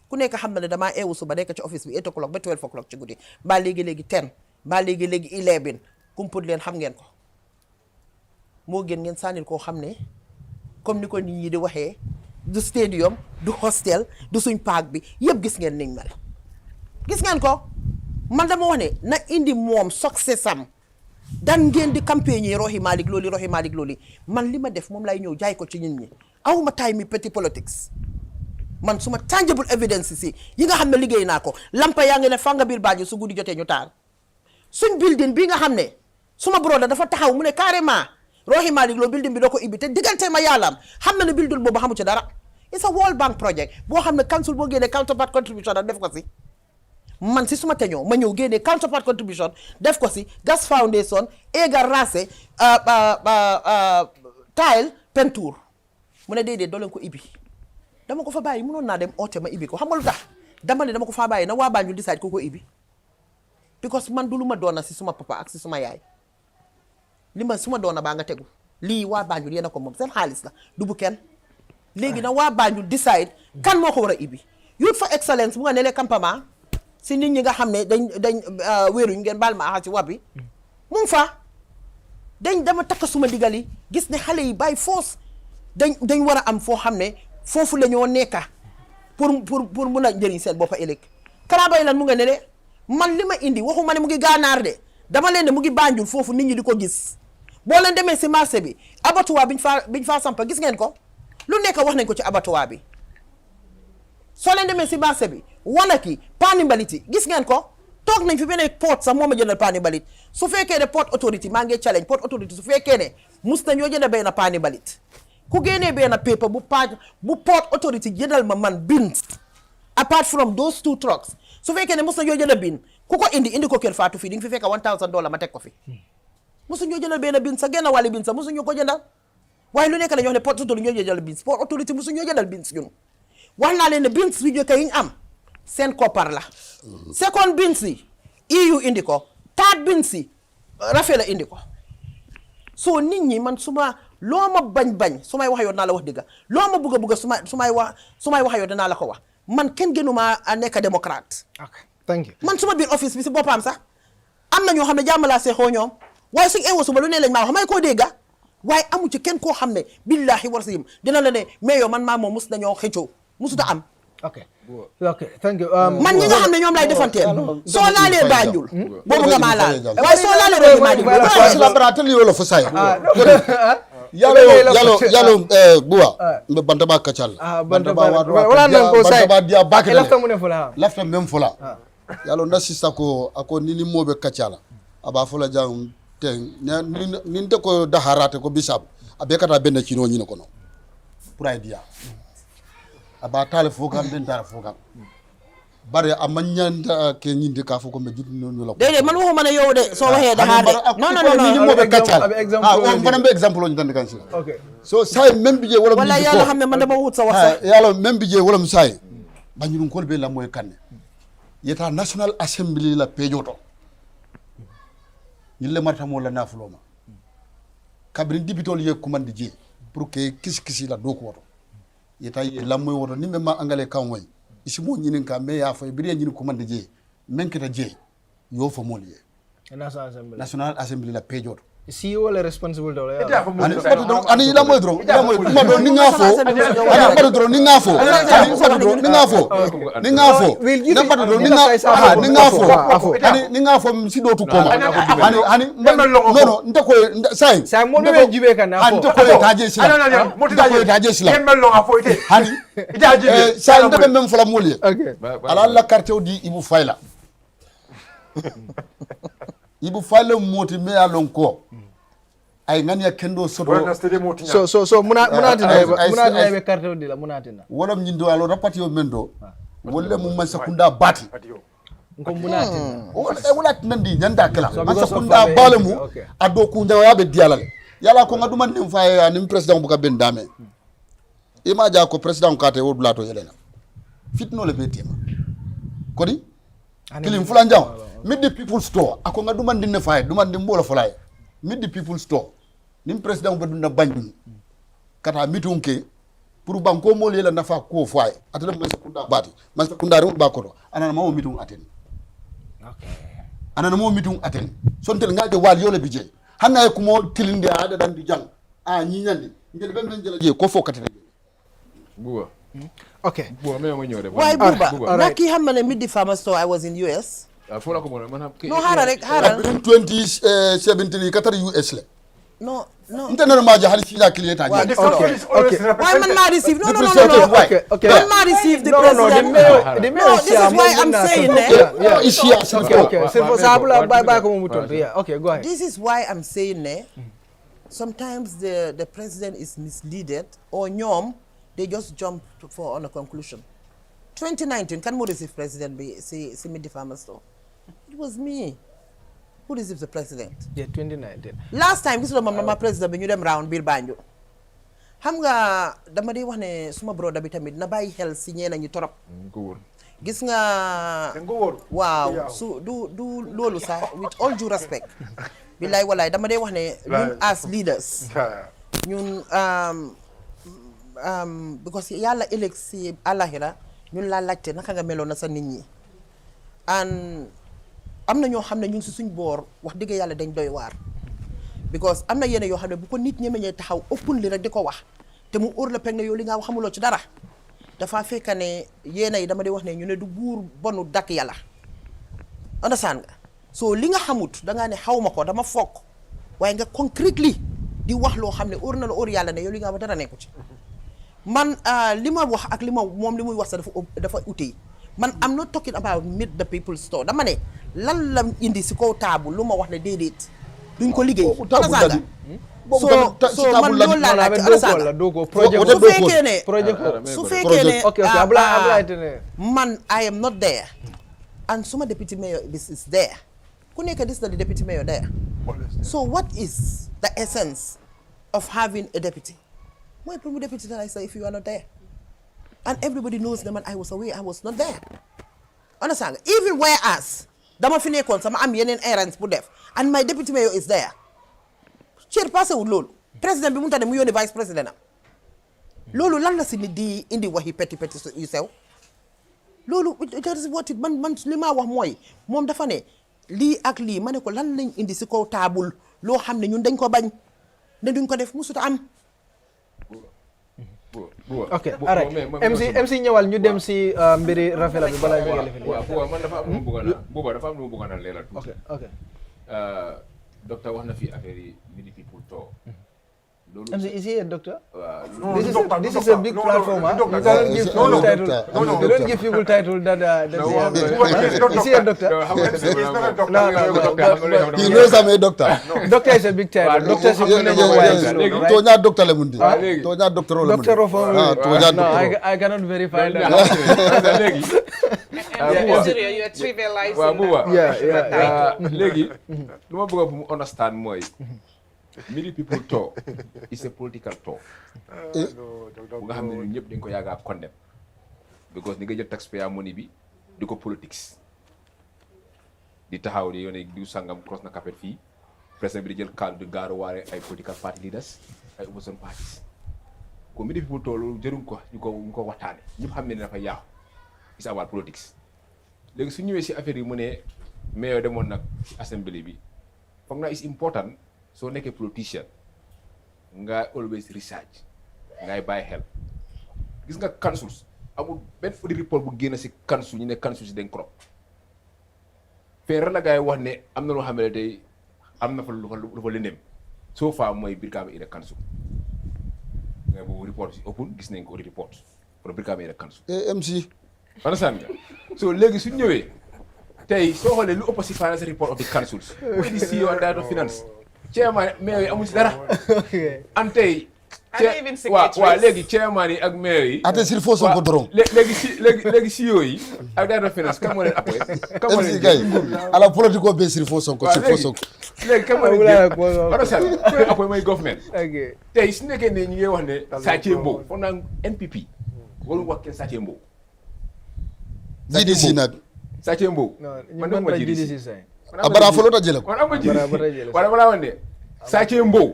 ku nekk xam na ne damaa eewu suba nekk ci office bi 8 o'clock ba 12 o'clock ci guddi mbaa léegi-léegi 10 mbaa léegi-léegi 11 kumput leen xam ngeen ko moo gën ngeen sànnil koo xam ne comme ni ko nit ñi di waxee du stadium du hostel du suñ park bi yëpp gis ngeen niñ mel gis ngeen ko man dama wax ne na indi moom success am dan ngeen di campagne Rohey Malick Lowe man li ma def moom lay ñëw jaay ko ci nit ñi awuma time mi petit politics man suma tangible evidence si yi nga xam ne liggéey naa ko lampa yaa ngi ne fa nga biir Banjul su guddi jotee ñu taal suñ building bi nga xam ne suma broda dafa taxaw mu ne carrément Rohey Malick Lowe building bi doo ko ibbi te diggante ma yàllaam xam na ne building boobu xamu ci dara it's a World Bank project boo xam ne council boo génnee counterpart contribution ak def ko si man si suma teñoo ma ñëw génnee counterpart contribution def ko si gas foundation éega racé tile peinture mu ne déedéet doo leen ko ibbi dama ko fa bàyyi mënoon naa dem oote ma ibbi ko xam nga lu tax dama ne dama ko fa bàyyi na waa Banjul decide ko ibbi because man du lu ma doona si suma papa ak si suma yaay li ma suma doona baa nga tegu lii waa Banjul yéen a ko moom seen xaalis la du bu kenn léegi na waa Banjul decide kan moo ko war a ibbi youth for excellence bu nga ne lee campement si nit ñi nga xam ne dañ wéeruñ ngeen baal ma axa si wàbbi mu fa dama takk suma digal yi gis ne xale yi bàyyi force dañ war a am foo xam ne foofu la ñoo nekka pour mun a njëriñ seen boppa ëllëg karabay lan mu nga ne de man li ma indi waxuma ne mu ngi gaanaar de dama leen ne mu ngi Banjul foofu nit ñi di ko gis boo leen demee si marché bi abattoir biñ faa sampa gis ngeen ko lu nekk wax nañ ko ci abattoir bi soo leen demee si marché bi wanaki paani mbaliti gis ngeen ko toog nañ fi beneen port sax moo ma jëndal paani mbalit su fekkee ne port authority maa ngi challenge port authority su fekkee ne mus na ñoo jënd benn paani mbalit ku génnee benn paper bu port authority jëndal ma man bins apart from those 2 trucks su fekkee ne mus na ñoo jënd bin ku ko indi ko Kerr Fatou fii di nga fi fekk $1,000 ma teg ko fi musu ñoo jëndal benn bin sa genn wàlli bin sa musu ñu ko jëndal waaye lu nekk dañoo xam ne port authority ñoo jëndal bins port authority musu ñoo jëndal bins ñun wax naa leen ne bins yu jëkk yi ñu am seen koppar la second bins yi EU indi ko third bins yi Rafela indi ko so nit ñi man loo ma bañ su may wax yoon naa la wax dëgga loo ma bugg a su may wax yoon dinaa la ko wax man kenn gënuma nekk démocrate. Okay, thank you. man suma biir office bi si boppam sax am na ñoo xam ne jàmm laa seexoo ñoom waaye suñ eewoo suba lu ne lañ maa wax may koo dégga waaye amu ci kenn koo xam ne billahi war si yim dina la ne mais yow man maa moom mus nañoo xëccoo musuta am. ok thank you. man ñi nga xam ne ñoom lay defanteel soo laalee Banjul boobu nga maa laal waaye soo laalee Rohey Malick yalo buwa mbe Bantaba kacal Bantaba wala nan ko say Bantaba dia bakele lafta mun fula lafta mem fula yalo na sista ko ako nini mobe kacala aba fula jang ten nin te ko daharate ko bisab abe kata benna ci no ñino ko no pour ay dia aba tale fokam den dara fokam bare amanyanda ke ñinde ka foko me jittu no la ko dede man waxuma ne yow de so waxe da har non ni mobe kacala on fana be exemple on tan kan ci okay so say même bije wala yalla xamne man dama wut sa wax sax yalla même bije wala musay bañu ko be la moy kanne yeta national assembly la pejoto yille marta mo la nafuloma kabrin dibitol ye kumandi je pour que kisi la do ko woto yeta ye la moy woto nimbe ma angale kan way isi mo nyinin ka me ya fay biri nyinin kumandi je menketa je yo fa mol ye national assembly la pejoto si wala responsible do la ani fatu don ani la moy dron ma do ni ngafo ani fatu dron ni ngafo ani fatu dron ni ngafo ni ngafo na fatu dron ni ngafo ani ni ngafo si do tu koma ani no nta ko sai mo be jibe kan na nta ko taje sila nta ko taje sila mello ngafo ite hani itaje sai nta be mem fala moliye ala la carte di ibu fayla ibu fayla moti me alon ko ay ngani ya kendo soto so muna be carte di la muna tina wolom nyindo alo rapati yo mendo wolle mu man sakunda bati ko muna tina wala nandi nyanda kala man sakunda balemu ado ku ndaw yabe dialal yala ko ngadu man nim faye anim president bu ka ben dame ima ja ko president kate wo blato yelena fitno le betima kodi kilim fulan jaw mid the people store ako ngadu man dinne faye du man dim bola fulay mid the people store nim president bu dunda bañ kata mitunke pour banko mo lela nafa ko fay atala man sakunda bati man sakunda ru bakoto anana mo mitung aten okay anana mo mitung aten sontel ngaade wal yole bije hanna ko mo tilinde ada dan di jang ñi ñandi ngel ben ben jela je ko fokati buwa okay buwa me mo ñore why buba naki hamane mid the farmer store I was in US fola ko mo man no haral 2017 qatar US le no interne ma ja hali sila client aja why man not receive no okay man not receive the president the mayor this is why I'm saying is here okay so sabula ba ko mo muton yeah okay go ahead this is why I'm saying sometimes the president is misleaded or ñom they just jump on a conclusion 2019 kan mo receive president bi si mid farmer store it was me who received the president yeah 2019 last time gis lo mama president bi ñu dem round bir Banjul xam nga dama di wax ne suma broda bi tamit na bàyyi xel si ñeena ñi torop gis nga waaw su du loolu sax with all due respect billahi wallahi dama day wax ne ñun as leaders ñun because yàlla ëllëg si àllaxira ñun laa laajte naka nga meloon na sa nit ñi am na ñoo xam ne ñu ngi si suñ boor wax dëgg yàlla dañ doy waar because am na yenn yoo xam ne bu ko nit ñemeñee taxaw ëppul li rek di ko wax te mu óor la peg ne yow li nga wax xamuloo ci dara dafa fekk ne yéen yi dama di wax ne ñu ne du buur bonu dakk yàlla understand nga so li nga xamut dangaa ne xaw ma ko dama foog waaye nga concretely di wax loo xam ne óor na la óor yàlla ne yow li nga wax dara nekku ci man li ma wax ak li ma moom li muy wax sax dafa ute man am not talking about meet the people store dama ne lan la indi si kaw taabu lu ma wax ne déedéet duñ ko liggéey understand nga so man loolu laa laajte su fekkee ne man I am not there and suma deputy mayor this is there ku nekk this na the deputy mayor there so what is the essence of having a deputy mooy pour mu deputy that I say if you are not there and everybody knows that man I was away I was not there understand even whereas dama fi nekkoon sama am yeneen errands pour def and my deputy mayor is there cher passé wul loolu président bi mu tane mu yónnee vice président am loolu lan la si nit di indi waxi petit yu sew loolu what man li ma wax mooy moom dafa ne lii ak lii ma ne ko lan lañ indi si kaw taabul loo xam ne ñun dañ ko bañ ne duñ ko def musuta am ok alright MC ñëwal ñu dem si mbiri Rafela bi balaa ñu ngi waaw man dafa am lu mu bëggoon a leeral ok docteur wax na fi affaire yi midi people to Is he a doctor? No, This doctor, is doctor. a big No, platform. no, You doctor. cannot give No, people no, title. doctor. You don't give people title that they have. Is he a doctor? He knows I'm a doctor. Doctor is a big title. Doctor is a Tonya doctor le mundi. Tonya doctor le mundi. Doctor of Tonya no, doctor. I cannot verify that. léegi you are trivializing Yeah. léegi lu ma bëgg mu understand mooy many people talk it's a political talk bu nga xam ne ñun ñëpp dañ ko yàgg a condemn because ni nga jël taxpayer money bi di ko politics di taxaw di yone diw sangam cross na carpet fii président bi di jël cadre de gaaru waare ay political party leaders ay opposition parties ko many people talk loolu jëruñ ko ñu ko waxtaane ñëpp xam ne ne dafa yaaxu it's about politics léegi su ñëwee si affaire yi mu ne mais demoon nag assembly bi foog naa is important soo nekkee politicien nga always research ngay bàyyi xel gis nga councils amul benn audit report bu génn si council ñu ne council si dañ crop feere la gars yi wax ne am na loo xam ne tey am na fa lu fa lëndëm soo faa mooy Brikama Area Council nga boobu report si open gis nañ ko audit report pour Brikama Area Council MC understand nga so léegi su ñëwee tey soo xoolee lu ëpp si finance report of the councils mooy di CEO and director of finance chairman maire yi amul si dara am tey waaw léegi chairman yi ak maire yi ate sir fo son ko doron léegi CEO yi ak director of finance kan moo leen appuyé kan moo leen gay ala politico be sir fo son ko léegi kan moo leen understand ko appuyé mooy government tey su nekkee ne ñu ngi wax ne Sathie Mbow foog naa NPP warul wax kenn Sathie Mbow GDC nag Sathie Mbow man dama GDC say. abara folo da jël ko man am wala wala wande Sathie Mbow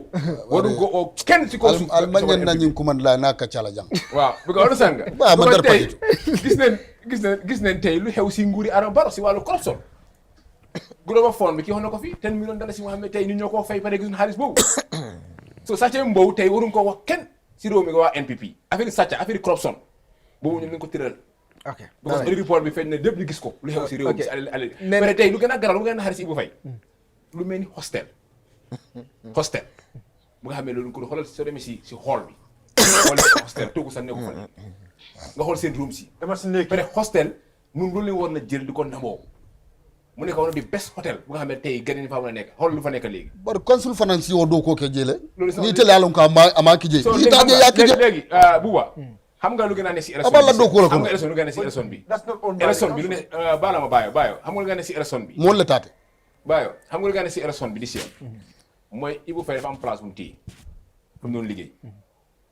waru ko o kenn ci ko su al mangen na ñing ko man la naka cala jang waaw bi ko wala sanga ba man dar patito gis nañ tey lu xew si nguuri Adama Barrow si wàllu corruption Global Fund bi ki wax na ko fi 10 millions dollars si moo xam ne tey ñu ñoo koo fay pare gis xaalis boobu so Sathie Mbow tey waruñ ko wax kenn si réew mi nga waa NPP affaire sàcca affaire corruption boobu ñu ngi ko tëral ok parce que report bi feeñ ne lépp ñu gis ko lu xew si réew mi si alal mais tey lu gën a garal lu gën a xarit si Ibou Faye lu mel ni hostel bu nga xam ne loolu ko xoolal soo demee si hall bi xool hostel toogu sax nekku fa nga xool seen room si dama si nekk pare hostel nun loolu lañ war na jël di ko namoo mu nekk woon di best hotel bu nga xam ne tey gën nañ fa mën a nekk xool lu fa nekk léegi bar consul finance yo do ko ke jele ni tele alon ko ama ki je ni ta je ya ki je léegi buba xam nga lu gën a ne si élection abal la do ko xam nga élection lu gën a ne si élection bi élection bi lu ne baala ma baayo xam nga lu gën a ne si élection bi mo le taté baayo xam nga lu gën a ne si élection bi di si mooy Ibou Faye dafa am place bu mu téye fu mu doon liggéey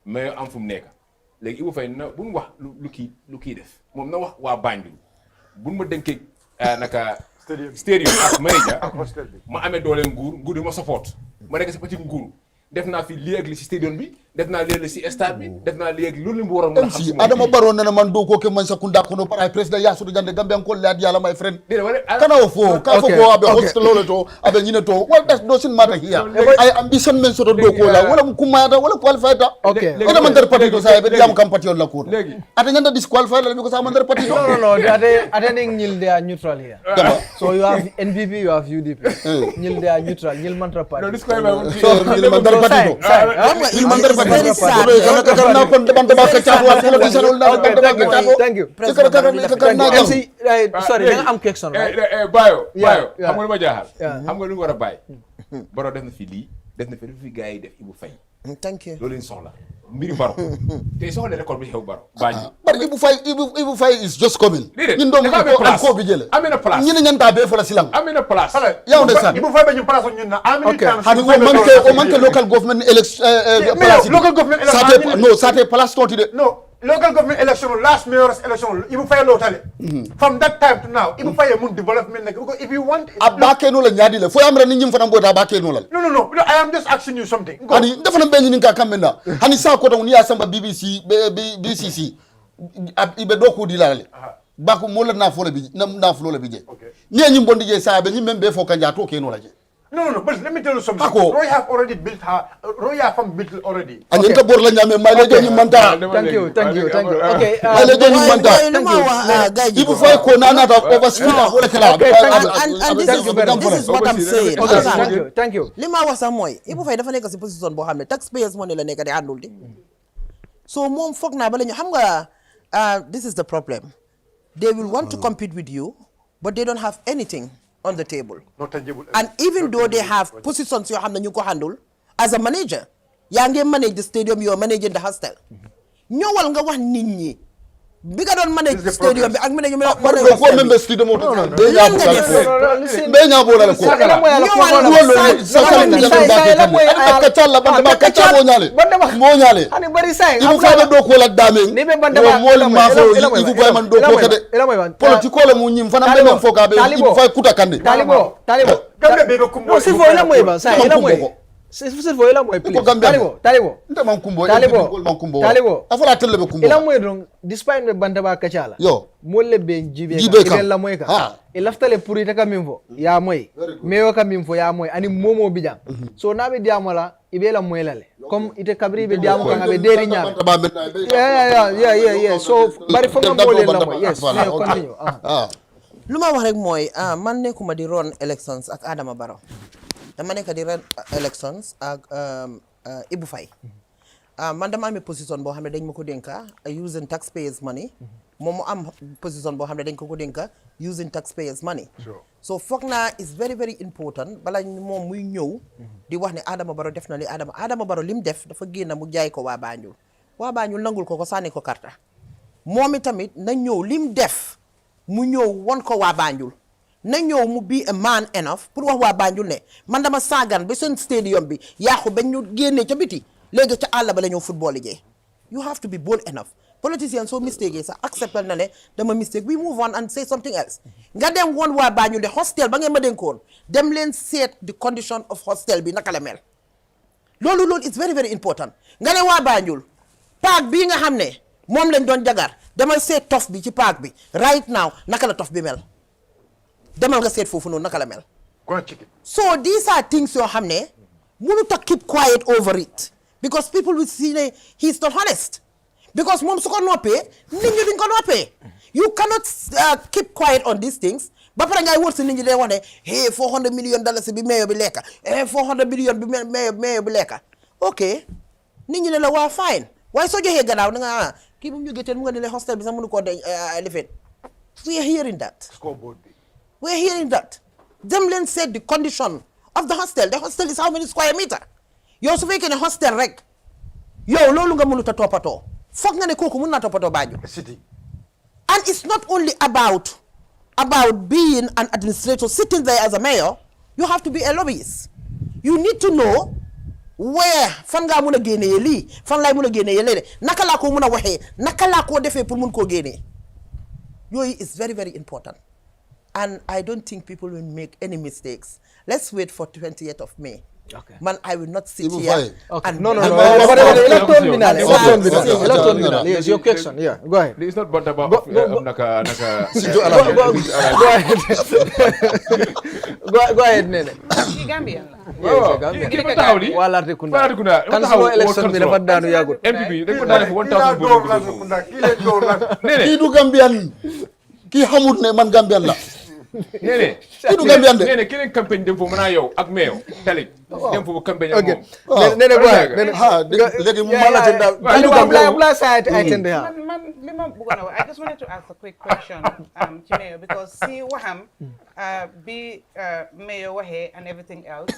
mais am fu mu nekk léegi Ibou Faye na bu mu wax lu kii def moom na wax waa Banjul bu ma dénkee naka stadium ak manager ma amee doole nguur di ma support ma nekk si petit nguur def naa fi lii ak li si stadium bi def naa lii si stade bi def naa lii ak loolu li mu waroon mën a xam si Adama Barrow nana man do ko ke man sakunda ko no para president ya so jande gambe ko le yalla my friend kana o fo ka fo ko abe hostel lolo to abe nyine to what that doesn't matter here I ambition men so do ko la wala kuma da wala qualified da ina man der party do sa be jam kam party on la ko ata nyanda disqualified la ko sa man der party no attending nil they are neutral here so you have NPP you have UDP nil they are neutral nil mantra party no disqualified so nil man der party do nil man der party karena kon Bantaba ka caatu wala ko di sanul na Bantaba ka caatu thank you sorry da nga am question right bayo xam nga lu ma jaaxal xam nga lu war a bàyyi Barrow def na fi lii def na fi gars yi def Ibou Faye thank you loolu leen soxla mbiri Barrow tey soxla record bi xew Barrow Banjul but Ibou Faye is just coming ñun do ko bi jël amena place ñi ñanta be fa la silang amena place yow ndeysaan Ibou Faye ba ñu place ñun na hani o manque local government election local government election no sate place toti de no local government election last mayor's election Ibou Faye lotale from that time to now Ibou Faye mun development like because if you want abake no la nyaadi le fo amra ni nyim fana mbota abake no la no I am just asking you something hani defana be ni ka kamenda hani sa ko don ni asamba BBC BCC ibe do ko di la le bako mo la na fo le bi na fo le bi je ni nyim bondi je sa be nyim membe fo kanja to ke no la je No, but let me tell you something. Ako. Roy have already built her. Roy have built already. And you bor la ñame may la joñu manta. Thank you. Okay. May la joñu manta. Ibu fay ko nana ta overspeed wala kala. And this is what I'm saying. Thank you. li ma wax sax mooy Ibu Faye dafa nekk si position boo xam ne taxpayers money la nekk di àndul di so moom foog naa bala ñu xam nga this is the problem they will want to compete with you but they don't have anything on the table Not tangible. and even though they have positions yoo xam ne ñu ko handle as a manager yaa ngi manage the stadium you are managing the hostel ñëwal nga wax nit ñi bi nga doon manage stadium bi ak mi ne ñu ko membe stadium mo be nya bo be nya bo la ko ka talla banda ka ta mo nyale ani bari say ibu fa do ko la dame mo le ma fo ibu fa man do ko kede politiko la mu nyim fana be fo ka be ibu fa kuta kande talibo Gambe be kumbo. si fo ila moy ba say ila moy si fo ila moy please talibo nda man kumbo talibo afala telle be kumbo ila moy don despite be Bantaba kachala yo molle be jibe ka la moy ka e laftale pour ita ka min fo ya moy meyo ka min fo ya moy ani momo bijam so nabe diamola ibe la moy lale comme ite kabri be diamo ka be deri nya yeah so bari fo mo molle la moy yes continue lu ma wax rek mooy man nekkuma di run elections ak Adama Barrow dama nekk di run elections ak Ibu Faye man dama amee position boo xam ne dañ ma ko dénka using taxpayers money moom mu am position boo xam ne dañ ko dénka using taxpayers money so foog naa is very very important bala moom muy ñëw di wax ne Adama Barrow def na li Adama Barrow lim def dafa génn mu jaay ko waa Banjul nangul ko sànni ko karta moom itamit na ñëw lim def mu ñëw won ko waa Banjul na ñëw mu be a man enough pour wax waa Banjul ne man dama saagan ba seen stadium bi yaaxu ba ñu génnee ca biti léegi ca àll ba la ñëw football liggéey you have to be bold enough politician soo mistake sax acceptal na ne dama mistake we move on and say something else nga dem won waa Banjul de hostel ba ngeen ma dénkoon dem leen seet the condition of hostel bi naka la mel loolu it's very very important nga ne waa Banjul park bii nga xam ne moom lañ doon jagar demal seet tof bi ci park bi right now naka la tof bi mel demal nga seet foofu noonu naka la mel so these are things yoo xam ne mënut a keep quiet over it because people will see ne he's not honest because moom su ko noppee nit ñi duñ ko noppee you cannot keep quiet on these things ba pare ngay wër si nit ñi day wax ne hey $400 million bi mayo bi lekka $400 million bi mayo bi lekka ok nit ñi ne la waa fine waaye soo joxee gannaaw da nga kii bu mu jógee teen mu nga ne le hostel bi sax mënu koo de lifin we are hearing that dem leen seet the condition of the hostel is how many square meter yow su fekkee ne hostel rek yow loolu nga mënut a toppatoo foog nga ne kooku mën naa toppatoo Banjul and it's not only about being an administrator sitting there as a mayor you have to be a lobbyist you need to know where fan ngaa mun a génnee lii fan laay mun a génnee léeg naka laa ko mun a waxee naka laa koo defee pour mun koo génnee yooyu is very very important and I don't think people will make any mistakes let's wait for 28th of May man I will not sit here and no yes your question go ahead it's not Bantaba naka go ahead nene Gambian walarte kunda kan so election bi dafa daanu yagut MPP dañ ko daane fu 1000 kii du Gambian kii xamut ne man Gambian la nene kii du Gambian de nene keneen campagne dem fo mën a yow ak meeyo tali dem fo campagne ak moom nene go ahead léegi mu mala ci daal bla side I tend to man li ma bëggoon a wax I just wanted to ask a quick question ci mayo because si waxam bi mayo waxee and everything else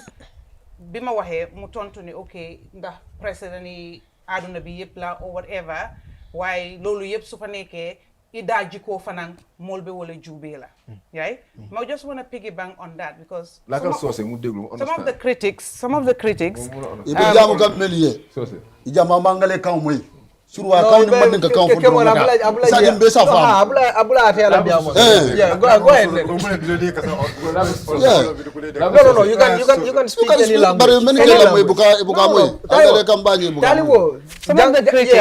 bi ma waxee mu tontu ni ok ndax président yi àdduna bi yëpp la or whatever waaye loolu yëpp su fa nekkee i daaji ko fanang molbe wala juube la right I just want to piggyback on that because some of the critics ibe jamu Gambien ijama mangale kan moy surwa kan ni madin ka kan fu sa imbe sa fa abula atela diamo go ahead no you can speak any language bari men ke la moy buka moy ale campagne buka talibo some of the critics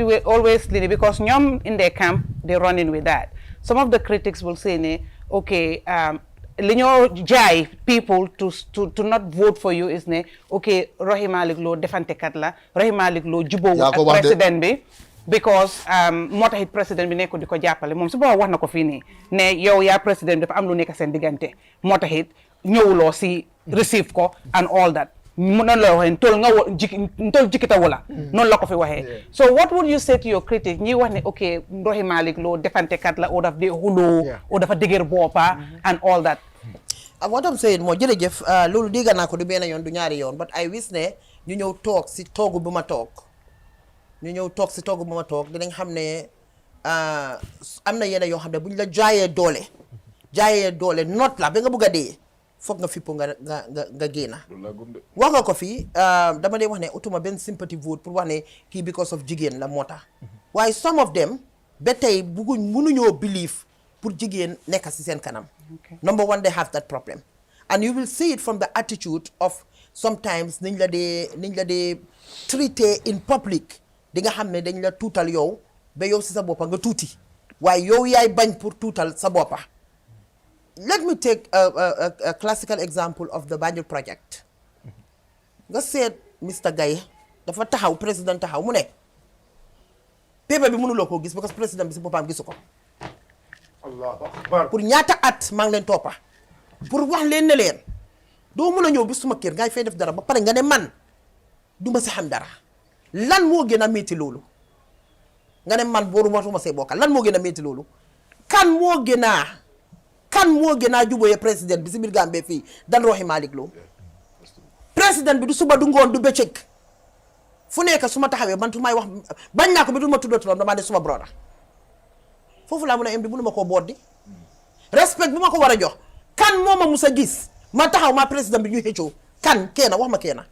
they always lead because ñom in their camp they're running with that some of the critics will say ne okay li ñoo jaay people to not vote for you is ne okay Rohey Malick Lowe defantekat la Rohey Malick Lowe jubóowul ak président bi because moo taxit président bi nekko di ko jàppale moom su booba wax na ko fii nii ne yow yaa président bi dafa am lu nekk seen diggante moo taxit ñëwuloo si receive ko and all that mu noonu la waxee ntol jikita wala noonu la ko fi waxee so what would you say to your critic ñi wax ne ok Rohey Malick Lowe defantekat la oo daf di xuloo oo dafa dëgër boppa and all that what I'm saying moo jërëjëf loolu dégg naa ko du benn yoon du ñaari yoon but I wish ne ñu ñëw toog si toogu bu ma toog dinañ xam ne am na yenn yoo xam ne bu ñu la jaayee doole not la ba nga bëgg a dee foog nga fippu nga génna wax nga ko fii dama dee wax ne utuma benn sympathy vote pour wax ne kii because of jigéen la moo tax waaye some of them ba tey mënuñoo believe pour jigéen nekk si seen kanam number one they have that problem and you will see it from the attitude of sometimes niñ la dee treaté in public di nga xam ne dañ la tuutal yow ba yow si sa boppa nga tuuti waaye yow yaay bañ pour tuutal sa boppa let me take a classical example of the Banjul project nga seet Mr. Gaye dafa taxaw président taxaw mu ne paper bi mënuloo koo gis parce que président bi si boppam gisu ko Allahu akbar pour ñaata at maa ngi leen toppa pour wax leen ne leen doo mën a ñëw bi suma kër ngay fay def dara ba pare nga ne man du ma si xam dara lan moo gën a métti loolu nga ne man booru matuma see bokkal lan moo gën a métti loolu kan moo gën a jubóoyee président bi si biir Gambie fii dan Rohey Malick Lowe président bi du suba du ngoon du bëccëg fu nekk su ma taxawee man su may wax bañ naa ko bi du ma tuddoo turam damaa ne suma broda foofu laa mun a em di mënuma koo boot di respect bu ma ko war a jox kan moo ma mus a gis ma taxaw ma président bi ñuy xëccoo kan keena wax ma keena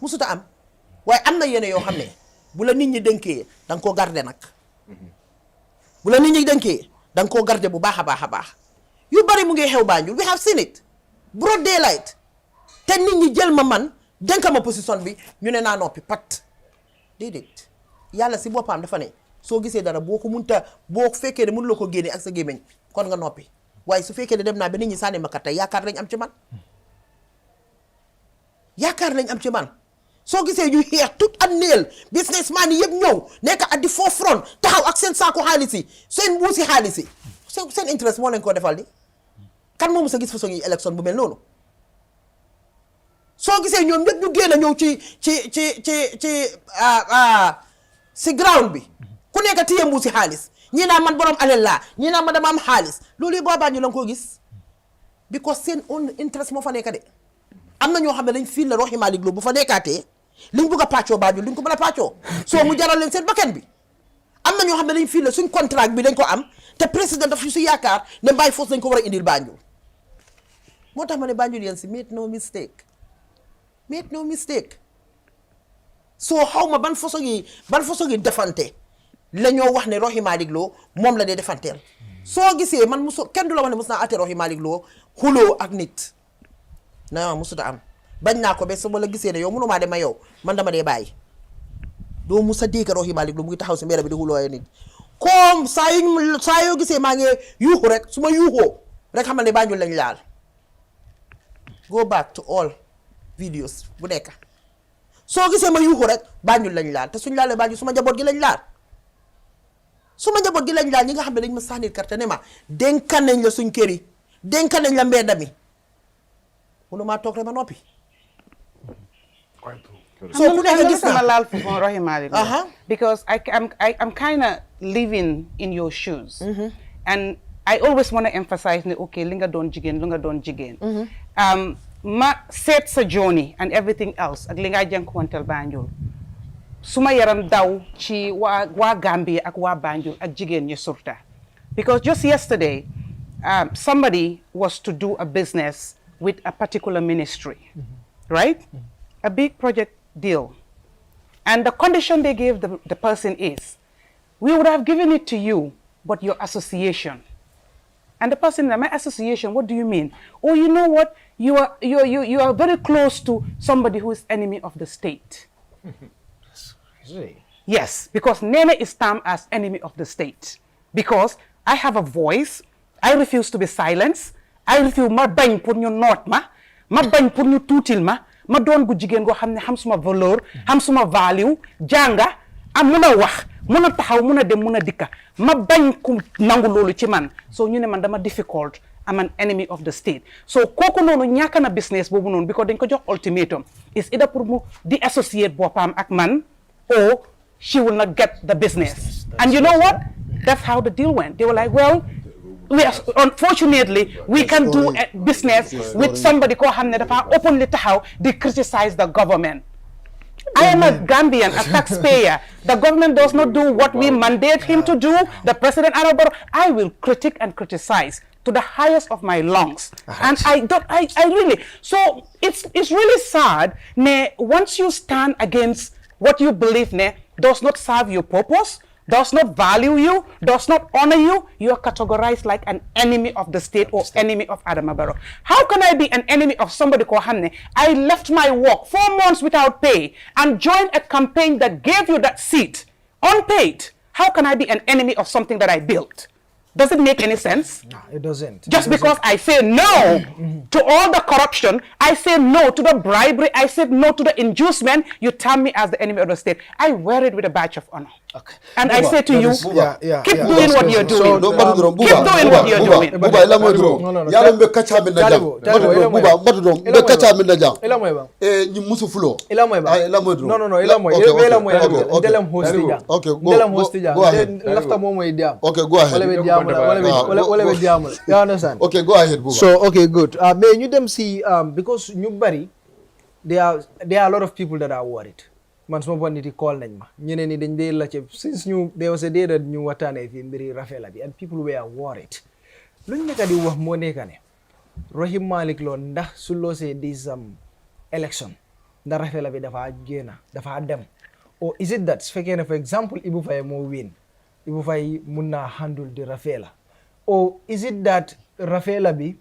musuta am waaye am na yenn yoo xam ne bu la nit ñi dénkee da nga koo garder nag bu la nit ñi dénkee da nga koo garder bu baax a baax yu bari mu ngi xew Banjul we have seen it broad daylight te nit ñi jël ma man dénka ma position bi ñu ne naa noppi pat déedéet yàlla si boppam dafa ne soo gisee dara boo fekkee ne mënuloo ko génne ak sa gémmiñ kon nga noppi waaye su fekkee ne dem naa ba nit ñi sànni ma kat tey yaakaar nañ am ci man soo gisee ñu xeex tout ak neel businessman yi yëpp ñëw nekk at di forefront taxaw ak seen saako xaalis yi seen mbuusi xaalis yi seen interest moo leen ko defal di kan moomu sa gis façon yi élection bu mel noonu soo gisee ñoom ñëpp ñu génn ñëw ci ground bi ku nekk téye mbuusi xaalis ñii naa man borom alal laa ñii naa man dama am xaalis loolu yi boobaa ñu la nga ko gis because seen own interest moo fa nekk de am na ñoo xam ne dañ fii la Rohey Malick Lowe bu fa nekkaatee liñ bëgg a pàccoo Banjul duñ ko mën a pàccoo soo mu jaral leen seen bakkan bi am na ñoo xam ne dañ fii la suñ contrat bi dañ ko am te président daf si yaakaar ne bàyyi force dañ ko war a indil Banjul moo tax ma ne Banjul yéen si make no mistake soo xaw ma ban façon yi defante la ñoo wax ne Rohey Malick Lowe moom la dee defanteel soo gisee man kenn du la wax ne mos naa atte Rohey Malick Lowe xuloo ak nit na musuta am bañ naa ko ba su ma la gisee ne yow mënumaa dem yow man dama dee bàyyi doo musa dégg Rohey Malick Lowe mu ngi taxaw si mbedd bi di xulooyee nit comme saa yoo gisee maa ngi yuuxu rek su ma yuuxoo rek xamal ne Banjul lañ laal go back to all videos bu nekk soo gisee ma yuuxu rek Banjul lañ laal te suñ laalee Banjul suma njaboot gi lañ laal ñi nga xam ne dañ ma sànnil carte ne ma dénkan nañ la suñ kër yi dénkan nañ la mbedd mi mënumaa toog rek ma noppi. So Rohey Malick Lowe, because I'm kind of living in your shoes, and I always want to emphasize okay, linga don jigen. Ma set sa journey and everything else. Ak linga jankuwantel Banjul. Suma yaram daw ci wa Gambia ak wa Banjul ak jigen ñu surta. Because just yesterday, somebody was to do a business with a particular ministry, right? A big project deal. And the condition they gave the person is, we would have given it to you, but your association. And the person, my association, what do you mean? Oh, you know what? You are very close to somebody who is enemy of the state. Yes, because Nene is termed as enemy of the state. Because I have a voice, I refuse to be silenced, I refuse ma bañ pour ñu noot ma bañ pour ñu tuutil ma doon gu jigéen goo xam ne xam suma valeur xam suma value jànga am mun a wax mun a taxaw mun a dem mun a dikka ma bañ ku nangu loolu ci man so ñu ne man dama difficult I'm an enemy of the state so kooku noonu ñàkk na business boobu noonu because dañ ko jox ultimatum is either pour mu di associate boppam ak man or she will not get the business and you know what that's how the deal went they were like well unfortunately we can do a business with somebody ko xam ne dafa openly taxaw they criticize the government I am a Gambian, a taxpayer. The government does not do what we mandate him to do. The president, I will critique and criticize to the highest of my lungs. And I really, so it's really sad. Once you stand against what you believe does not serve your purpose, does not value you, does not honor you, you are categorized like an enemy of the state or enemy of Adama Barrow. How can I be an enemy of somebody called Hamne? I left my work 4 months without pay and joined a campaign that gave you that seat, unpaid. How can I be an enemy of something that I built? Does it make any sense? No, it doesn't. Just because I say no to all the corruption, I say no to the bribery, I said no to the inducement, you term me as the enemy of the state. I wear it with a badge of honor. Okay. And I say to you, keep doing what you're doing. So, Keep doing what you're doing. Buba ila modro. Yalo mbe kacha minna jam. Buba modro mbe kacha minna jam. Ila moy ba. Ni musu fulo. Ila moy ba. Ila modro. No, ila moy. Ila moy. Ndelam hosti jam. Okay, Ndelam hosti jam. go ahead. Lafta mo moy diam. Okay, go ahead. Wala be diam. You understand? Okay, go ahead, Buba. So, okay, good. May you them see because ñu bari there are a lot of people that are worried. Man suma bon niti call nañ ma ñeneen ni dañ dee la ci since ñu there was a day that ñu waxtaanee fi mbiri Rafela bi and people were worried luñ nekk di wax moo nekk ne Rohey Malick Lowe ndax su loosee this election ndax Rafela bi dafa génn dafa dem or is it that su fekkee ne for example Ibu Faye moo win Ibu Faye mun naa handle di Rafela or is it that Rafela bi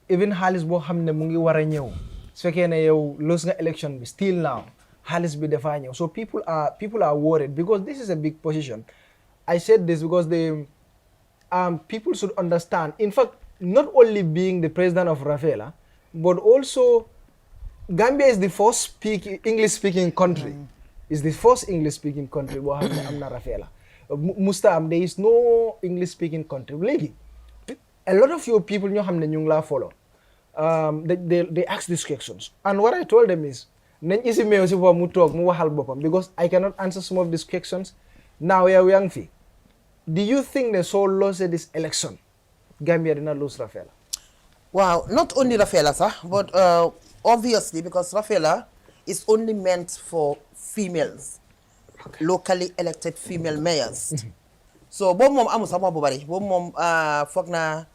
even xaalis boo xam ne mu ngi war a ñëw su fekkee ne yow loos nga election bi still now Halis be defining. So people are worried because this is a big position. I said this because people should understand. In fact, not only being the president of Rafela, but also Gambia is the first English-speaking country. Is the first English-speaking country. I'm not Rafela. Mustam, there is no English-speaking country. A lot of your people know follow. They ask these questions, and what I told them is. Because I cannot answer some of these questions. Now we are young fee. Do you think the soul lost this election? Gambia did not lose Rafela. Wow, not only Rafela, sir, but obviously because Rafela is only meant for females, locally elected female mayors. So, mom amusama bobari, mom fogna.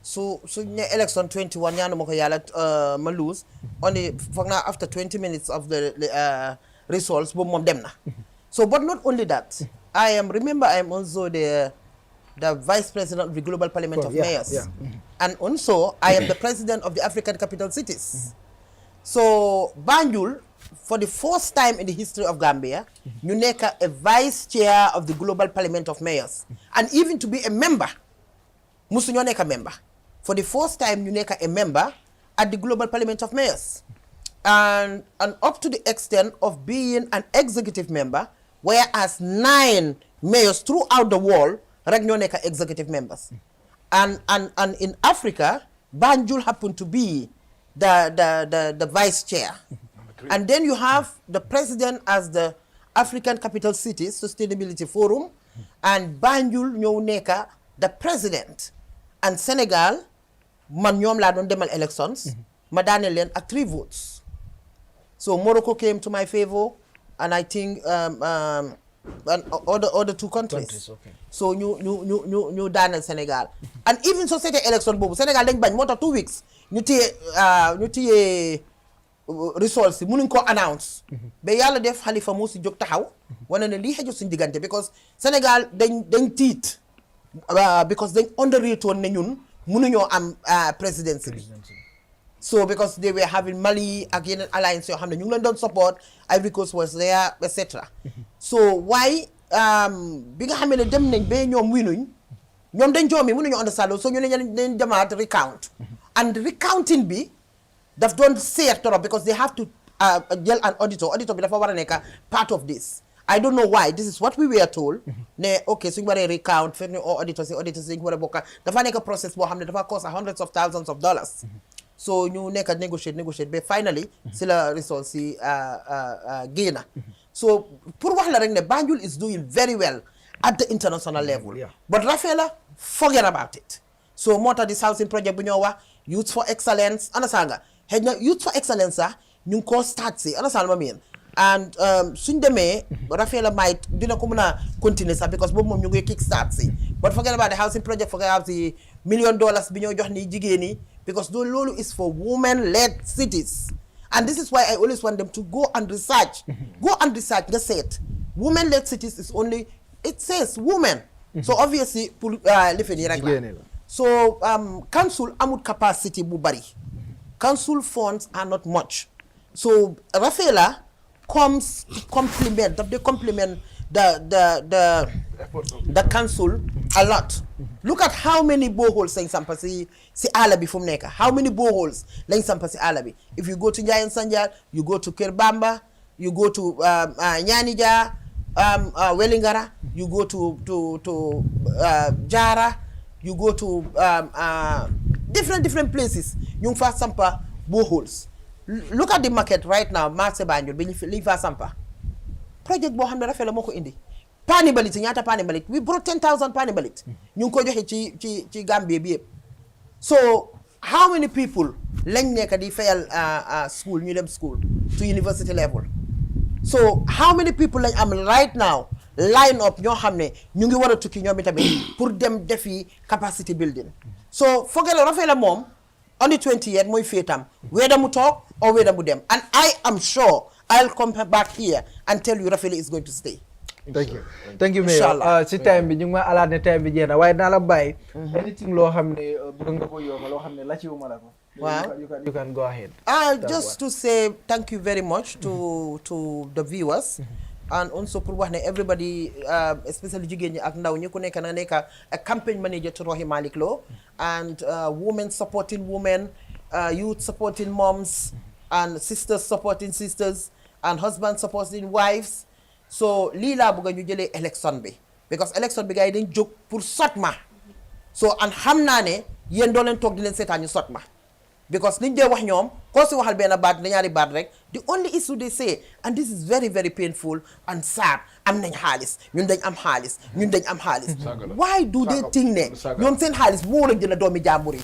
So election 21 yano moko yala ma lose only after 20 minutes of the results mom dem na. So but not only that, I am also the vice president of the Global Parliament of Mayors. And also I am the president of the African Capital Cities. So Banjul, for the first time in the history of Gambia, you make a vice chair of the Global Parliament of Mayors, and even to be a member. Musu a member. For the first time, you make a member at the Global Parliament of Mayors. And up to the extent of being an executive member, whereas 9 mayors throughout the world are executive members. And in Africa, Banjul happened to be the vice chair. And then you have the president as the African Capital Cities Sustainability Forum, and Banjul Nyoneka, the president. And Senegal, man ñoom laa doon demal elections, ma daane leen ak 3 votes. So Morocco came to my favor, and I think and other 2 countries. Okay. So ñu daaneel Senegal. And even so c'était election boobu Senegal dañ bañ moo tax 2 weeks ñu téye results yi mënuñ ko announce. ba yàlla def Halifa moo si jóg taxaw wane ne lii xëju suñ diggante because Senegal dañ tiit. Because they underrate on ñun mënuñoo am presidency bi. So because they were having Mali ak yeneen alliance yoo xam ne ñu ngi leen doon support, Ivory Coast was there, etc. So why bi nga xam ne dem nañ ba ñoom winuñ ñoom dañ joomi mënuñoo understand so ñu ne dañ demaat recount and recounting bi daf doon seer torop because they have to jël an auditor bi dafa war a nekk part of this. I don't know why this is what we were told ne ok suñu waree recount fekk ne auditors yi war a bokka dafa nekk process boo xam ne dafa cost hundreds of thousands of dollars. So ñu nekk negotiate ba finally si la results si génna. So pour wax la rek ne Banjul is doing very well at the international level. But Rafela forget about it. So moo tax this housing project bu ñoo wax Youth for Excellence understand nga xëy na Youth for Excellence sax ñu ngi ko start si understand ma mean and suñ demee Rafela might dina ko mën a continuer sax because boobu moom ñu ngi kick start si but forget about the housing project forget about the $1 million bi ñoo jox ni jigéen ñi because loolu is for women-led cities and this is why I always want them to go and research nga seet women-led cities is only it says women so obviously pour lifin yi rek la so council amul capacity bu bari council funds are not much so Rafela comes to complement the council a lot. Look at how many boreholes lañ sampa si àll bi fu mu nekk how many boreholes lañ sampa si àll bi if you go to Njaayeen Sanjaar you go to Kerr Bamba you go to Ñaanija Welingara you go to Jara you go to different places ñu ngi fa sampa boreholes. Look at the market right now marché Banjul bi li fa sampa project boo xam ne Rafela moo ko indi paani mbalit ñaata paani mbalit we brought 10,000 paani mbalit ñu ngi ko joxe ci Gambie bi yëpp so how many people lañ nekk di fayal school ñu dem school to university level so how many people lañ am right now line up ñoo xam ne ñu ngi war a tukki ñoom itamit pour dem defi capacity building so foogale Rafela moom on the 20th mooy féetam whether mu toog or whether mu dem and I am sure I'll come back here and tell you Rafela is going to stay. Thank you Mayor ci time bi ñu ngi ma alaat ne time bi jeex na waaye naa la bàyyi anything loo xam ne bëgg nga ko yokk loo xam ne la ci wuma la ko you can go ahead just to say thank you very much to the viewers and also pour wax ne everybody especially jigéen ñi ak ndaw ñi ku nekk na nekk a campaign manager to Rohey Malick Lowe and women supporting women youth supporting moms and sisters supporting sisters and husbands supporting wives so lii laa bëgg ñu jëlee élection bi because élection bi gars yi dañ jóg pour sot ma so and xam naa ne yéen doo leen toog di leen seetaan ñu sot ma because liñ dee wax ñoom koo si waxal benn baat ñaari baat rek the only issue they say and this is very very painful and sad am nañ xaalis ñun dañ am xaalis why do they think ne ñoom seen xaalis bu war a jënd doomi jàmbur yi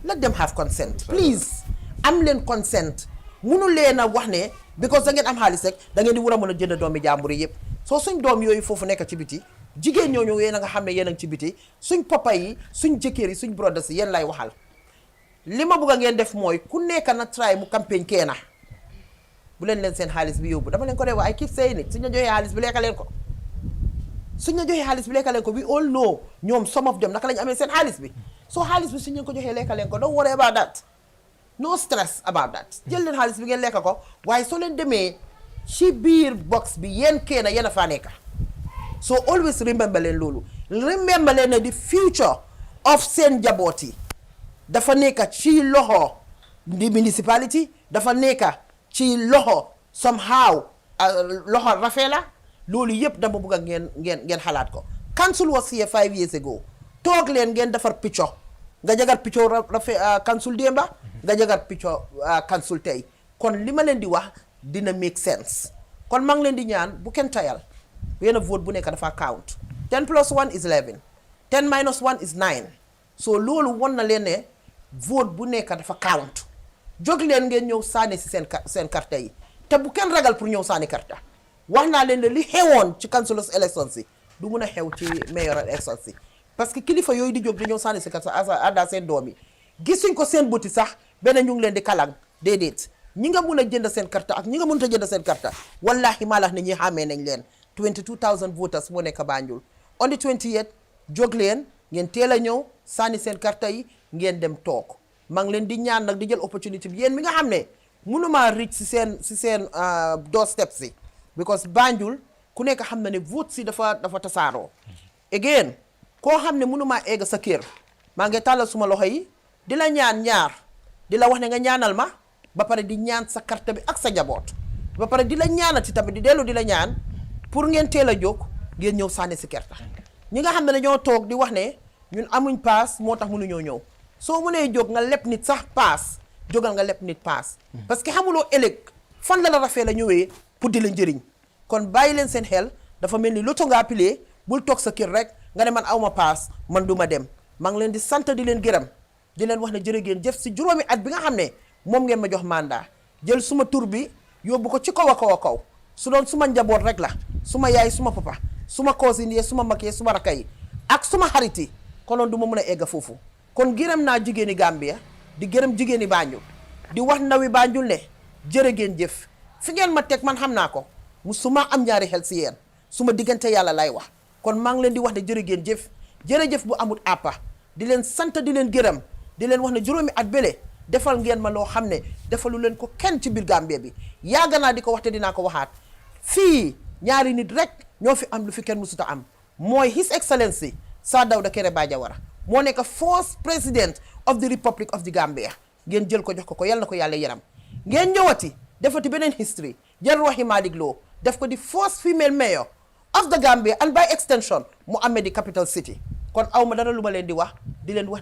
let them have consent please am leen consent munu leen a wax ne because da ngeen am xaalis rek da ngeen di war a mën a jënd doomi jàmbur yi yëpp soo suñ doom yooyu foofu nekk ci biti jigéen ñooñu yéen a nga xam ne yéen a ngi ci biti suñ papa yi suñ jëkkër yi suñ brothers yi yéen lay waxal li ma bëgg a ngeen def mooy ku nekk na try mu campagne keena bu leen seen xaalis bi yóbbu dama leen ko dee wax I keep saying it suñ la joxee xaalis bi lekka leen ko we all know ñoom some of them naka lañu amee seen xaalis bi soo xaalis bi suñ leen ko joxee lekka leen ko don't worry about that no stress about that jël leen xaalis bi ngeen lekka ko waaye soo leen demee ci biir box bi yéen keena yéen a faa nekka so always remember leen loolu remember leen ne the future of seen njaboot yi dafa nekk ci loxo di municipality dafa nekk ci loxo somehow loxo Rafela loolu yëpp dama bëgg a ngeen xalaat ko council was here 5 years ago toog leen ngeen defar picco nga jagar picco council démba nga jagar picco council tey kon li ma leen di wax dina make sense kon maa ngi leen di ñaan bu kenn tayal yéen vote bu nekk dafa count 10 plus 1 is 11 10 minus 1 is 9 so loolu won na leen ne vote bu nekk dafa count jóg leen ngeen ñëw saani si seen carte yi te bu kenn ragal pour ñëw saani carte wax naa leen ne li xewoon ci councilors elections yi du mun a xew ci mayoral elections yi parce que kilifa yooyu di jóg di ñëw saani si carte ànda seen doom yi gisuñ ko seen buti sax benn ñu ngi leen di kalang déedéet ñi nga mun a jënd seen carte ak ñi nga mënut a jënd seen carte wallahi maa la wax ne ñi xàmmee nañ leen 22,000 voters moo nekk Banjul on the 20th jóg leen ngeen teel a ñëw saani seen carte yi ngeen dem toog maa ngi leen di ñaan nag di jël opportunité bi yéen mi nga xam ne mënumaa reach si seen doorstep si because Banjul ku nekk xam na ne vote si dafa tasaaroo again koo xam ne mënumaa egg sa kër maa ngi tàllal suma loxo yi di la ñaan ñaar di la wax ne nga ñaanal ma ba pare di ñaan sa carte bi ak sa njaboot ba pare di la ñaanati tamit di dellu di la ñaan pour ngeen teel a jóg ngeen ñëw sànni si kerta ñi nga xam ne dañoo toog di wax ne ñun amuñ paas moo tax mënuñoo ñëw soo mënee jóg nga leb nit sax paas jógal nga leb nit paas parce que xamuloo ëllëg fan la rafet la ñëwee pour di la njëriñ kon bàyyi leen seen xel dafa mel ni loto ngaa pilee bul toog sa kër rek nga ne man awma paas man du ma dem maa ngi leen di sant di leen gërëm di leen wax ne jërë ngeen jëf si juróomi at bi nga xam ne moom ngeen ma jox mandat jël suma tur bi yóbbu ko ci kaw a kaw a kaw su doon suma njaboot rek la suma yaay suma papa suma cousin yi suma mag yi suma rakk yi ak suma xarit yi konoon du ma mën a egga foofu kon gërëm naa jigéeni Gambia di gërëm jigéeni Banjul di wax ndawi Banjul ne jërë ngeen jëf fi ngeen ma teg man xam naa ko musuma am ñaari xel si yéen suma diggante yàlla lay wax kon maa ngi leen di wax ne jërë ngeen jëf jërëjëf bu amul àppa di leen sant di leen gërëm di leen wax ne juróomi at bële defal ngeen ma loo xam ne defalu leen ko kenn ci biir Gambie bi yàgg naa di ko wax te dinaa ko waxaat fii ñaari nit rek ñoo fi am lu fi kenn musuta am mooy His Excellency Sir Dawda Kairaba Jawara moo nekk first president of the Republic of the Gambia ngeen jël ko jox ko yal na ko yàlla yaram ngeen ñëwati defati beneen history jël Rohey Malick Lowe def ko di first female mayor of the Gambia and by extension mu amee di capital city kon aw ma dara lu ma leen di wax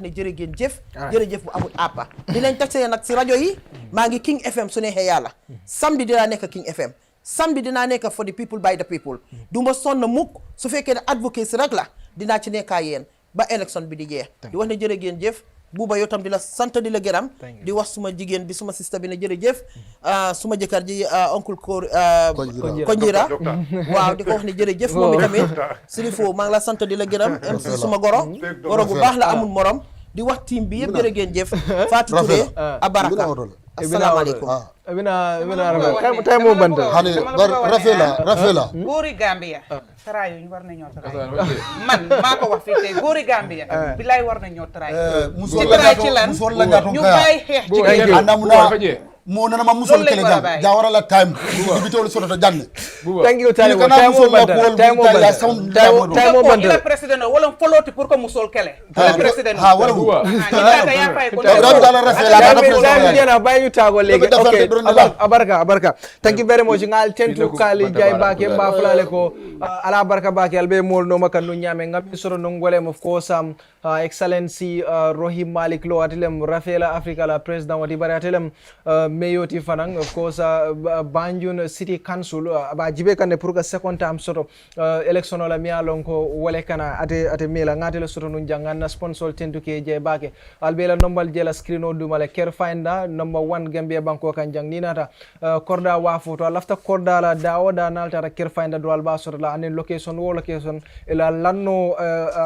ne jërë ngeen jëf jërëjëf bu amul àppa di leen tase nag si rajo yi maa ngi King FM su neexee yàlla samedi dinaa nekk King FM samedi dinaa nekk for the people by the people du ma sonn mukk su fekkee ne advocacy rek la dinaa ci nekkaa yéen ba élection bi di jeex di wax ne jërë ngeen jëf buuba yow tam di la sant di la gërëm di wax suma jigéen bi suma sista bi ne jërëjëf suma jëkkër ji oncle Konjira waaw di ko wax ne jërëjëf moom itamit Sirifo maa ngi la sant di la gërëm MC suma goro bu baax la amul morom di wax team bi yëpp jërë ngeen jëf Fatou Touré Abaraka asalaamaaleykum tay mo banta hani rafela góori Gambia taraay yu war nañoo taraay man maa ko wax fii tey góori Gambia bilaay war nañoo taraay ci taraay ci lan ñu bàyyi xeex ci mo nana ma musol kele jawara la time dibitol soto janne thank you time mo banta president wala foloti pour que musol kele president ha wala ya fay ko dala bay ñu tago legi okay abarka thank you very much ngal tentu kali jay baake mba fulale ko ala barka baake albe mol no makan no nyame ngam soro no ngolem of course excellency Rohey Malick Lowe atelem Rafela Africa la president wati bari atelem Mayoti Fanang, of course, Banjul City Council, ba jibe kane pour que second time soto election la mi alonko wale kana ate mela ngatele soto nun jangana sponsor tentu ke je bake albela nombal jela screen o dumale Kerr finder number 1 Gambia banko kan jang ninata korda wa photo lafta korda la dawoda nalta Kerr finder do alba soto la anen location ila lanno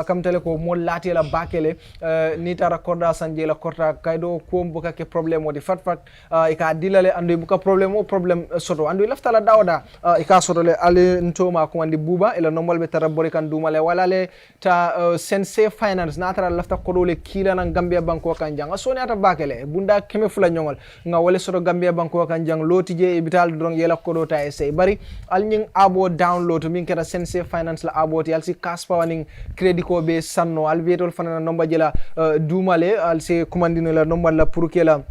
kamtele ko mo lati la bakele ni tara korda sanjela korta kaydo ko mbuka ke problème wodi fat ka dilale andu buka problem soto andu laftala dawda ka soto le ale ntoma ko andi buba ila nomol be tarabori kan dumale wala le ta sense finance natara lafta kodole kila na Gambia banko kan jang soni ata bakele bunda keme fula nyongol nga wala soto Gambia banko kan jang lotije e bital drong yela kodo ta essay bari al nying abo download min kera sense finance la abo ti al si kaspa waning credit ko be sanno al vietol fanana nomba jela dumale al se commandino la nomba la pour kela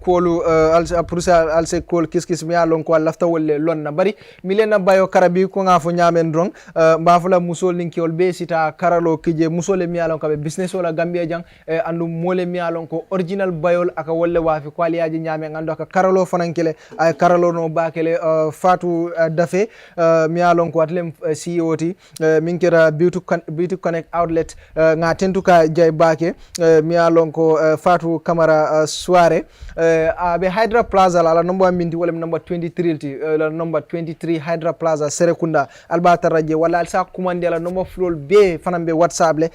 kolu alse kol kiskis mi alon ko lafta wolle lonna bari milena bayo karabi ko ngafo nyamen drong mbafula musol ninkiol be sita karalo kije musole mi alon ko be business wala Gambia jang andu mole mi alon ko original bayol aka wolle wafi ko aliyaji nyamen ando aka karalo fanankele ay karalo no bakele Fatou Dafe mi alon ko atlem CEO ti min kera beauty connect outlet nga tentuka jay bake mi alon ko Fatou Camara soirée be Hydra Plaza la number minti wala number 23 ti la number 23 Hydra Plaza Serekunda albata radio wala alsa commande la number floor be fanam be WhatsApp le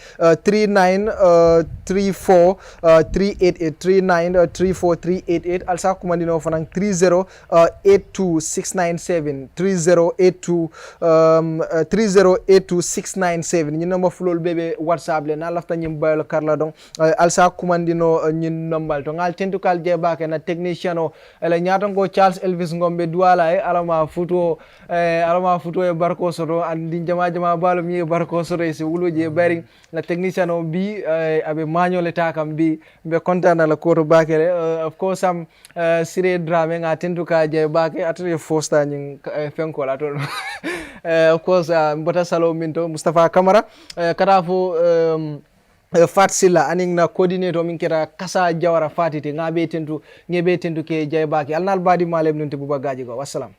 39343883934388 alsa commande no fanam 3082697 3082697 ni number floor be WhatsApp le na lafta nyim baylo karla donc alsa commande no nyin number to ngal tentukal je baake na technician o ele nyatango Charles Elvis Ngombe duala e alama futo e barko soto andi jama balo mi barko soto e se wuluji e bari na technician o bi abe mañole takam bi be contana la koto baake of course am sire drame nga tentuka je baake atri fosta nyin fenko la to of course mbota salo minto Mustafa Kamara katafo Fat Silla aning na coordinator min kira Kasa Jawara Fatite ngebe tentu ke jay baki alnal badi malem nunte buba gaji go wassalam.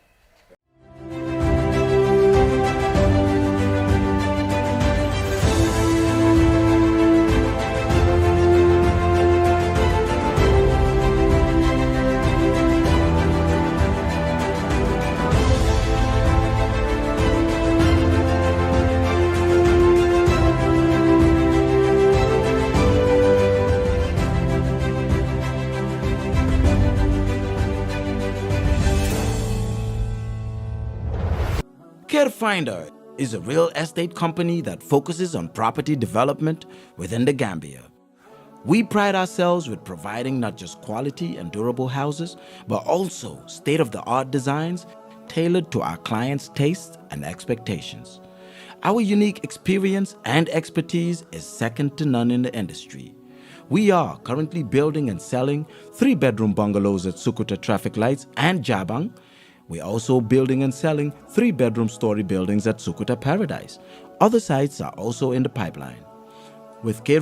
Kerr is a real estate company that focuses on property development within the Gambia. We pride ourselves with providing not just quality and durable houses, but also state-of-the-art designs tailored to our clients' tastes and expectations. Our unique experience and expertise is second to none in the industry. We are currently building and selling 3-bedroom bungalows at Sukuta Traffic Lights and Jabang. We're also building and selling 3-bedroom story buildings at Sukuta Paradise. Other sites are also in the pipeline. With Kerr,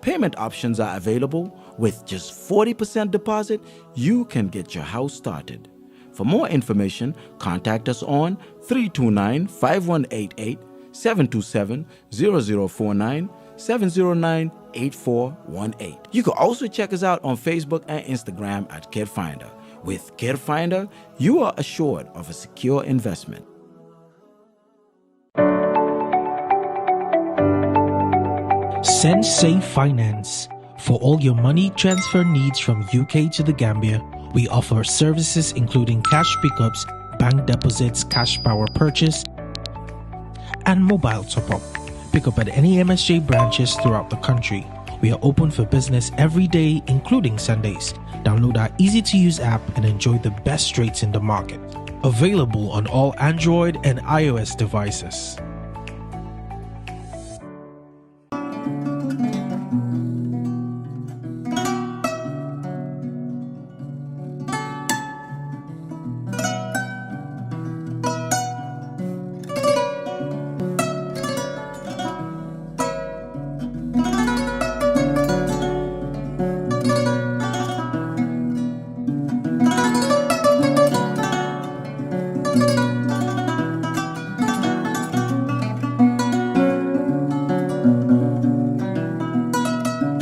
payment options are available. With just 40% deposit, you can get your house started. For more information, contact us on 329-5188, 727-0049, 709-8418. You can also check us out on Facebook and Instagram at Kerr. With Kerr, you are assured of a secure investment. Sensei Finance. For all your money transfer needs from UK to the Gambia, we offer services including cash pickups, bank deposits, cash power purchase, and mobile top-up. Pick up at any MSJ branches throughout the country. We are open for business every day, including Sundays. Download our easy-to-use app and enjoy the best rates in the market. Available on all Android and iOS devices.